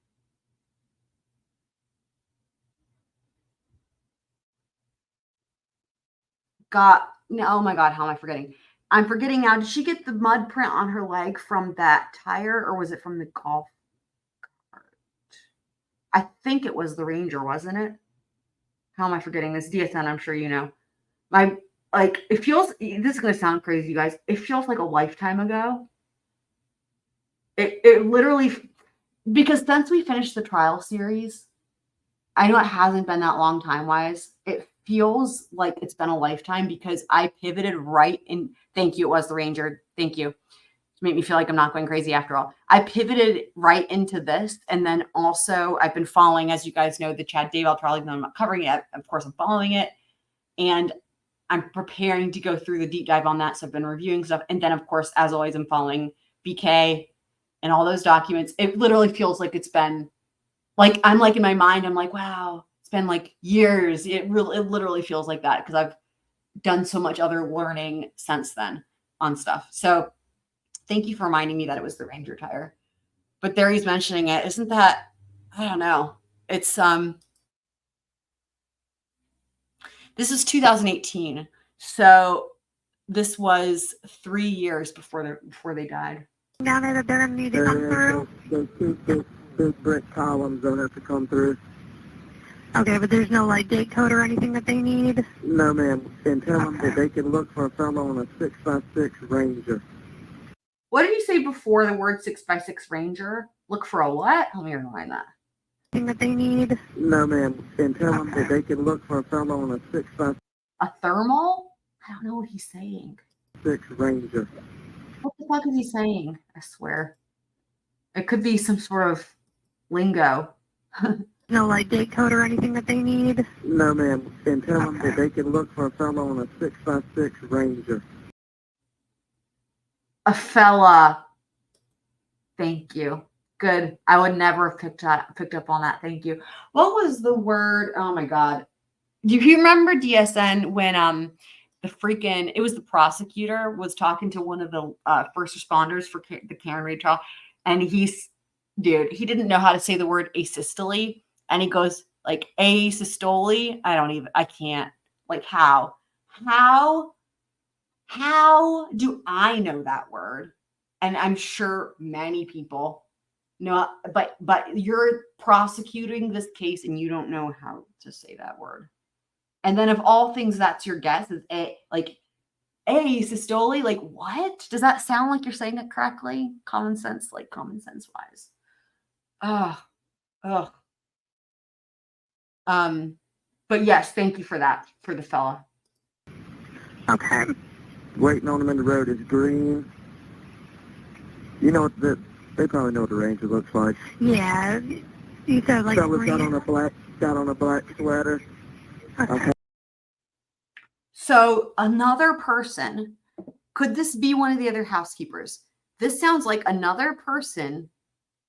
oh my god, how am I forgetting? I'm forgetting now. Did she get the mud print on her leg from that tire, or was it from the golf cart? I think it was the Ranger, wasn't it? How am I forgetting this? DSN, I'm sure you know. It feels, this is going to sound crazy, you guys. It feels like a lifetime ago. It literally, because since we finished the trial series, I know it hasn't been that long time-wise. It feels like it's been a lifetime because I pivoted right in. Thank you. It was the Ranger. Thank you. To make me feel like I'm not going crazy after all. I pivoted right into this. And then also I've been following, as you guys know, the Chad Daybell trial, even though I'm not covering it. Of course, I'm following it. And I'm preparing to go through the deep dive on that. So I've been reviewing stuff. And then, of course, as always, I'm following BK and all those documents. It literally feels like it's been like, I'm like in my mind, I'm like, wow, it's been like years. It literally feels like that because I've done so much other learning since then on stuff. So thank you for reminding me that it was the Ranger tire. But there he's mentioning it. Isn't that, I don't know. It's, this is 2018. So this was 3 years before they died. Down there that they're going to need to come through? There's two big brick columns that have to come through. Okay, but there's no, like, gate code or anything that they need? No, ma'am. And tell them that they can look for a fellow on a 6x6 Ranger. What did you say before the word 6x6 Ranger? Look for a what? Let me rewind that. Thing that they need. No, ma'am. And tell them that they can look for a fellow on a 6x6 A thermal? I don't know what he's saying. Ranger. What the fuck is he saying? I swear. It could be some sort of lingo. No, like date code or anything that they need. No, ma'am. And tell them that they can look for a fellow on a 6x6 Ranger. A fella. Thank you. Good. I would never have picked up on that. Thank you. What was the word? Oh my God. Do you remember DSN when it was the prosecutor was talking to one of the first responders for the Karen Reed trial, and he didn't know how to say the word asystole, and he goes like asystole. I can't. Like how do I know that word? And I'm sure many people know, but you're prosecuting this case and you don't know how to say that word. And then of all things, that's your guess is asystole. Like what? Does that sound like you're saying it correctly? Common sense wise. But yes, thank you for that, for the fella. Okay. Waiting on them in the road is green. You know what they probably know what the Ranger looks like. Yeah. You said like Fella's green. got on a black sweater. Okay. So another person, could this be one of the other housekeepers? This sounds like another person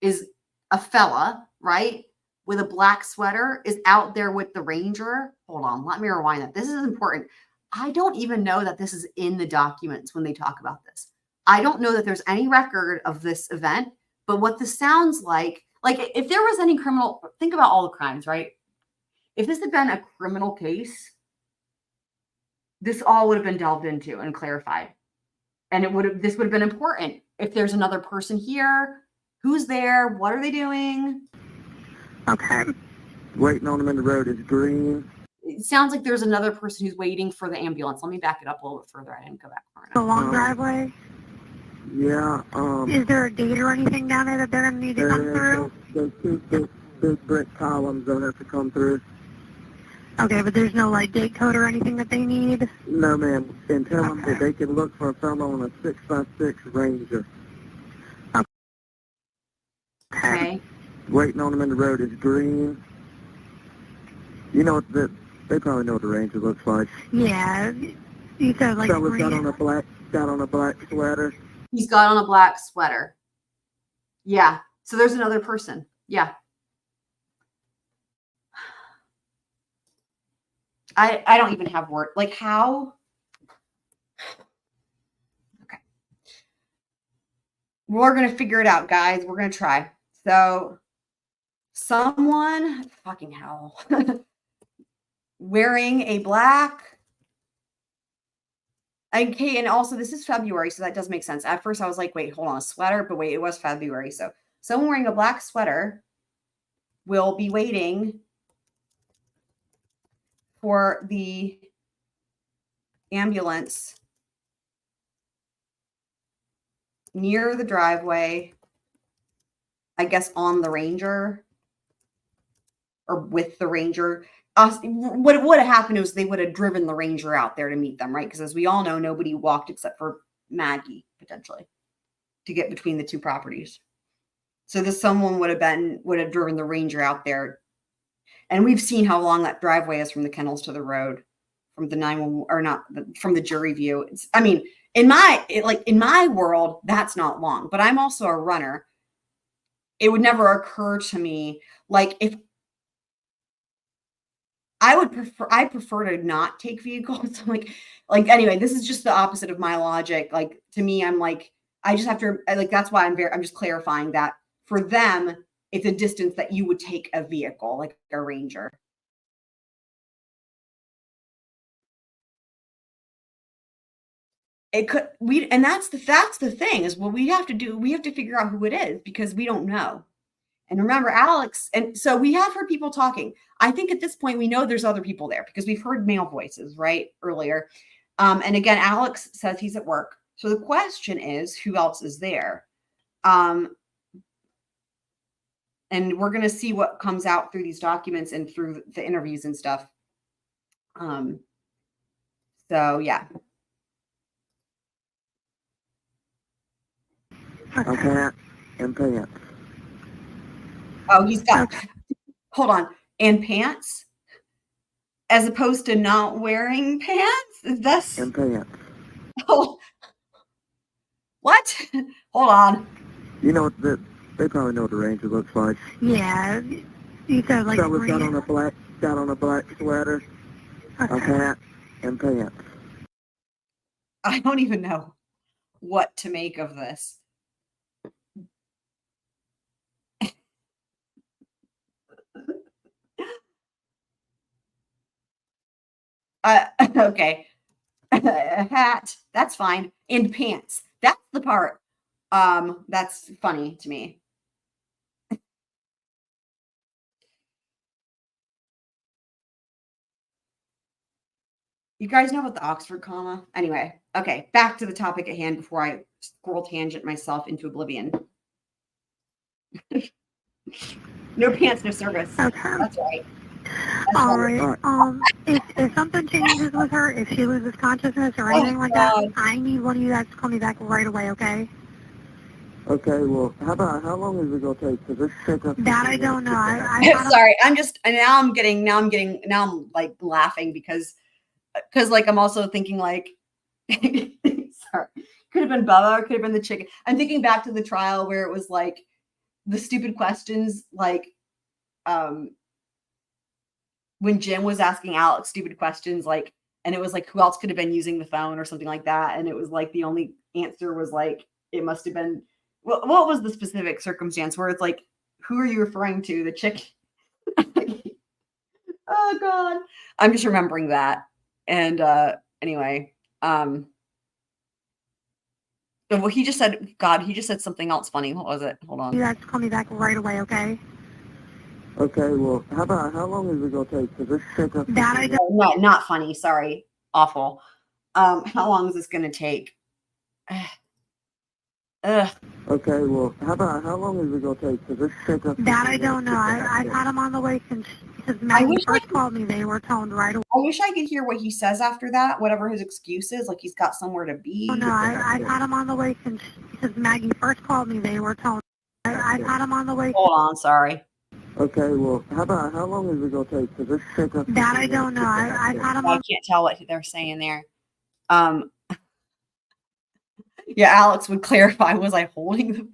is a fella, right? With a black sweater is out there with the Ranger. Hold on, let me rewind that. This is important. I don't even know that this is in the documents when they talk about this. I don't know that there's any record of this event, but what this sounds like if there was any criminal, think about all the crimes, right? If this had been a criminal case, this all would have been delved into and clarified. And this would have been important. If there's another person here, who's there? What are they doing? Okay. Waiting on them in the road is green. It sounds like there's another person who's waiting for the ambulance. Let me back it up a little bit further. I didn't go back far enough. The long driveway. Yeah. Is there a gate or anything down there that they're going to need to come through? Those two big brick columns that have to come through. Okay, but there's no like date code or anything that they need? No, ma'am. And tell them that they can look for a fellow on a 6x6 Ranger. Okay. Waiting on them in the road is green. You know what they probably know what the Ranger looks like. Yeah. You said like Fella's green. got on a black sweater. He's got on a black sweater. Yeah. So there's another person. Yeah. I don't even have word. Like how? Okay. We're going to figure it out, guys. We're going to try. So someone, fucking hell, wearing a black. Okay, and also this is February, so that does make sense. At first I was like, wait, hold on, a sweater, but wait, it was February. So someone wearing a black sweater will be waiting for the ambulance near the driveway, I guess on the Ranger or with the Ranger. What would have happened was they would have driven the Ranger out there to meet them, right? Because as we all know, nobody walked except for Maggie, potentially, to get between the two properties. So someone would have driven the Ranger out there. And we've seen how long that driveway is from the kennels to the road, from the 911 or not from the jury view. In my world, that's not long, but I'm also a runner. It would never occur to me, like if I prefer to not take vehicles. like anyway, this is just the opposite of my logic. Like to me, I'm like, I just have to like, that's why I'm just clarifying that for them, it's a distance that you would take a vehicle, like a Ranger. It could and that's the thing is what we have to figure out who it is because we don't know. And remember Alex, and so we have heard people talking. I think at this point we know there's other people there because we've heard male voices right earlier. And again, Alex says he's at work. So the question is, who else is there? And we're going to see what comes out through these documents and through the interviews and stuff. So yeah. Okay. And pants. Oh, he's got, hold on. And pants? As opposed to not wearing pants? That's, And pants. oh, what? Hold on. You know that they probably know what the Ranger looks like. Yeah. You said like Probably got green. on a black sweater, a hat, and pants. I don't even know what to make of this. Okay. A hat, that's fine. And pants. That's the part. That's funny to me. You guys know about the Oxford comma? Anyway, okay, back to the topic at hand before I scroll tangent myself into oblivion. No pants, no service. Okay. That's right. All right. If something changes with her, if she loses consciousness or anything like that, I need one of you guys to call me back right away, okay? Okay, well, how long is it gonna take? Because this shit up. That I don't know. Sorry, now I'm like laughing because like I'm also thinking like, sorry, could have been Bubba or could have been the chicken. I'm thinking back to the trial where it was like the stupid questions, like, when Jim was asking Alex stupid questions, like, and it was like, who else could have been using the phone or something like that. And it was like, the only answer was like, it must have been, well, what was the specific circumstance where it's like, who are you referring to? The chick? Oh God. I'm just remembering that. And anyway, well, he just said, God, he just said something else funny. What was it? Hold on. You guys call me back right away, okay? Okay, well, how long is it gonna take? Because this shit up. That I don't. No, not funny. Sorry. Awful. How long is this going to take? Okay, well, how long is it gonna take? Because this shit up. That I don't know. I've had them on the way since Maggie first called me. They were toned right away. I wish I could hear what he says after that, whatever his excuse is, like he's got somewhere to be. Oh, no, I've had them on the way since Maggie first called me. They were toned. I've had them on the way. Hold on, sorry. Okay, well, how long is it gonna take? Because this shit up. That I don't know. I've had them on. I can't tell what they're saying there. Yeah, Alex would clarify, was I holding the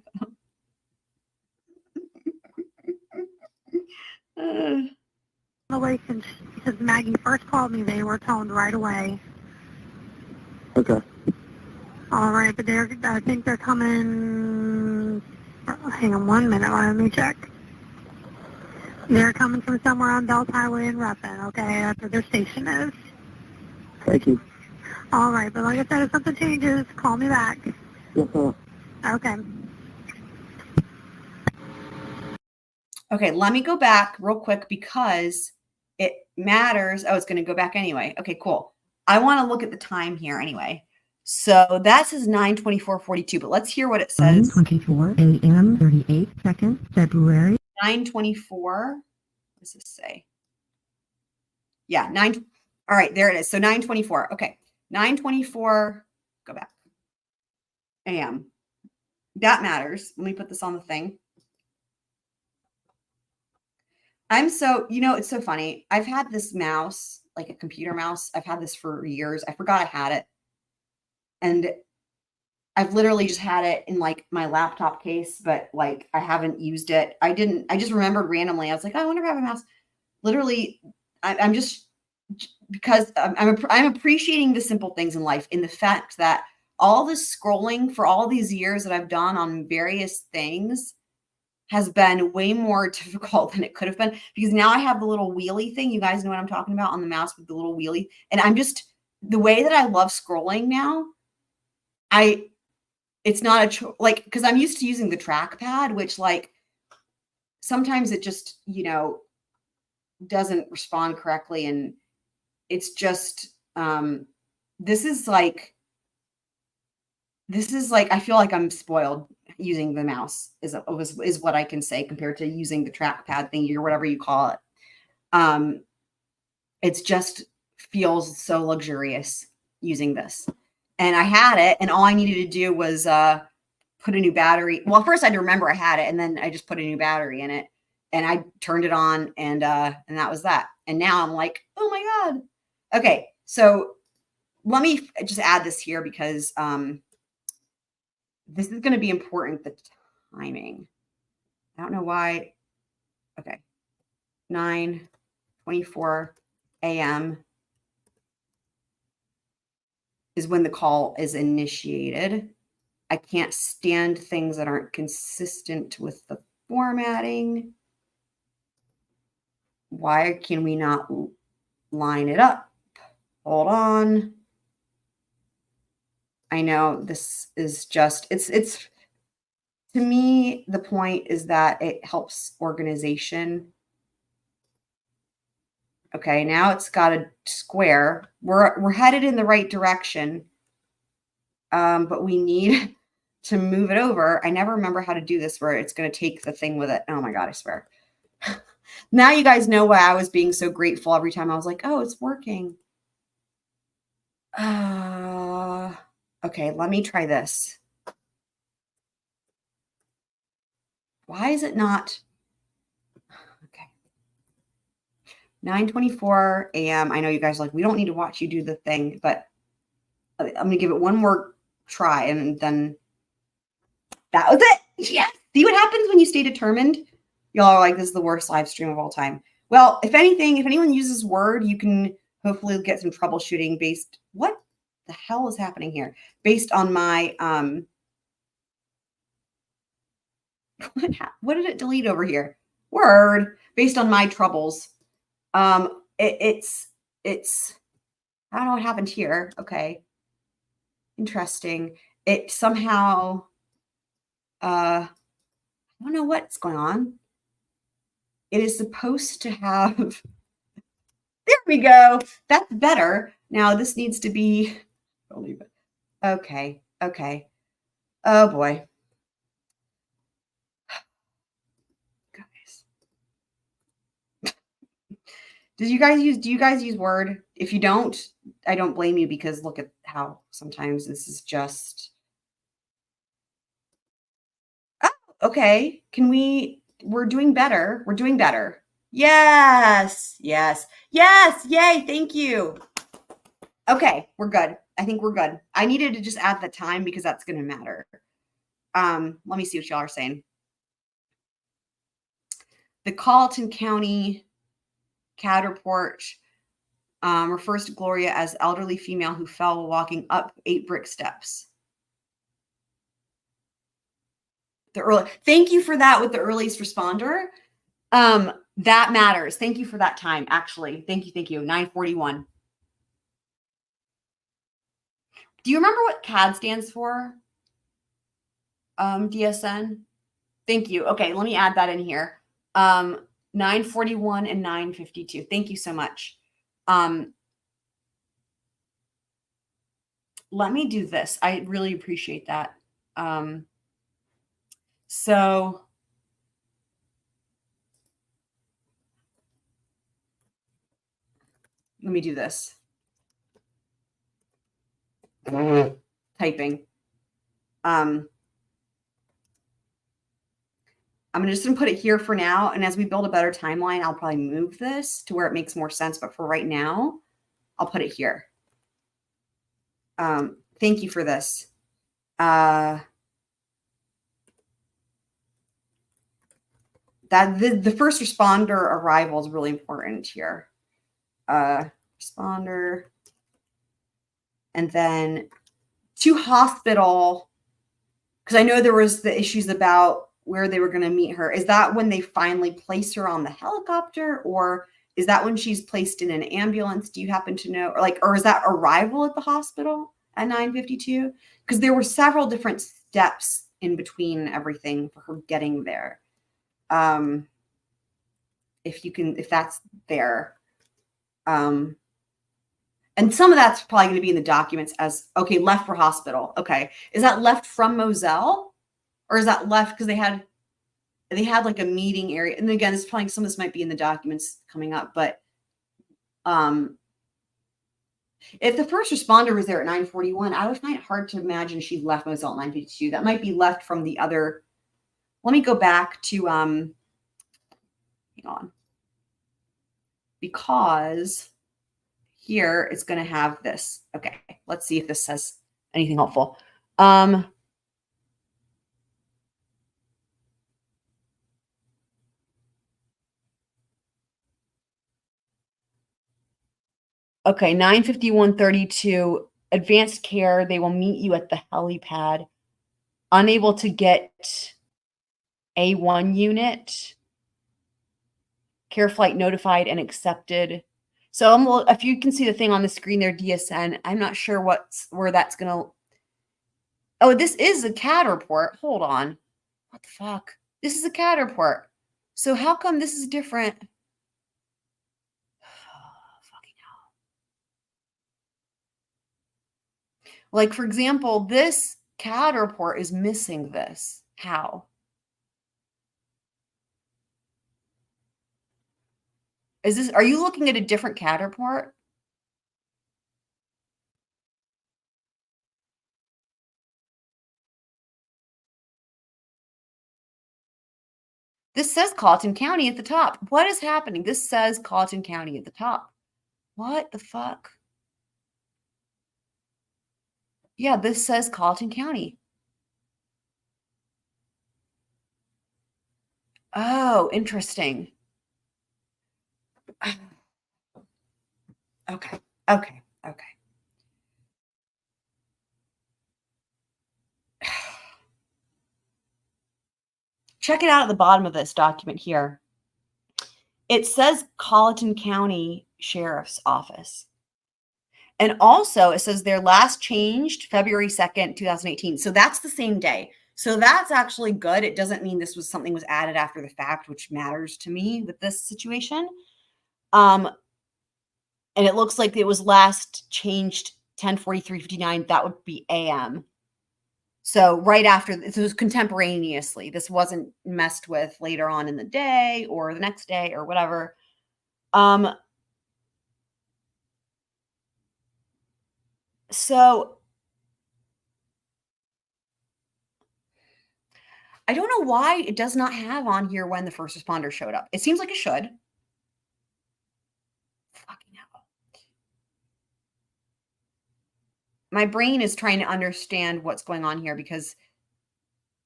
phone? The way since Maggie first called me, they were toned right away. Okay. All right, but I think they're coming. Hang on 1 minute, let me check. They're coming from somewhere on Belt Highway in Ruffin, okay? That's where their station is. Thank you. All right, but like I said, if something changes, call me back. Yes, sir. Okay. Okay, let me go back real quick because it matters. Oh, it's going to go back anyway. Okay, cool. I want to look at the time here anyway. So that says 9:24:42, but let's hear what it says. 9:24 a.m. 38 seconds, February. 9:24. What does this say? Yeah, 9. All right, there it is. So 9:24. Okay, 9:24. Go back. a.m. That matters. Let me put this on the thing. It's so funny. I've had this mouse, like a computer mouse. I've had this for years. I forgot I had it. And I've literally just had it in like my laptop case, but like I haven't used it. I just remembered randomly. I was like, I wonder if I have a mouse. Literally, I'm just, because I'm appreciating the simple things in life, in the fact that all this scrolling for all these years that I've done on various things has been way more difficult than it could have been, because now I have the little wheelie thing. You guys know what I'm talking about, on the mouse with the little wheelie. And I'm just, the way that I love scrolling now, it's not like, because I'm used to using the trackpad, which like sometimes it just, doesn't respond correctly. And it's just, this is like, this is like, I feel like I'm spoiled using the mouse is what I can say compared to using the trackpad thingy or whatever you call it. It's just feels so luxurious using this. And I had it, and all I needed to do was put a new battery. Well, first I had to remember I had it, and then I just put a new battery in it, and I turned it on, and that was that. And now I'm like, oh my God. Okay, so let me just add this here because this is going to be important, the timing. I don't know why. Okay. 9:24 a.m. is when the call is initiated. I can't stand things that aren't consistent with the formatting. Why can we not line it up? Hold on. I know this is just, it's to me, the point is that it helps organization. Okay, now it's got a square. We're headed in the right direction, but we need to move it over. I never remember how to do this where it's going to take the thing with it. Oh my God, I swear. Now you guys know why I was being so grateful every time I was like, oh, it's working. Okay, let me try this. Why is it not? Okay. 9:24 a.m. I know you guys are like, we don't need to watch you do the thing, but I'm going to give it one more try, and then that was it. Yes. See what happens when you stay determined? Y'all are like, this is the worst live stream of all time. Well, if anything, if anyone uses Word, you can hopefully get some troubleshooting based. What the hell is happening here? Based on my, what did it delete over here? Word. Based on my troubles. It's, I don't know what happened here. Okay. Interesting. It somehow, I don't know what's going on. It is supposed to have, there we go. That's better. Now this needs to be, I'll leave it. Okay. Okay. Oh boy. Guys. Do you guys use Word? If you don't, I don't blame you because look at how sometimes this is just, oh, okay. We're doing better. We're doing better. Yes. Yes. Yes. Yay. Thank you. Okay. We're good. I think we're good. I needed to just add the time because that's going to matter. Let me see what y'all are saying. The Colleton County CAD report refers to Gloria as elderly female who fell while walking up 8 brick steps. Thank you for that with the earliest responder. That matters. Thank you for that time. Actually, thank you. 9:41. Do you remember what CAD stands for? DSN. Thank you. Okay, let me add that in here. 9:41 and 9:52. Thank you so much. Let me do this. I really appreciate that. So let me do this. Typing. I'm just going to put it here for now. And as we build a better timeline, I'll probably move this to where it makes more sense. But for right now, I'll put it here. Thank you for this. That the first responder arrival is really important here. Responder. And then to hospital, because I know there was the issues about where they were going to meet her. Is that when they finally place her on the helicopter, or is that when she's placed in an ambulance? Do you happen to know? Or is that arrival at the hospital at 9:52? Because there were several different steps in between everything for her getting there. If that's there. And some of that's probably going to be in the documents as, okay, left for hospital. Okay. Is that left from Moselle? Or is that left because they had like a meeting area? And again, it's probably some of this might be in the documents coming up, but if the first responder was there at 9:41, I would find it hard to imagine she left Moselle at 9:52. That might be left from the other. Let me go back to hang on. Because here it's going to have this. Okay, let's see if this says anything helpful. Okay, 9:51:32, advanced care. They will meet you at the helipad. Unable to get A1 unit. Care flight notified and accepted. So if you can see the thing on the screen there, DSN, I'm not sure where that's going to. Oh, this is a CAD report. Hold on. What the fuck? This is a CAD report. So how come this is different? Fucking hell. Like, for example, this CAD report is missing this. How? Are you looking at a different CAD report? This says Colleton County at the top. What is happening? This says Colleton County at the top. What the fuck? Yeah, this says Colleton County. Oh, interesting. Okay. Check it out at the bottom of this document here. It says Colleton County Sheriff's Office. And also it says their last changed February 2nd, 2018. So that's the same day. So that's actually good. It doesn't mean this was something was added after the fact, which matters to me with this situation. And it looks like it was last changed 10:43:59. That would be AM. So right after, this was contemporaneously. This wasn't messed with later on in the day or the next day or whatever. So I don't know why it does not have on here when the first responder showed up. It seems like it should. Fucking hell. My brain is trying to understand what's going on here, because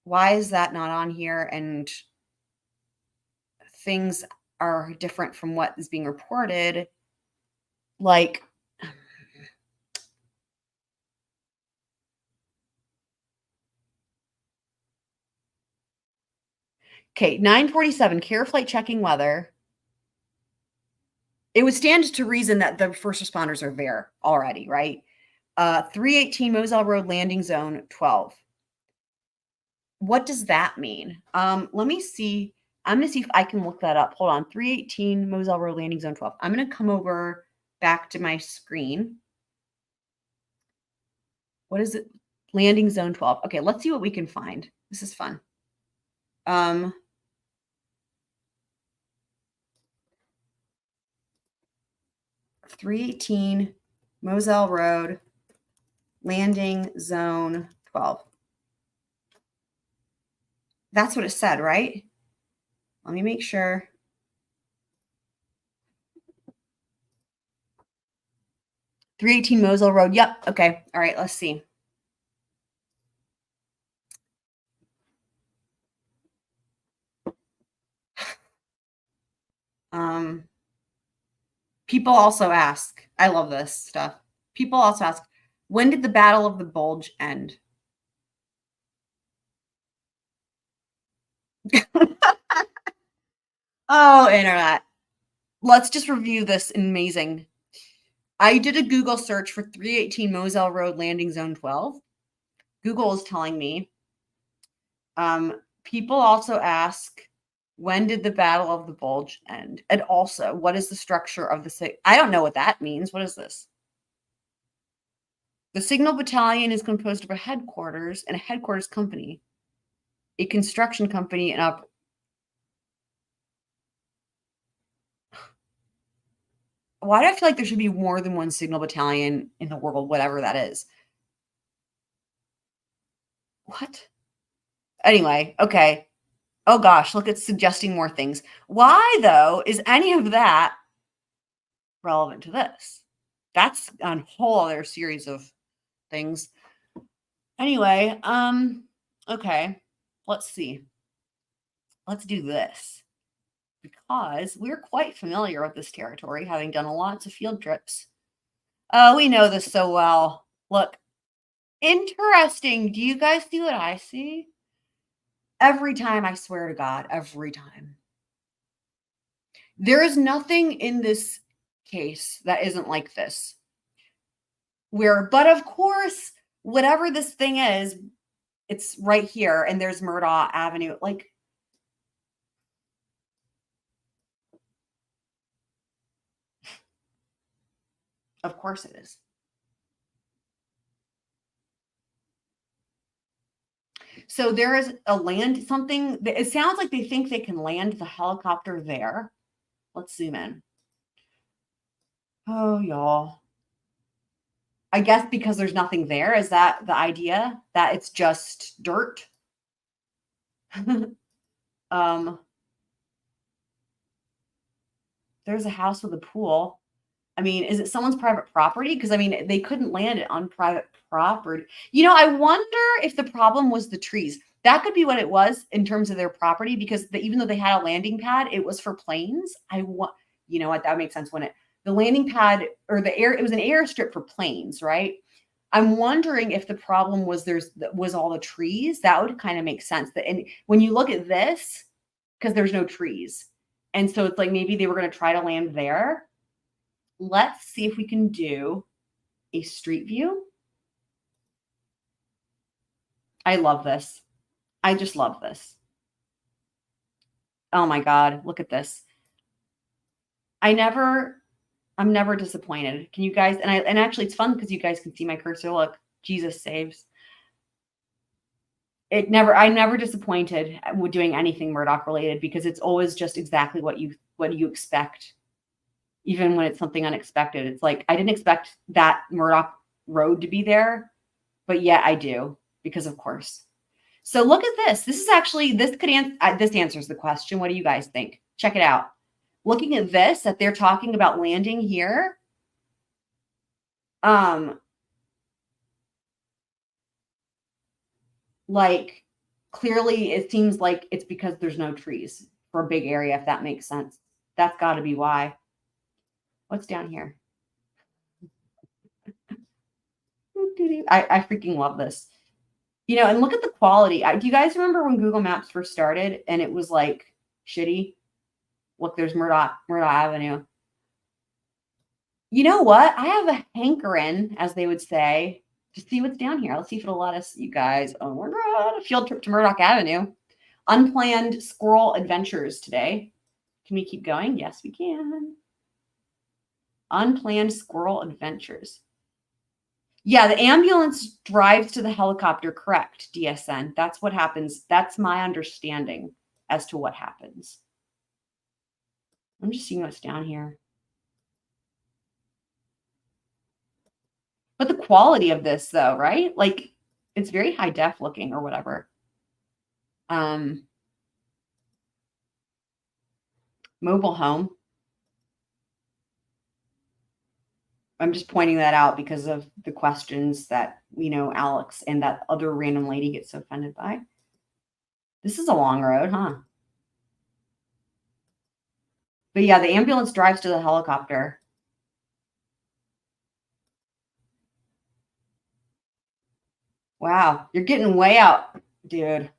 why is that not on here? And things are different from what is being reported. Like, okay, 9:47, care flight checking weather. It would stand to reason that the first responders are there already, right? 318 Moselle Road landing zone 12. What does that mean? Let me see. I'm going to see if I can look that up. Hold on. 318 Moselle Road landing zone 12. I'm going to come over back to my screen. What is it? Landing zone 12. Okay, let's see what we can find. This is fun. 318 Moselle Road, landing zone 12. That's what it said, right? Let me make sure. .318 Moselle Road. Yep. Okay. All right. Let's see. People also ask, I love this stuff. People also ask, when did the Battle of the Bulge end? Oh, internet. Let's just review this amazing. I did a Google search for 318 Moselle Road landing zone 12. Google is telling me. People also ask, when did the Battle of the Bulge end? And also, what is the structure of the city? I don't know what that means. What is this? The signal battalion is composed of a headquarters and a headquarters company, a construction company, and why do I feel like there should be more than one signal battalion in the world, whatever that is? What? Anyway, okay. Oh gosh, look, it's suggesting more things. Why, though, is any of that relevant to this? That's a whole other series of things. Anyway, okay, let's see. Let's do this because we're quite familiar with this territory, having done lots of field trips. Oh, we know this so well. Look, interesting. Do you guys see what I see? Every time, I swear to God, every time. There is nothing in this case that isn't like this. But of course, whatever this thing is, it's right here, and there's Murdaugh Avenue. Like, of course it is. So there is something. It sounds like they think they can land the helicopter there. Let's zoom in. Oh, y'all. I guess because there's nothing there. Is that the idea? That it's just dirt? There's a house with a pool. I mean, is it someone's private property? Because, I mean, they couldn't land it on private property. You know, I wonder if the problem was the trees. That could be what it was in terms of their property, because even though they had a landing pad, it was for planes. You know what? That makes sense when the landing pad or it was an airstrip for planes, right? I'm wondering if the problem was was all the trees. That would kind of make sense. And when you look at this, because there's no trees. And so it's like maybe they were going to try to land there. Let's see if we can do a street view. I love this. I just love this. Oh my God, look at this. I'm never disappointed. Can you guys, and actually it's fun because you guys can see my cursor. Look, Jesus saves. I'm never disappointed with doing anything Murdaugh related, because it's always just exactly what you expect. Even when it's something unexpected. It's like, I didn't expect that Murdaugh road to be there, but yet I do, because of course. So look at this. This answers the question. What do you guys think? Check it out. Looking at this, that they're talking about landing here. Like, clearly it seems like it's because there's no trees for a big area, if that makes sense. That's got to be why. What's down here? I freaking love this. You know, and look at the quality. Do you guys remember when Google Maps first started and it was like shitty? Look, there's Murdaugh Avenue. You know what? I have a hankering, as they would say, to see what's down here. Let's see if it'll let us, you guys. Oh my God, a field trip to Murdaugh Avenue. Unplanned squirrel adventures today. Can we keep going? Yes, we can. Unplanned squirrel adventures. Yeah, the ambulance drives to the helicopter, correct, DSN. That's what happens. That's my understanding as to what happens. I'm just seeing what's down here. But the quality of this, though, right? Like, it's very high def looking or whatever. Mobile home. I'm just pointing that out because of the questions that, you know, Alex and that other random lady gets so offended by. This is a long road, huh? But yeah, the ambulance drives to the helicopter. Wow, you're getting way out, dude.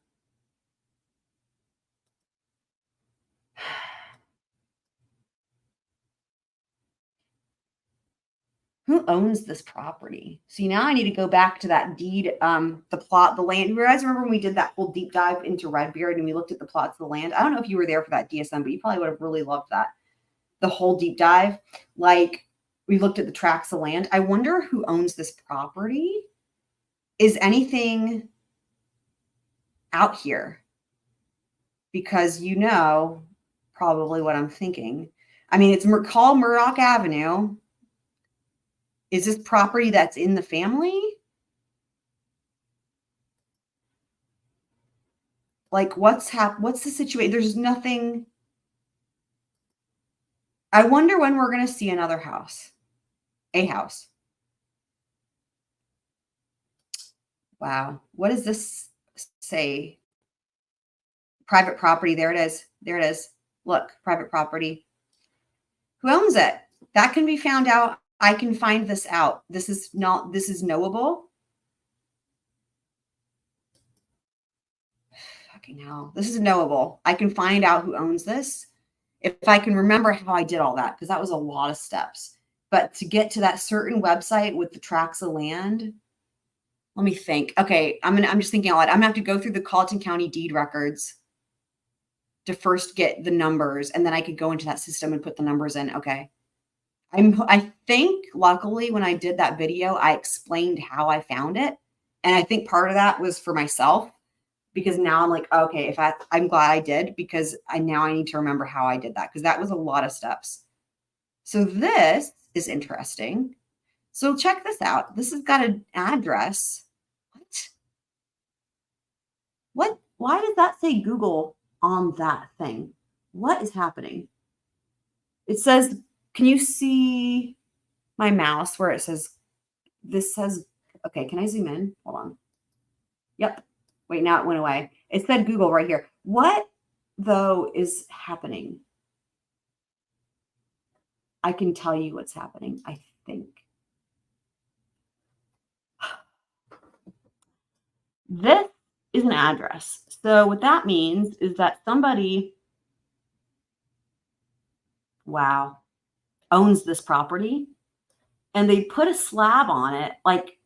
Who owns this property? See, now I need to go back to that deed, the plot, the land. You guys remember when we did that whole deep dive into Redbeard and we looked at the plots of the land? I don't know if you were there for that DSM, but you probably would have really loved that. The whole deep dive. Like, We looked at the tracts of land. I wonder who owns this property. Is anything out here? Because you know probably what I'm thinking. I mean, it's called Murdaugh Avenue. Is this property that's in the family? Like, what's the situation? There's nothing. I wonder when we're going to see another house. A house. Wow. What does this say? Private property. There it is. There it is. Look, private property. Who owns it? That can be found out. I can find this out. This is knowable. Fucking hell. This is knowable. I can find out who owns this if I can remember how I did all that, because that was a lot of steps. But to get to that certain website with the tracts of land, let me think. Okay, I'm just thinking a lot. I'm gonna have to go through the Colleton County deed records to first get the numbers, and then I could go into that system and put the numbers in. Okay. I think luckily when I did that video, I explained how I found it. And I think part of that was for myself, because now I'm like, okay, I'm glad I did, because now I need to remember how I did that, because that was a lot of steps. So this is interesting. So check this out. This has got an address. What? Why does that say Google on that thing? What is happening? It says, can you see my mouse where it says, this says, okay, can I zoom in? Hold on. Yep. Wait, now it went away. It said Google right here. What, though, is happening? I can tell you what's happening, I think. This is an address. So what that means is that somebody, wow, owns this property, and they put a slab on it, like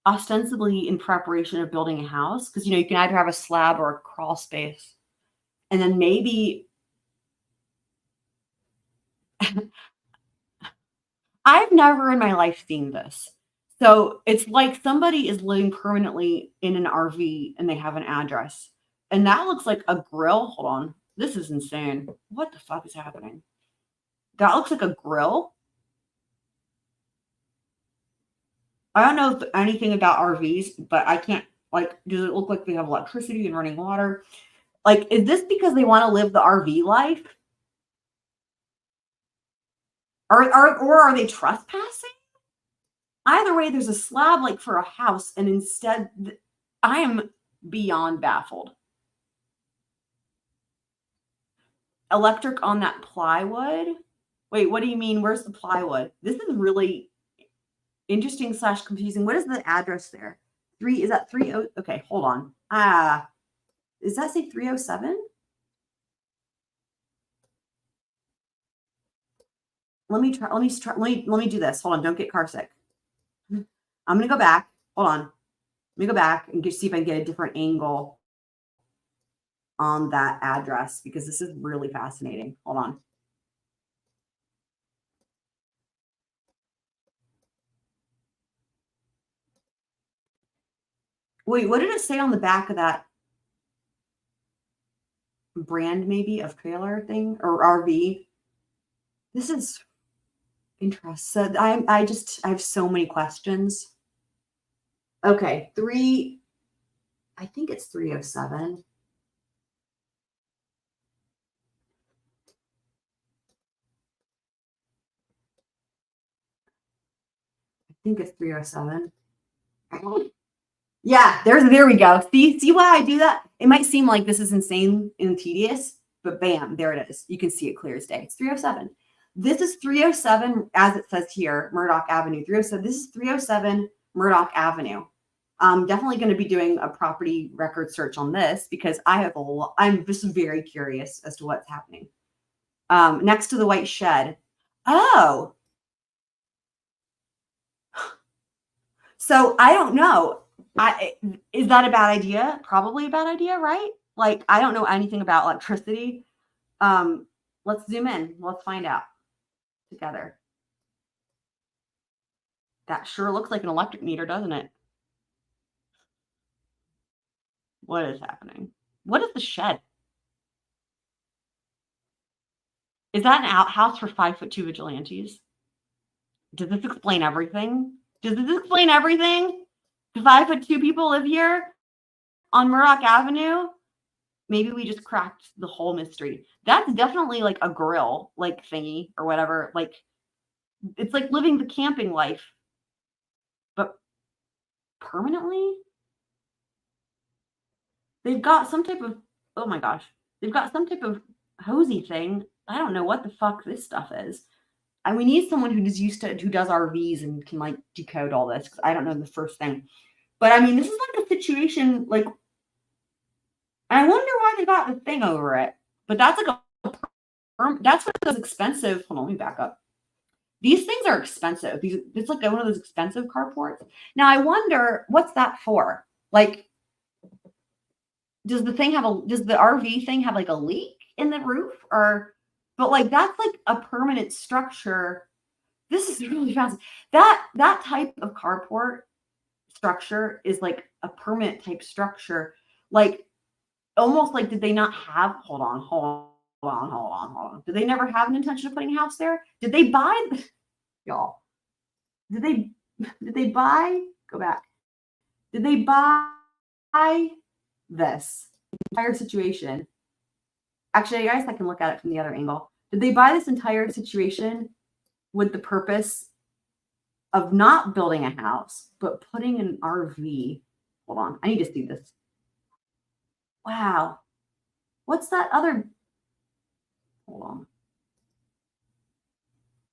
ostensibly in preparation of building a house. Because, you can either have a slab or a crawl space. And then maybe I've never in my life seen this. So it's like somebody is living permanently in an RV and they have an address. And that looks like a grill. Hold on. This is insane. What the fuck is happening? That looks like a grill. I don't know anything about RVs, but I can't, does it look like they have electricity and running water? Like, is this because they want to live the RV life? Or are they trespassing? Either way, there's a slab for a house, and instead, I am beyond baffled. Electric on that plywood? Wait, what do you mean? Where's the plywood? This is really interesting / confusing. What is the address there? Is that 30? Okay, hold on. Does that say 307? Let me do this. Hold on, don't get car sick. I'm gonna go back. Hold on. Let me go back and see if I can get a different angle on that address, because this is really fascinating. Hold on. Wait, what did it say on the back of that brand, maybe, of trailer thing or RV? This is interesting. So I have so many questions. Okay, I think it's 307. I think it's 307. Yeah, there we go. See why I do that? It might seem like this is insane and tedious, but bam, there it is. You can see it clear as day. It's 307. This is 307, as it says here, Murdaugh Avenue. 307. This is 307 Murdaugh Avenue. I'm definitely going to be doing a property record search on this, because I'm just very curious as to what's happening. Next to the white shed. Oh. So I don't know. Is that a bad idea? Probably a bad idea, right? I don't know anything about electricity. Let's zoom in. Let's find out together. That sure looks like an electric meter, doesn't it? What is happening? What is the shed? Is that an outhouse for 5'2" vigilantes? Does this explain everything? Does this explain everything? 5'2" people live here on Murdaugh Avenue? Maybe we just cracked the whole mystery. That's definitely like a grill, like thingy or whatever. Like, it's like living the camping life, but permanently? They've got some type of, oh my gosh, they've got some type of hosey thing. I don't know what the fuck this stuff is. And we need someone who does RVs and can like decode all this, because I don't know the first thing. But I mean, this is like a situation, like, I wonder why they got the thing over it. But that's like that's one of those expensive. Hold on, let me back up. These things are expensive. It's like one of those expensive carports. Now I wonder what's that for? Like, does the RV thing have like a leak in the roof, or? But like that's like a permanent structure. This is really fast. That type of carport structure is like a permanent type structure. Like almost like, did they not have? Hold on. Did they never have an intention of putting a house there? Did they buy? Y'all, did they buy? Go back. Did they buy this entire situation? Actually, I guess I can look at it from the other angle. Did they buy this entire situation with the purpose of not building a house, but putting an RV? Hold on. I need to see this. Wow. What's that other? Hold on.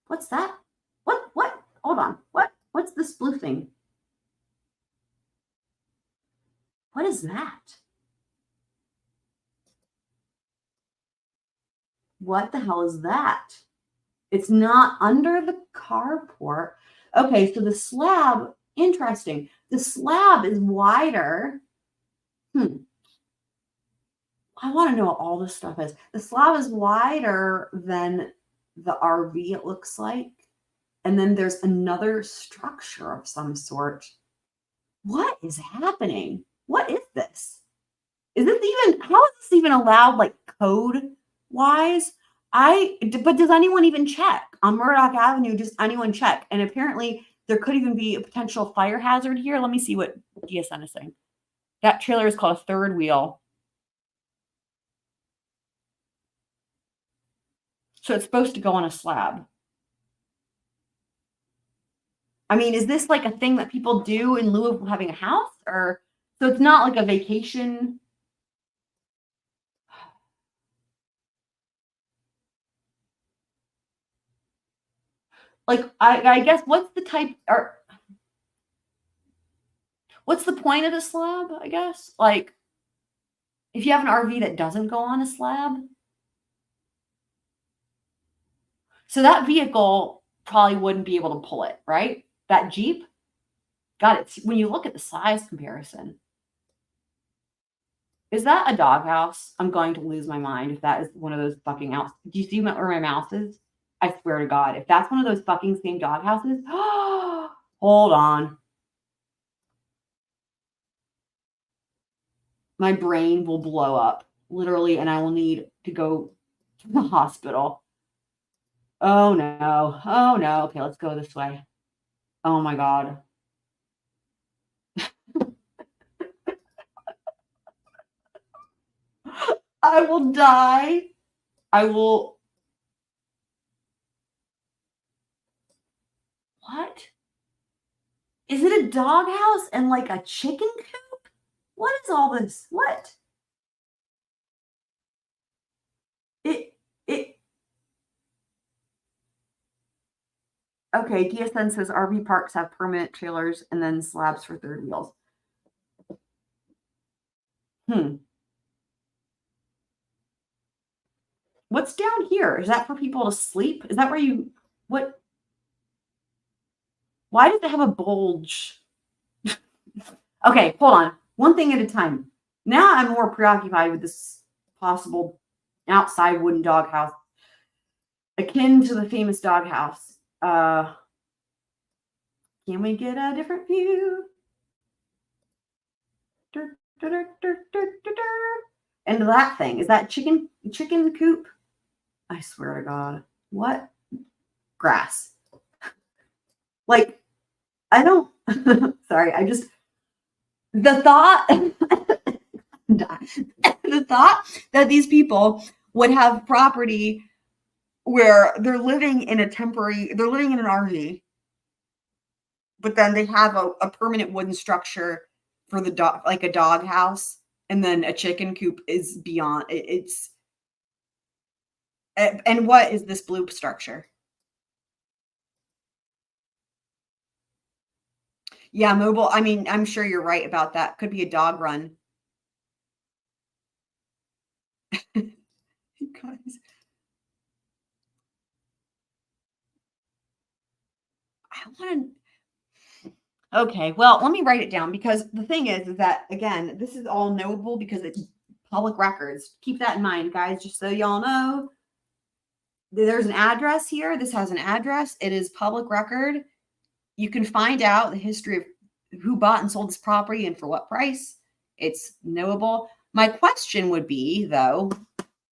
What's that? What? Hold on. What's this blue thing? What is that? What the hell is that? It's not under the carport. Okay, so the slab, interesting. The slab is wider. I want to know what all this stuff is. The slab is wider than the RV, it looks like. And then there's another structure of some sort. What is happening? What is this? How is this even allowed, like, code-wise? But does anyone even check? On Murdaugh Avenue, does anyone check? And apparently there could even be a potential fire hazard here. Let me see what DSN is saying. That trailer is called a third wheel. So it's supposed to go on a slab. I mean, is this like a thing that people do in lieu of having a house? Or so it's not like a vacation? Like, I guess what's the type, or what's the point of the slab, I guess? Like, if you have an RV that doesn't go on a slab. So that vehicle probably wouldn't be able to pull it, right? That Jeep? Got it. When you look at the size comparison. Is that a doghouse? I'm going to lose my mind if that is one of those fucking houses. Do you see where my mouse is? I swear to God, if that's one of those fucking same doghouses, hold on. My brain will blow up, literally, and I will need to go to the hospital. Oh no. Oh no. Okay, let's go this way. Oh my God. I will die. I will. What? Is it a doghouse and like a chicken coop? What is all this? What? Okay, DSN says RV parks have permanent trailers and then slabs for third wheels. What's down here? Is that for people to sleep? Is that where you, what? Why does it have a bulge? Okay, hold on. One thing at a time. Now I'm more preoccupied with this possible outside wooden doghouse, akin to the famous doghouse. Can we get a different view? And that thing, is that chicken coop? I swear to God. What? Grass. Like, I don't, sorry, the thought, the thought that these people would have property where they're living in an RV, but then they have a permanent wooden structure for the dog, like a dog house, and then a chicken coop is beyond it's. And what is this blue structure? Yeah, mobile. I mean, I'm sure you're right about that. Could be a dog run. Guys. I want to. Okay, well, let me write it down, because the thing is that, again, this is all knowable because it's public records. Keep that in mind, guys, just so y'all know. There's an address here. This has an address. It is public record. You can find out the history of who bought and sold this property and for what price. It's knowable. My question would be, though,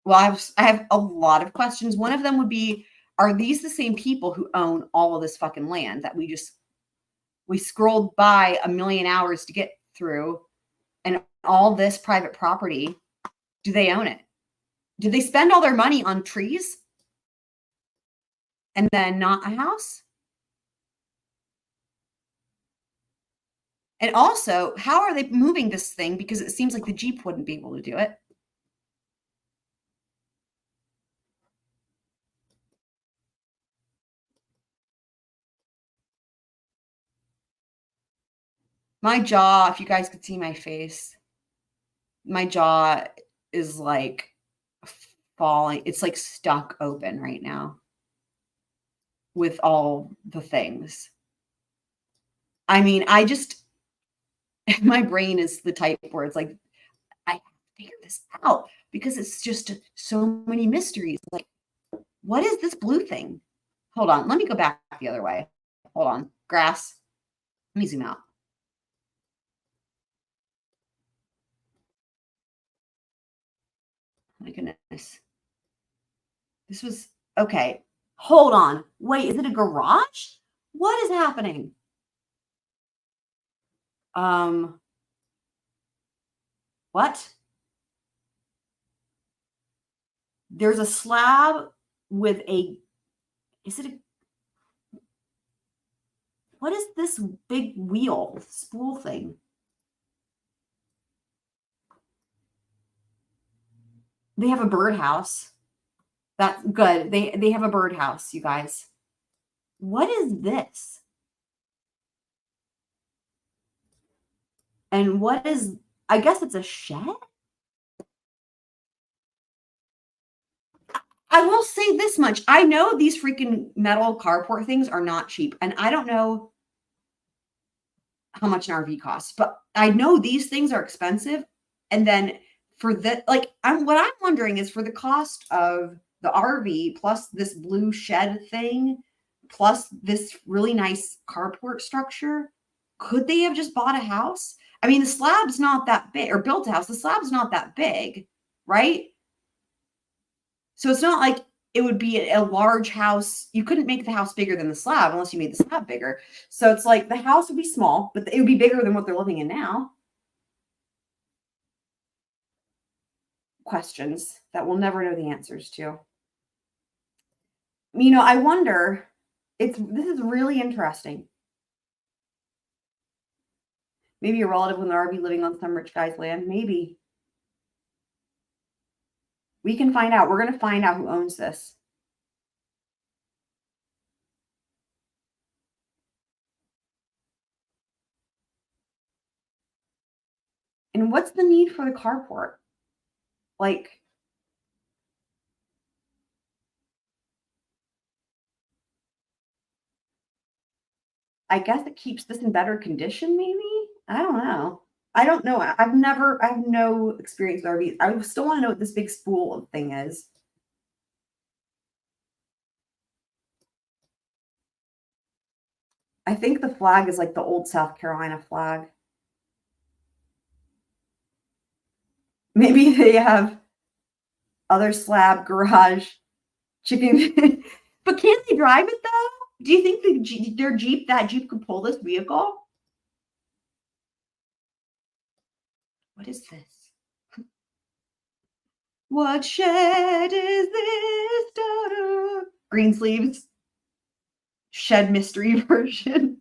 well, I have a lot of questions. One of them would be, are these the same people who own all of this fucking land that we scrolled by a million hours to get through, and all this private property? Do they own it? Do they spend all their money on trees and then not a house? And also, how are they moving this thing? Because it seems like the Jeep wouldn't be able to do it. My jaw, if you guys could see my face, my jaw is like falling. It's like stuck open right now with all the things. I mean, my brain is the type where it's like, I have to figure this out, because it's just so many mysteries. Like, what is this blue thing? Hold on. Let me go back the other way. Hold on. Grass. Let me zoom out. My goodness. This was okay. Hold on. Wait, is it a garage? What is happening? What? There's a slab with what is this big wheel spool thing? They have a birdhouse. That's good. They have a birdhouse, you guys. What is this? And what is, I guess it's a shed? I will say this much. I know these freaking metal carport things are not cheap, and I don't know how much an RV costs, but I know these things are expensive. And then for the, like, what I'm wondering is, for the cost of the RV plus this blue shed thing, plus this really nice carport structure, could they have just bought a house? I mean, the slab's not that big, or built a house. The slab's not that big, right? So it's not like it would be a large house. You couldn't make the house bigger than the slab unless you made the slab bigger. So it's like the house would be small, but it would be bigger than what they're living in now. Questions that we'll never know the answers to. You know, I wonder, this is really interesting. Maybe a relative with an RV living on some rich guy's land. Maybe. We can find out. We're going to find out who owns this. And what's the need for the carport? Like, I guess it keeps this in better condition, maybe? I don't know. I don't know. I have no experience with RVs. I still want to know what this big spool thing is. I think the flag is like the old South Carolina flag. Maybe they have other slab garage chicken. But can't they drive it though? Do you think their Jeep, that Jeep could pull this vehicle? What is this? What shed is this? Da-da. Green sleeves. Shed mystery version.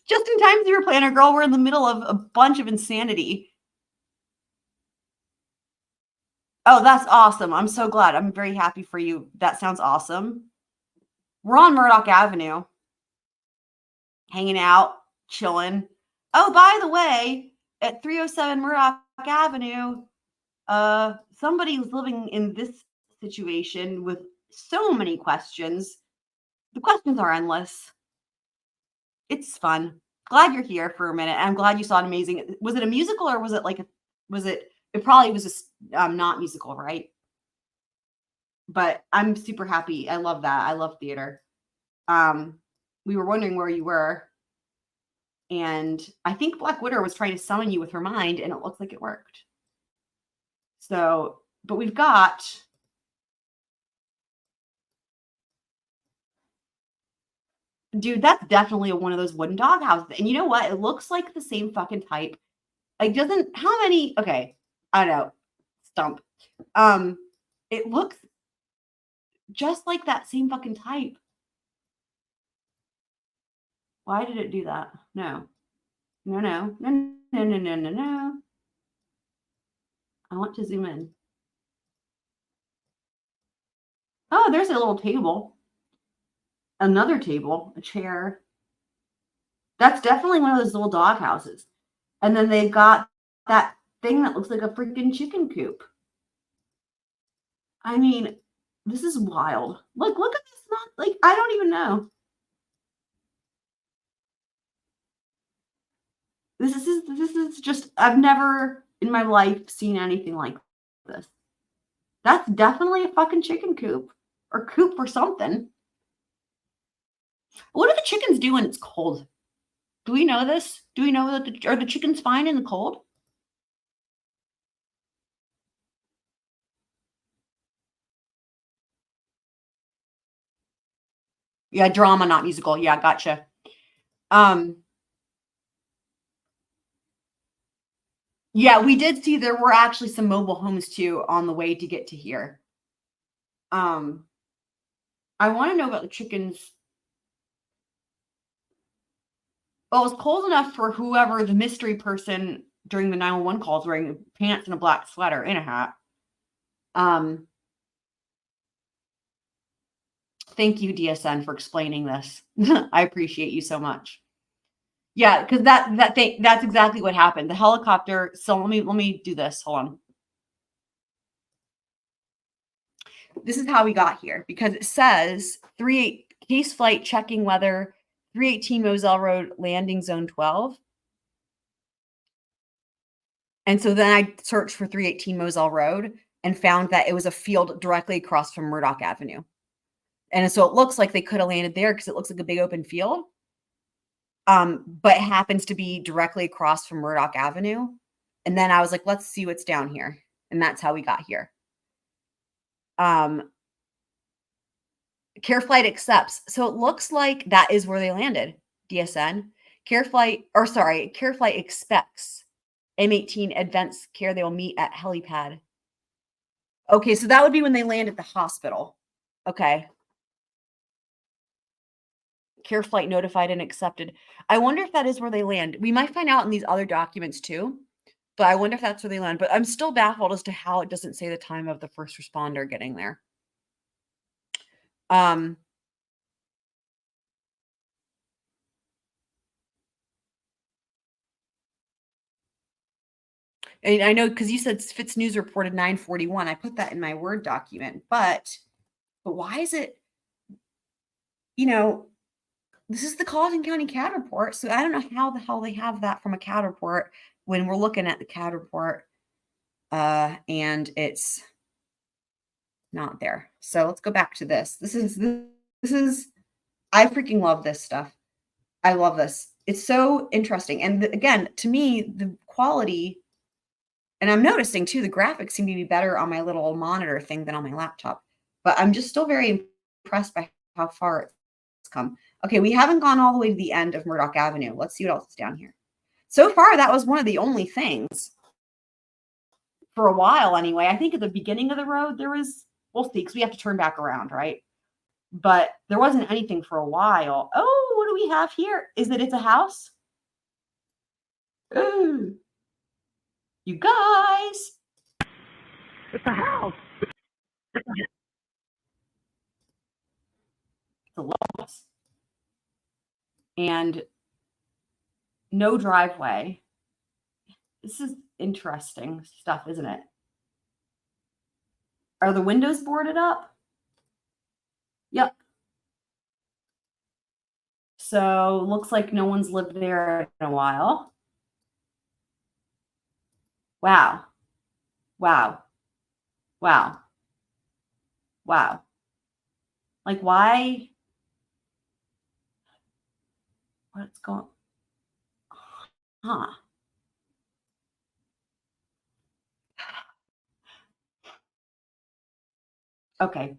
Just in time, Zero Planner Girl. We're in the middle of a bunch of insanity. Oh, that's awesome. I'm so glad. I'm very happy for you. That sounds awesome. We're on Murdaugh Avenue. Hanging out, chilling. Oh, by the way, at 307 Murdaugh Avenue, somebody who's living in this situation with so many questions. The questions are endless. It's fun. Glad you're here for a minute. I'm glad you saw an amazing. Was it a musical or was it like it probably was just not musical, right? But I'm super happy. I love that. I love theater. We were wondering where you were. And I think Black Widow was trying to summon you with her mind, and it looks like it worked. So, but we've got dude, that's definitely one of those wooden dog houses. And you know what? It looks like the same fucking type. Like, how many? Okay, I don't know. Stump. It looks just like that same fucking type. Why did it do that? No. No, no, no, no, no, no, no, no. I want to zoom in. Oh, there's a little table. Another table, a chair. That's definitely one of those little dog houses. And then they've got that thing that looks like a freaking chicken coop. I mean, this is wild. Look at this. Like, I don't even know. This is just, I've never in my life seen anything like this. That's definitely a fucking chicken coop or coop or something. What do the chickens do when it's cold? Do we know this? Do we know that are the chickens fine in the cold? Yeah, drama, not musical. Yeah, gotcha. Yeah, we did see there were actually some mobile homes too on the way to get to here. I want to know about the chickens. Well, it was cold enough for whoever the mystery person during the 911 calls wearing pants and a black sweater and a hat. Thank you, DSN, for explaining this. I appreciate you so much. Yeah, because that's exactly what happened. The helicopter. So let me do this. Hold on. This is how we got here because it says 38 case flight checking weather 318 Moselle Road landing zone 12. And so then I searched for 318 Moselle Road and found that it was a field directly across from Murdaugh Avenue. And so it looks like they could have landed there because it looks like a big open field. But it happens to be directly across from Murdaugh Avenue. And then I was like, let's see what's down here. And that's how we got here. Care Flight accepts. So it looks like that is where they landed, DSN. Care Flight expects M18 advanced care. They will meet at helipad. Okay, so that would be when they land at the hospital. Okay. Care Flight notified and accepted. I wonder if that is where they land. We might find out in these other documents too, but I wonder if that's where they land. But I'm still baffled as to how it doesn't say the time of the first responder getting there. And I know because you said Fitz News reported 9:41. I put that in my Word document, but why is it, this is the Colleton County CAD report. So I don't know how the hell they have that from a CAD report when we're looking at the CAD report and it's not there. So let's go back to this. This is I freaking love this stuff. I love this. It's so interesting. And again, to me, the quality, and I'm noticing too, the graphics seem to be better on my little monitor thing than on my laptop. But I'm just still very impressed by how far it's come. Okay, we haven't gone all the way to the end of Murdaugh Avenue. Let's see what else is down here. So far, that was one of the only things for a while anyway. I think at the beginning of the road, there was, we'll see, because we have to turn back around, right? But there wasn't anything for a while. Oh, what do we have here? Is it, it's a house? Ooh. You guys. It's a house. It's a house. And no driveway. This is interesting stuff, isn't it? Are the windows boarded up? Yep. So looks like no one's lived there in a while. Wow. Wow. Wow. Wow. Like, why? What's going on? Huh. Okay.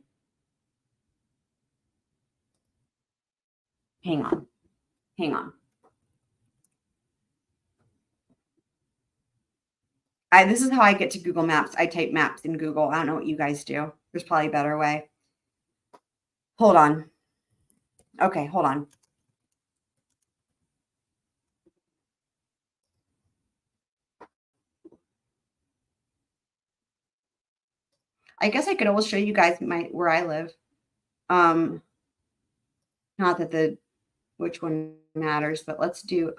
Hang on. Hang on. This is how I get to Google Maps. I type maps in Google. I don't know what you guys do. There's probably a better way. Hold on. Okay, hold on. I guess I could always show you guys where I live. Not that which one matters, but let's do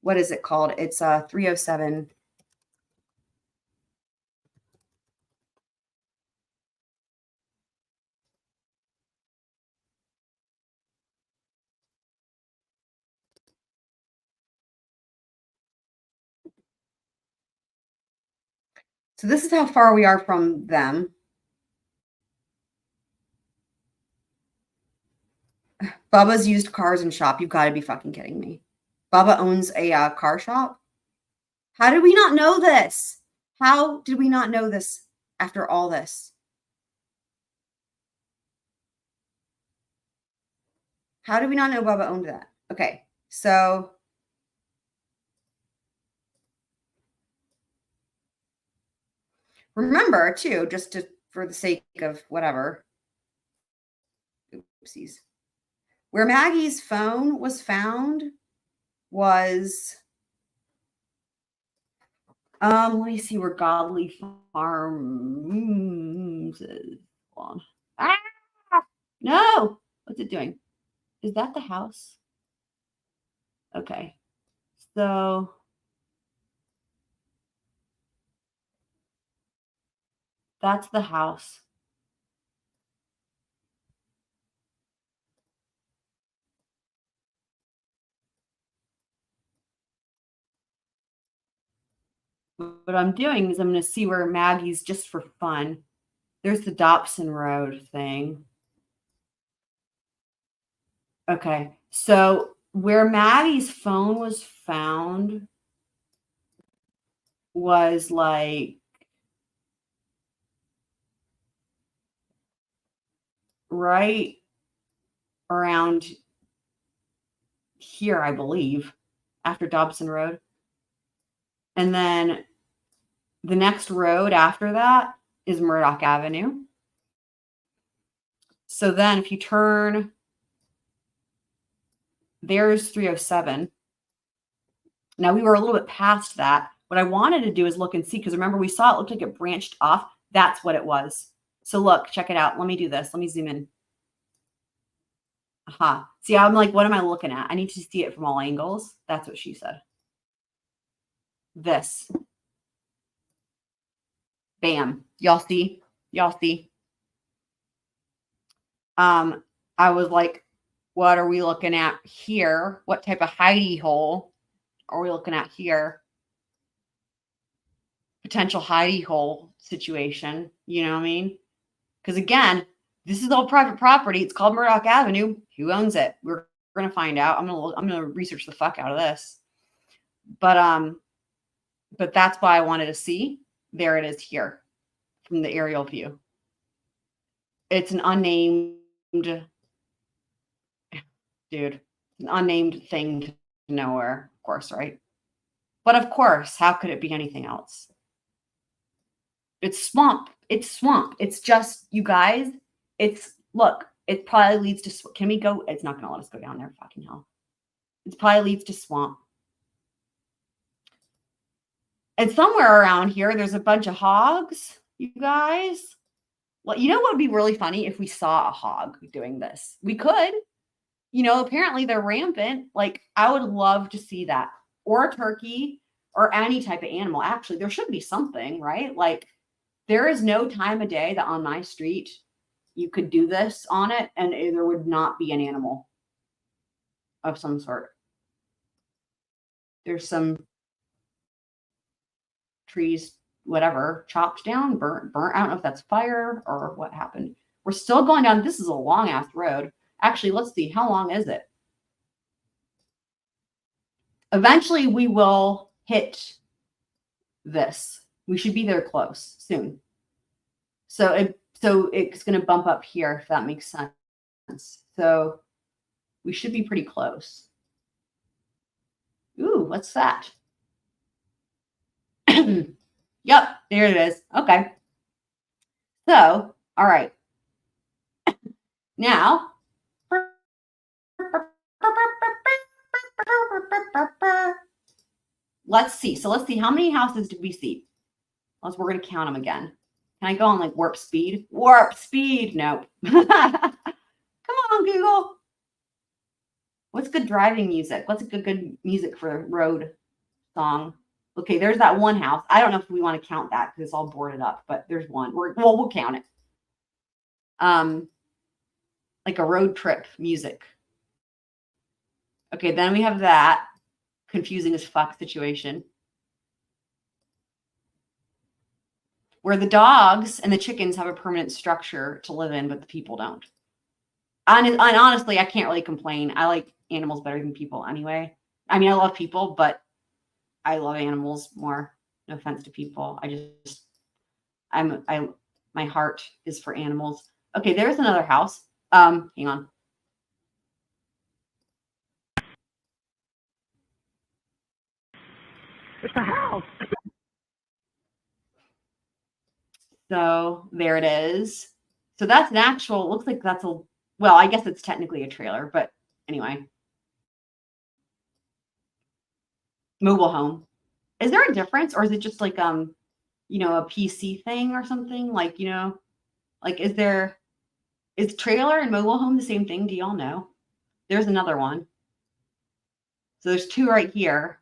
what is it called? It's 307. So this is how far we are from them. Bubba's used cars and shop. You've got to be fucking kidding me. Bubba owns a car shop. How did we not know this? How did we not know this after all this? How did we not know Bubba owned that? Okay, so remember too, just for the sake of whatever. Oopsies. Where Maggie's phone was found was, let me see where Godly Farms is. Hold on. Ah! No! What's it doing? Is that the house? Okay. So that's the house. What I'm doing is I'm going to see where Maggie's, just for fun. There's the Dobson Road thing. Okay. So where Maddie's phone was found was like right around here, I believe, after Dobson Road. And then the next road after that is Murdaugh Avenue. So then if you turn, there's 307. Now we were a little bit past that. What I wanted to do is look and see, because remember we saw it looked like it branched off. That's what it was. So look, check it out. Let me do this. Let me zoom in. Aha. See, I'm like, what am I looking at? I need to see it from all angles. That's what she said. This. Bam. Y'all see? Y'all see? I was like, what are we looking at here? What type of hidey hole are we looking at here? Potential hidey hole situation. You know what I mean? Because again, This is all private property. It's called Murdaugh Avenue. Who owns it? We're gonna find out. I'm gonna research the fuck out of this. But that's why I wanted to see. There it is here from the aerial view. It's an unnamed dude, an unnamed thing to nowhere, of course, right? But of course, how could it be anything else? It's swamp. It's swamp. It's just, you guys, look, it probably leads to, can we go? It's not going to let us go down there. Fucking hell. It probably leads to swamp. And somewhere around here, there's a bunch of hogs, you guys. Well, you know what would be really funny if we saw a hog doing this? We could. You know, apparently they're rampant. Like, I would love to see that. Or a turkey or any type of animal. Actually, there should be something, right? Like, there is no time of day that on my street you could do this on it and there would not be an animal of some sort. There's some trees, whatever, chopped down, burnt. I don't know if that's fire or what happened. We're still going down. This is a long ass road. Actually, let's see. How long is it? Eventually, we will hit this. We should be there close soon. So it's going to bump up here, if that makes sense. So we should be pretty close. Ooh, what's that? Yep, there it is. Okay. So, all right. Now, let's see. So let's see, how many houses did we see? We're going to count them again. Can I go on like warp speed? Warp speed. Nope. Come on, Google. What's good driving music? What's a good music for a road song? Okay, there's that one house. I don't know if we want to count that because it's all boarded up, but there's one. We'll count it. Like a road trip music. Okay, then we have that confusing as fuck situation where the dogs and the chickens have a permanent structure to live in, but the people don't. And honestly, I can't really complain. I like animals better than people anyway. I mean, I love people, but I love animals more. No offense to people. My heart is for animals. Okay, there's another house. Hang on. It's a house. So there it is. So that's an actual, it looks like that's well, I guess it's technically a trailer, but anyway. Mobile home. Is there a difference, or is it just like, a PC thing or something? Like, like is trailer and mobile home the same thing? Do y'all know? There's another one. So there's two right here.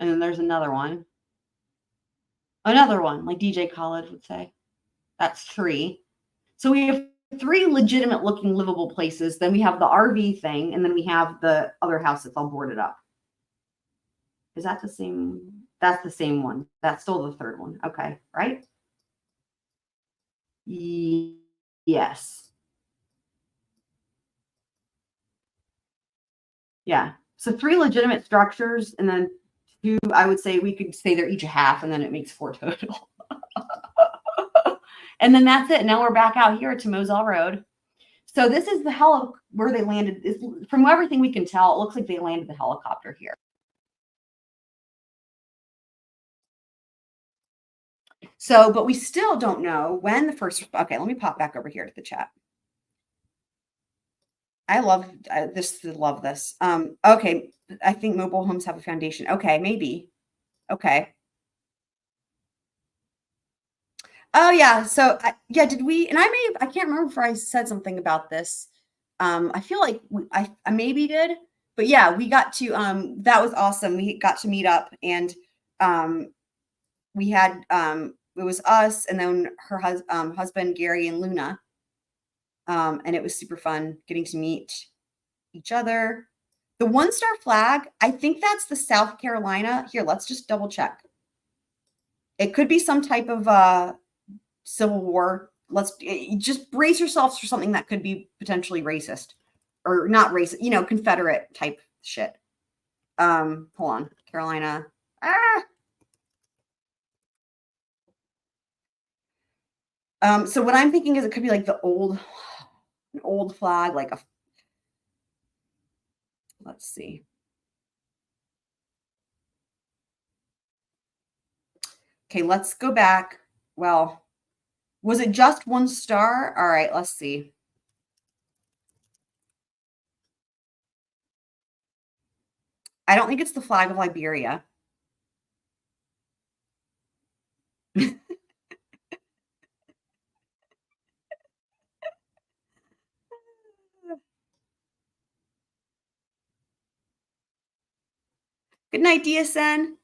And then there's another one. Another one, like DJ Khaled would say. That's 3. So we have 3 legitimate looking livable places. Then we have the RV thing. And then we have the other house that's all boarded up. Is that the same? That's the same one. That's still the third one. Okay, right? Yes. Yeah. So 3 legitimate structures, and then 2, I would say we could say they're each a half, and then it makes 4 total. And then that's it. Now we're back out here to Moselle Road. So this is the where they landed. From everything we can tell, it looks like they landed the helicopter here. So, but we still don't know when the first, okay, let me pop back over here to the chat. I love this. Okay. I think mobile homes have a foundation. Okay. Maybe. Okay. Oh yeah. So did we, and I can't remember if I said something about this. I feel like I maybe did, but yeah, we got to, that was awesome. We got to meet up, and we had, it was us and then her husband, Gary, and Luna. And it was super fun getting to meet each other. The 1-star flag, I think that's the South Carolina. Here, let's just double check. It could be some type of civil war. Just brace yourselves for something that could be potentially racist or not racist, Confederate type shit. Hold on, Carolina. So what I'm thinking is it could be like an old flag, like let's see. Okay, let's go back. Well, was it just 1 star? All right, let's see. I don't think it's the flag of Liberia. Good night, DSN.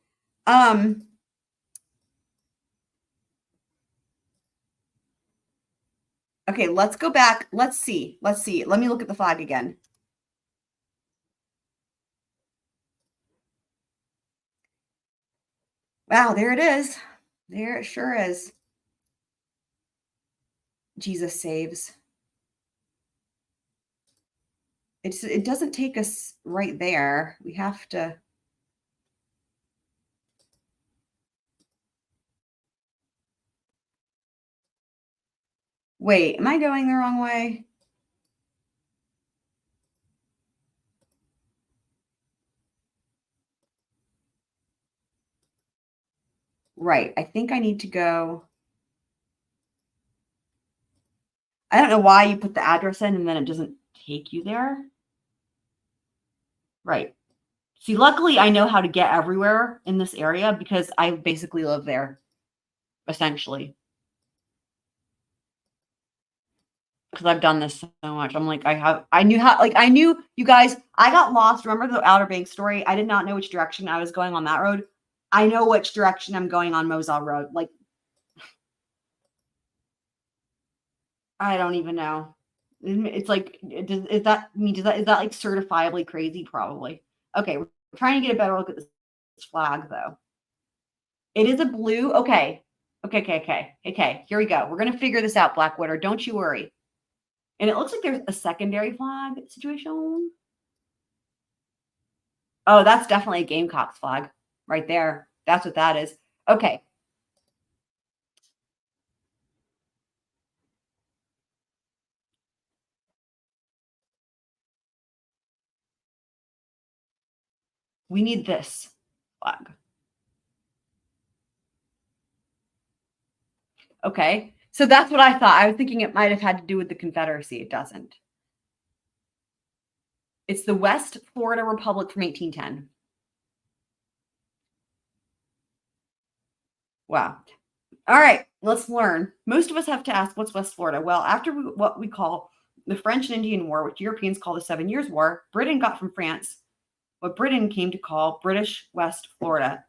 Okay, let's go back. Let's see. Let me look at the flag again. Wow, there it is. There it sure is. Jesus saves. It doesn't take us right there. We have to. Wait, am I going the wrong way? Right. I think I need to go. I don't know why you put the address in and then it doesn't take you there. Right. See, luckily I know how to get everywhere in this area because I basically live there, essentially. Because I've done this so much. I'm like, I knew you guys, I got lost. Remember the Outer Banks story? I did not know which direction I was going on that road. I know which direction I'm going on Moselle Road. Like, I don't even know. It's like, is that like certifiably crazy? Probably. Okay, we're trying to get a better look at this flag though. It is a blue. Okay. Here we go. We're gonna figure this out, Blackwater. Don't you worry. And it looks like there's a secondary flag situation. Oh, that's definitely a Gamecocks flag right there. That's what that is. Okay. We need this flag. Okay. So that's what I thought. I was thinking it might have had to do with the Confederacy. It doesn't. It's the West Florida Republic from 1810. Wow. All right, let's learn. Most of us have to ask, what's West Florida? Well, after what we call the French and Indian War, which Europeans call the 7 Years' War, Britain got from France what Britain came to call British West Florida,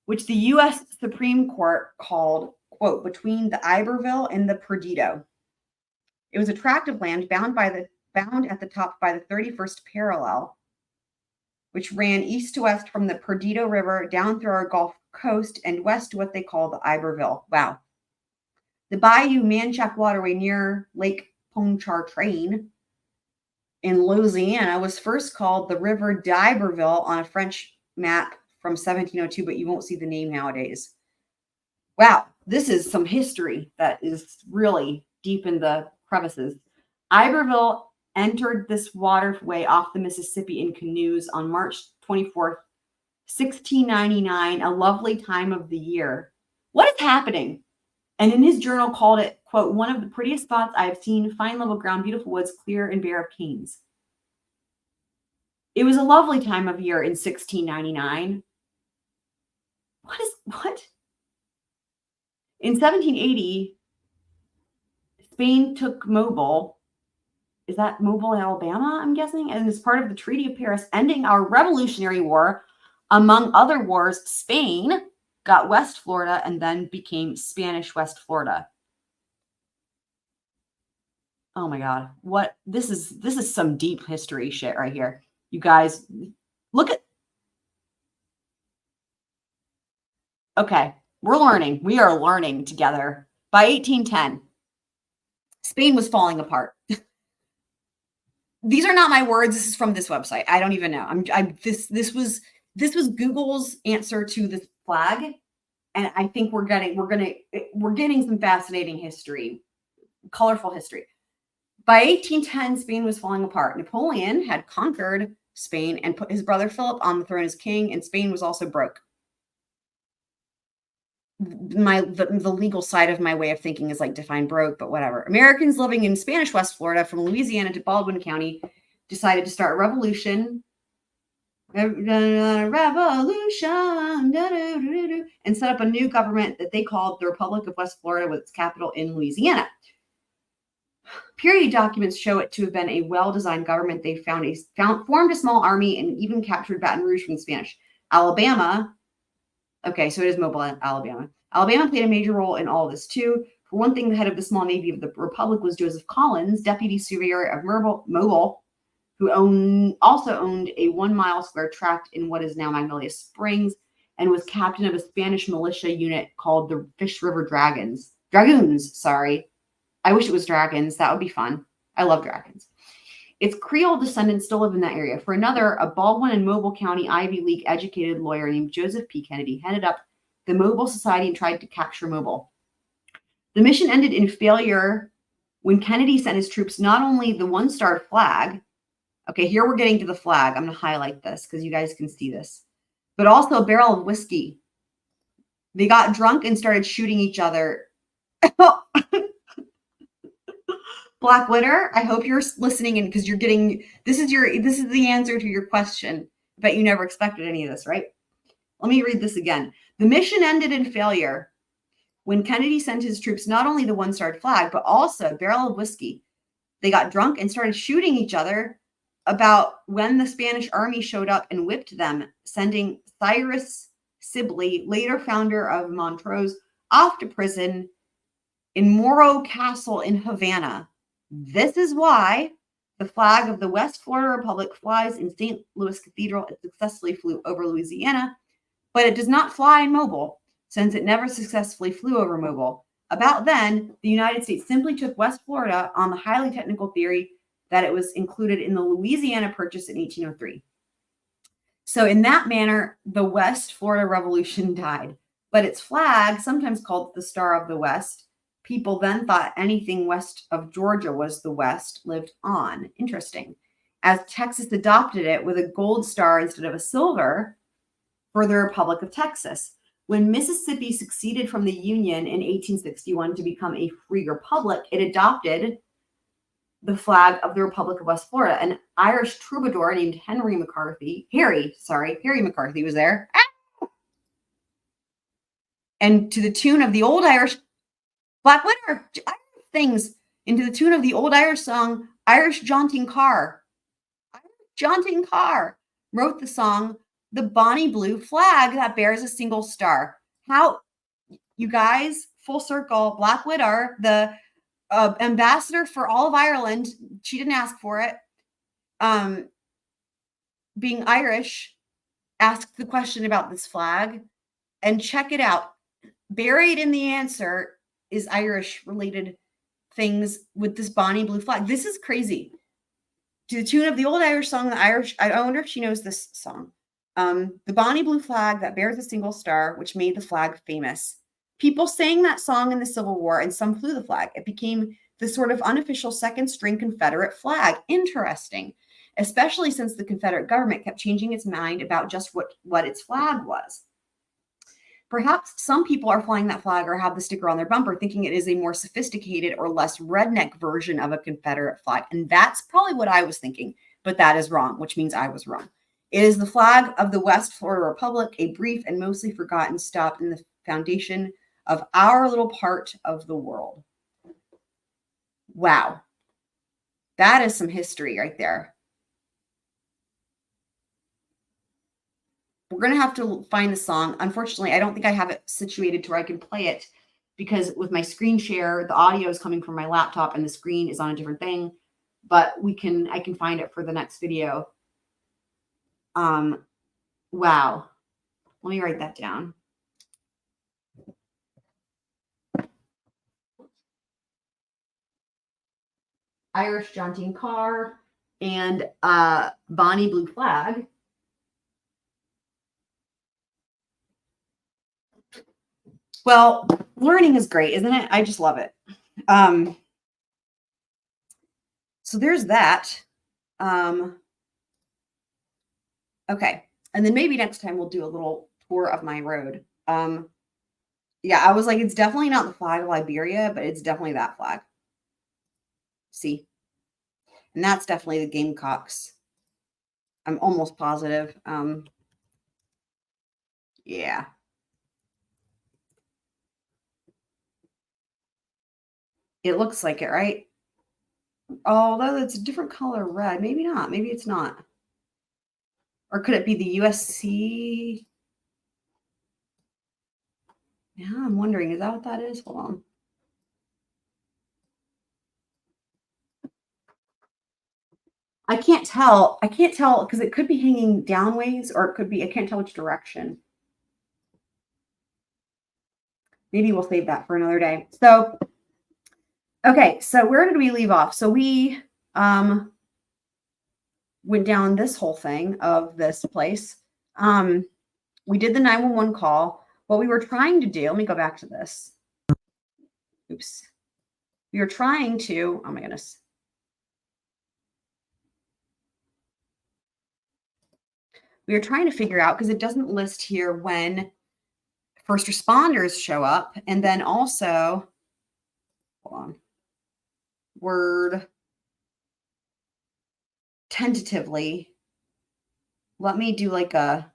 which the U.S. Supreme Court called, quote, between the Iberville and the Perdido. It was a tract of land bound at the top by the 31st parallel, which ran east to west from the Perdido River down through our Gulf Coast and west to what they call the Iberville. Wow. The Bayou Manchac Waterway near Lake Pontchartrain in Louisiana was first called the River d'Iberville on a French map from 1702, but you won't see the name nowadays. Wow, this is some history that is really deep in the crevices. Iberville entered this waterway off the Mississippi in canoes on March 24th, 1699, a lovely time of the year. What is happening? And in his journal called it, quote, one of the prettiest spots I have seen, fine level ground, beautiful woods, clear and bare of canes. It was a lovely time of year in 1699. What? In 1780, Spain took Mobile. Is that Mobile, Alabama, I'm guessing? And as part of the Treaty of Paris, ending our Revolutionary War, among other wars, Spain got West Florida and then became Spanish West Florida. Oh my God. What? This is some deep history shit right here. You guys, look at. Okay. We're learning. We are learning together. By 1810, Spain was falling apart. These are not my words. This is from this website. I don't even know. This was Google's answer to this flag, and I think we're getting some fascinating history, colorful history. By 1810, Spain was falling apart. Napoleon had conquered Spain and put his brother Philip on the throne as king, and Spain was also broke. The legal side of my way of thinking is like define broke, but whatever. Americans living in Spanish West Florida from Louisiana to Baldwin County decided to start a revolution. And set up a new government that they called the Republic of West Florida with its capital in Louisiana. Period documents show it to have been a well-designed government. They formed a small army and even captured Baton Rouge from the Spanish. Alabama. Okay, so it is Mobile, Alabama. Alabama played a major role in all of this too. For one thing, the head of the small navy of the Republic was Joseph Collins, deputy surveyor of Mobile, who also owned a 1 mile square tract in what is now Magnolia Springs, and was captain of a Spanish militia unit called the Fish River Dragoons, sorry. I wish it was dragons. That would be fun. I love dragons. Its Creole descendants still live in that area. For another, a Baldwin and Mobile County Ivy League educated lawyer named Joseph P. Kennedy headed up the Mobile Society and tried to capture Mobile. The mission ended in failure when Kennedy sent his troops not only the one-star flag. Okay, here we're getting to the flag. I'm going to highlight this because you guys can see this. But also a barrel of whiskey. They got drunk and started shooting each other. Black Witter, I hope you're listening in because you're getting this is the answer to your question. I bet you never expected any of this, right? Let me read this again. The mission ended in failure when Kennedy sent his troops not only the one-starred flag, but also a barrel of whiskey. They got drunk and started shooting each other about when the Spanish army showed up and whipped them, sending Cyrus Sibley, later founder of Montrose, off to prison in Morro Castle in Havana. This is why the flag of the West Florida Republic flies in St. Louis Cathedral. It successfully flew over Louisiana, but it does not fly in Mobile, since it never successfully flew over Mobile. About then, the United States simply took West Florida on the highly technical theory that it was included in the Louisiana Purchase in 1803. So in that manner, the West Florida Revolution died. But its flag, sometimes called the Star of the West, people then thought anything west of Georgia was the West, lived on. Interesting. As Texas adopted it with a gold star instead of a silver for the Republic of Texas. When Mississippi succeeded from the Union in 1861 to become a free republic, it adopted the flag of the Republic of West Florida. An Irish troubadour named Harry McCarthy was there. And to the tune of the old Irish Black Witter things, into the tune of the old Irish song, Irish Jaunting Car. Jaunting Car wrote the song, The Bonnie Blue Flag That Bears a Single Star. How, you guys, full circle, Black Witter, the ambassador for all of Ireland, she didn't ask for it, being Irish, asked the question about this flag, and check it out. Buried in the answer is Irish-related things with this Bonnie Blue flag. This is crazy. To the tune of the old Irish song, I wonder if she knows this song. The Bonnie Blue Flag That Bears a Single Star, which made the flag famous. People sang that song in the Civil War, and some flew the flag. It became the sort of unofficial second-string Confederate flag. Interesting, especially since the Confederate government kept changing its mind about just what its flag was. Perhaps some people are flying that flag or have the sticker on their bumper thinking it is a more sophisticated or less redneck version of a Confederate flag. And that's probably what I was thinking, but that is wrong, which means I was wrong. It is the flag of the West Florida Republic, a brief and mostly forgotten stop in the foundation of our little part of the world. Wow. That is some history right there. We're going to have to find the song. Unfortunately, I don't think I have it situated to where I can play it because with my screen share, the audio is coming from my laptop and the screen is on a different thing, but I can find it for the next video. Wow. Let me write that down. Irish jaunting car, and Bonnie blue flag. Well, learning is great, isn't it? I just love it. So there's that. Okay. And then maybe next time we'll do a little tour of my road. Yeah, I was like, it's definitely not the flag of Liberia, but it's definitely that flag. See? And that's definitely the Gamecocks. I'm almost positive. Yeah. It looks like it, right? Although it's a different color red. Maybe not. Maybe it's not. Or could it be the USC? Yeah, I'm wondering, is that what that is? Hold on. I can't tell. I can't tell because it could be hanging downways or it could be, I can't tell which direction. Maybe we'll save that for another day. So, okay. So where did we leave off? So we went down this whole thing of this place. We did the 911 call. What we were trying to do, let me go back to this. Oops. We were trying to, oh my goodness. We were trying to figure out, because it doesn't list here when first responders show up. And then also, hold on, word tentatively. Let me do like a,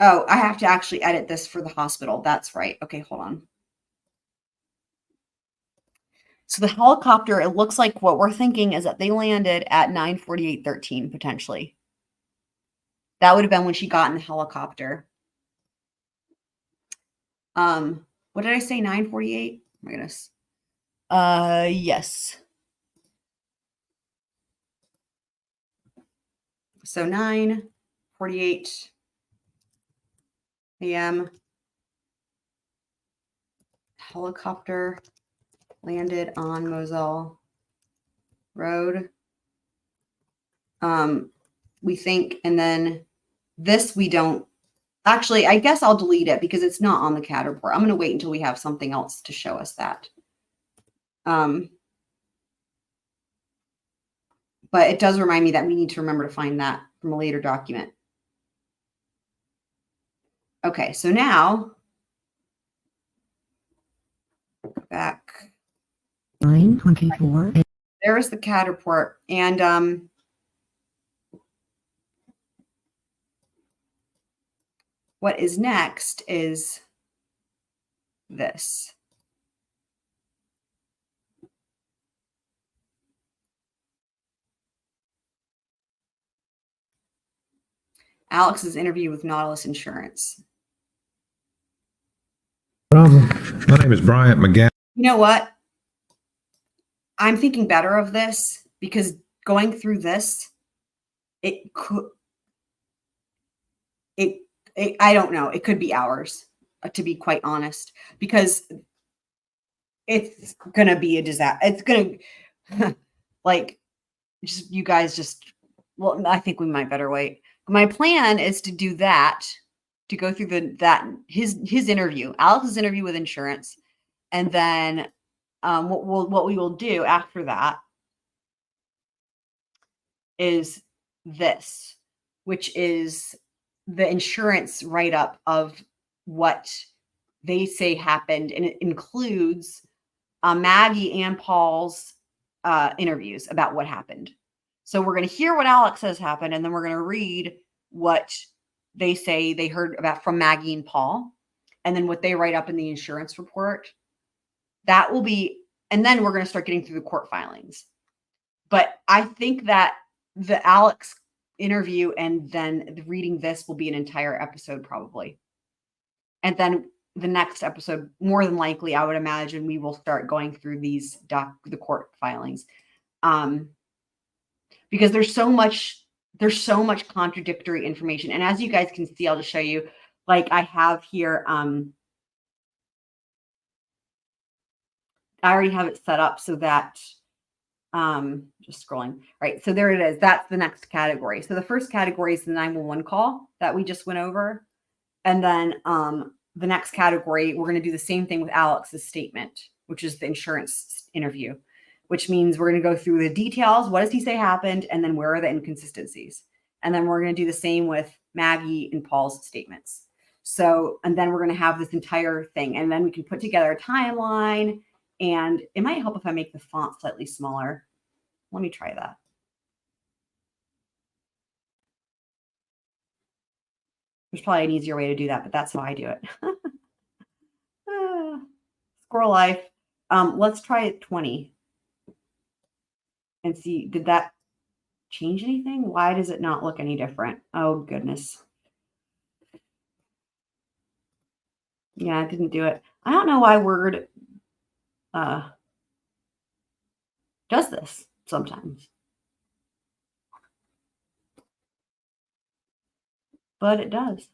oh, I have to actually edit this for the hospital. That's right. Okay, hold on. So the helicopter, it looks like what we're thinking is that they landed at 9:48:13 potentially. That would have been when she got in the helicopter. What did I say? 9:48? Oh my goodness. Yes. So 9:48 a.m. Helicopter landed on Moselle Road. We think, and then this we don't. Actually, I guess I'll delete it because it's not on the CAD report. I'm going to wait until we have something else to show us that. But it does remind me that we need to remember to find that from a later document. Okay, so now back. 9:24. There is the CAD report, and what is next is this. Alex's interview with Nautilus Insurance. Problem. My name is Bryant McGann. You know what? I'm thinking better of this because going through this, it could, I don't know. It could be hours, to be quite honest, because it's going to be a disaster. It's going to, like, just, you guys just, well, I think we might better wait. My plan is to do that, to go through his interview, Alex's interview with insurance. And then what we will do after that is this, which is the insurance write-up of what they say happened. And it includes Maggie and Paul's interviews about what happened. So we're going to hear what Alex says happened, and then we're going to read what they say they heard about from Maggie and Paul, and then what they write up in the insurance report. That will be, and then we're going to start getting through the court filings. But I think that the Alex interview and then reading this will be an entire episode probably. And then the next episode, more than likely, I would imagine we will start going through these the court filings. Because there's so much contradictory information. And as you guys can see, I'll just show you, like I have here, I already have it set up so that, just scrolling. Right. So there it is. That's the next category. So the first category is the 911 call that we just went over. And then the next category, we're going to do the same thing with Alex's statement, which is the insurance interview, which means we're going to go through the details. What does he say happened? And then where are the inconsistencies? And then we're going to do the same with Maggie and Paul's statements. So, and then we're going to have this entire thing. And then we can put together a timeline. And it might help if I make the font slightly smaller. Let me try that. There's probably an easier way to do that, but that's how I do it. SquirrelLife. Let's try it 20 and see, did that change anything? Why does it not look any different? Oh, goodness. Yeah, it didn't do it. I don't know why Word does this sometimes. But it does.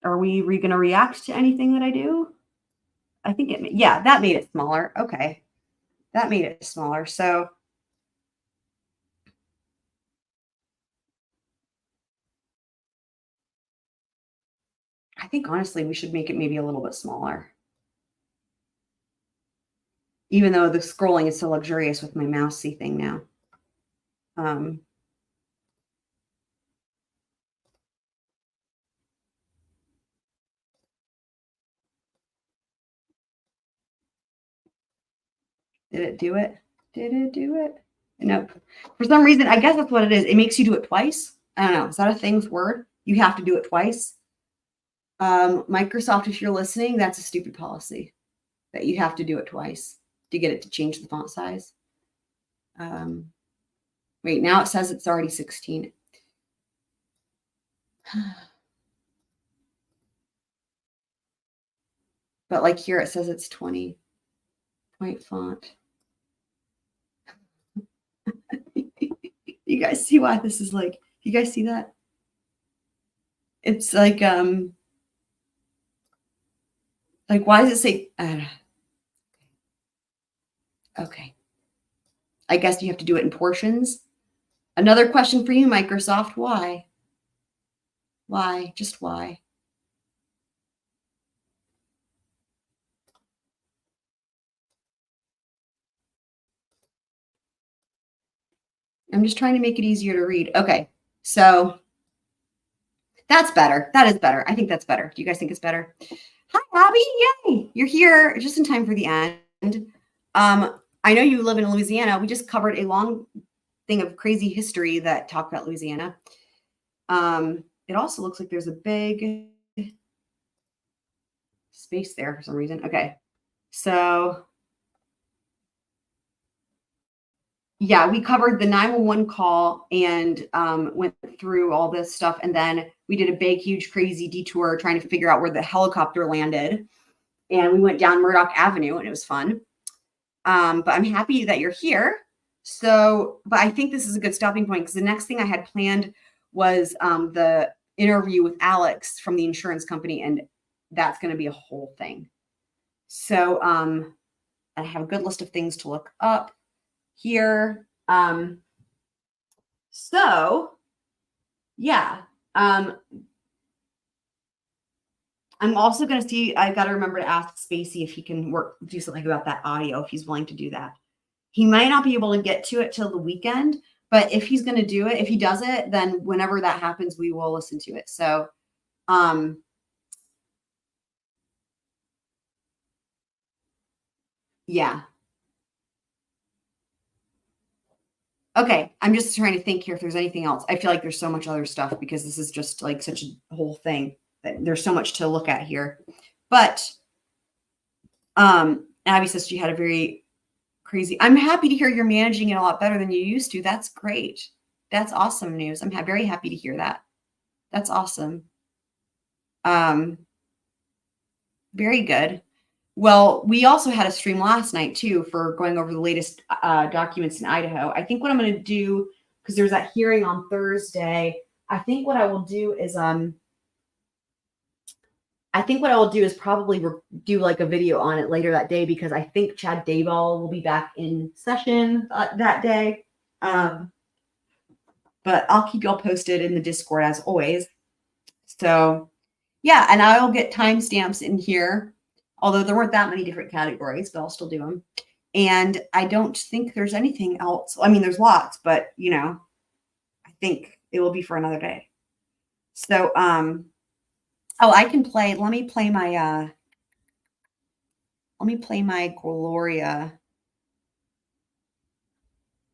Are we going to react to anything that I do? I think it, yeah, that made it smaller. Okay. That made it smaller. So I think honestly, we should make it maybe a little bit smaller. Even though the scrolling is so luxurious with my mousey thing now. Did it do it? Did it do it? Nope. For some reason, I guess that's what it is. It makes you do it twice. I don't know. Is that a thing with Word? You have to do it twice. Microsoft, if you're listening, that's a stupid policy that you have to do it twice to get it to change the font size. Wait, now it says it's already 16. But like here, it says it's 20 point font. You guys see why this is like, you guys see that? It's like why does it say, okay. I guess you have to do it in portions. Another question for you, Microsoft. Why? Why? Just why? I'm just trying to make it easier to read. Okay, so that's better. That is better. I think that's better. Do you guys think it's better? Hi, Abby. Yay. You're here just in time for the end. I know you live in Louisiana. We just covered a long thing of crazy history that talked about Louisiana. It also looks like there's a big space there for some reason. Okay, so yeah, we covered the 911 call and went through all this stuff. And then we did a big, huge, crazy detour trying to figure out where the helicopter landed. And we went down Murdaugh Avenue and it was fun. But I'm happy that you're here. So, but I think this is a good stopping point because the next thing I had planned was the interview with Alex from the insurance company. And that's going to be a whole thing. So I have a good list of things to look up here. So yeah, I'm also going to see, I've got to remember to ask Spacey if he can do something about that audio, if he's willing to do that. He might not be able to get to it till the weekend, but if he's going to do it, if he does it, then whenever that happens, we will listen to it. So, yeah. Okay, I'm just trying to think here if there's anything else. I feel like there's so much other stuff because this is just like such a whole thing that there's so much to look at here. But Abby says she had a very crazy. I'm happy to hear you're managing it a lot better than you used to. That's great. That's awesome news. I'm very happy to hear that. That's awesome. Very good. Well, we also had a stream last night too for going over the latest documents in Idaho. I think what I'm going to do, because there's that hearing on Thursday, I think what I will do is I think what I will do is probably do like a video on it later that day, because I think Chad Dayball will be back in session that day. But I'll keep y'all posted in the Discord as always. So yeah, and I'll get timestamps in here, although there weren't that many different categories, but I'll still do them. And I don't think there's anything else. I mean, there's lots, but you know, I think it will be for another day. So, oh, I can play. Let me play my Gloria.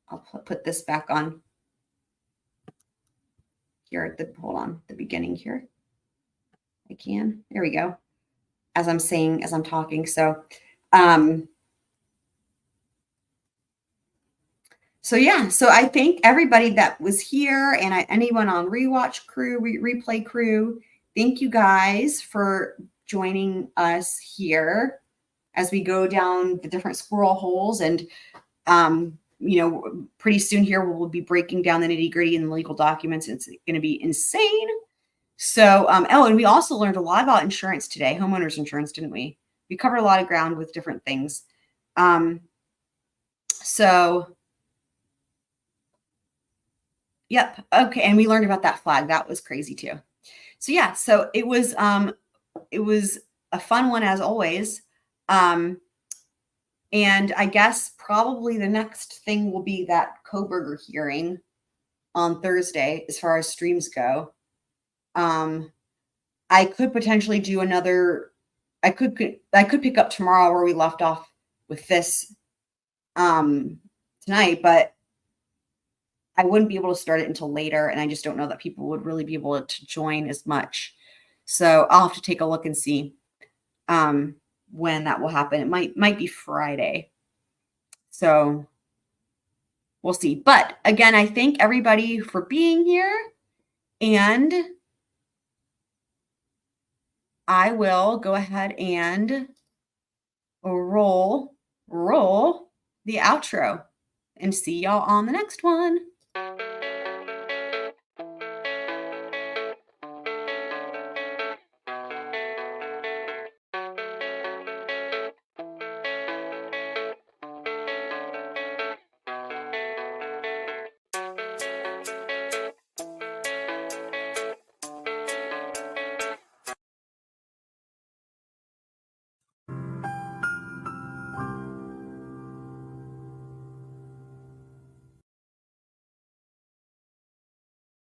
I'll put this back on here at the, hold on, the beginning here. I can, there we go. As I'm talking. So yeah, so I thank everybody that was here, and anyone on rewatch crew, replay crew. Thank you guys for joining us here as we go down the different squirrel holes. And, you know, pretty soon here, we'll be breaking down the nitty gritty and the legal documents. It's going to be insane. So, oh, and we also learned a lot about insurance today, homeowners insurance, didn't we? We covered a lot of ground with different things. So, yep. Okay. And we learned about that flag. That was crazy too. So yeah, so it was a fun one as always. And I guess probably the next thing will be that Koberger hearing on Thursday, as far as streams go. I could potentially do another, I could pick up tomorrow where we left off with this, tonight, but I wouldn't be able to start it until later. And I just don't know that people would really be able to join as much. So I'll have to take a look and see, when that will happen. It might be Friday. So we'll see. But again, I thank everybody for being here, and I will go ahead and roll the outro and see y'all on the next one.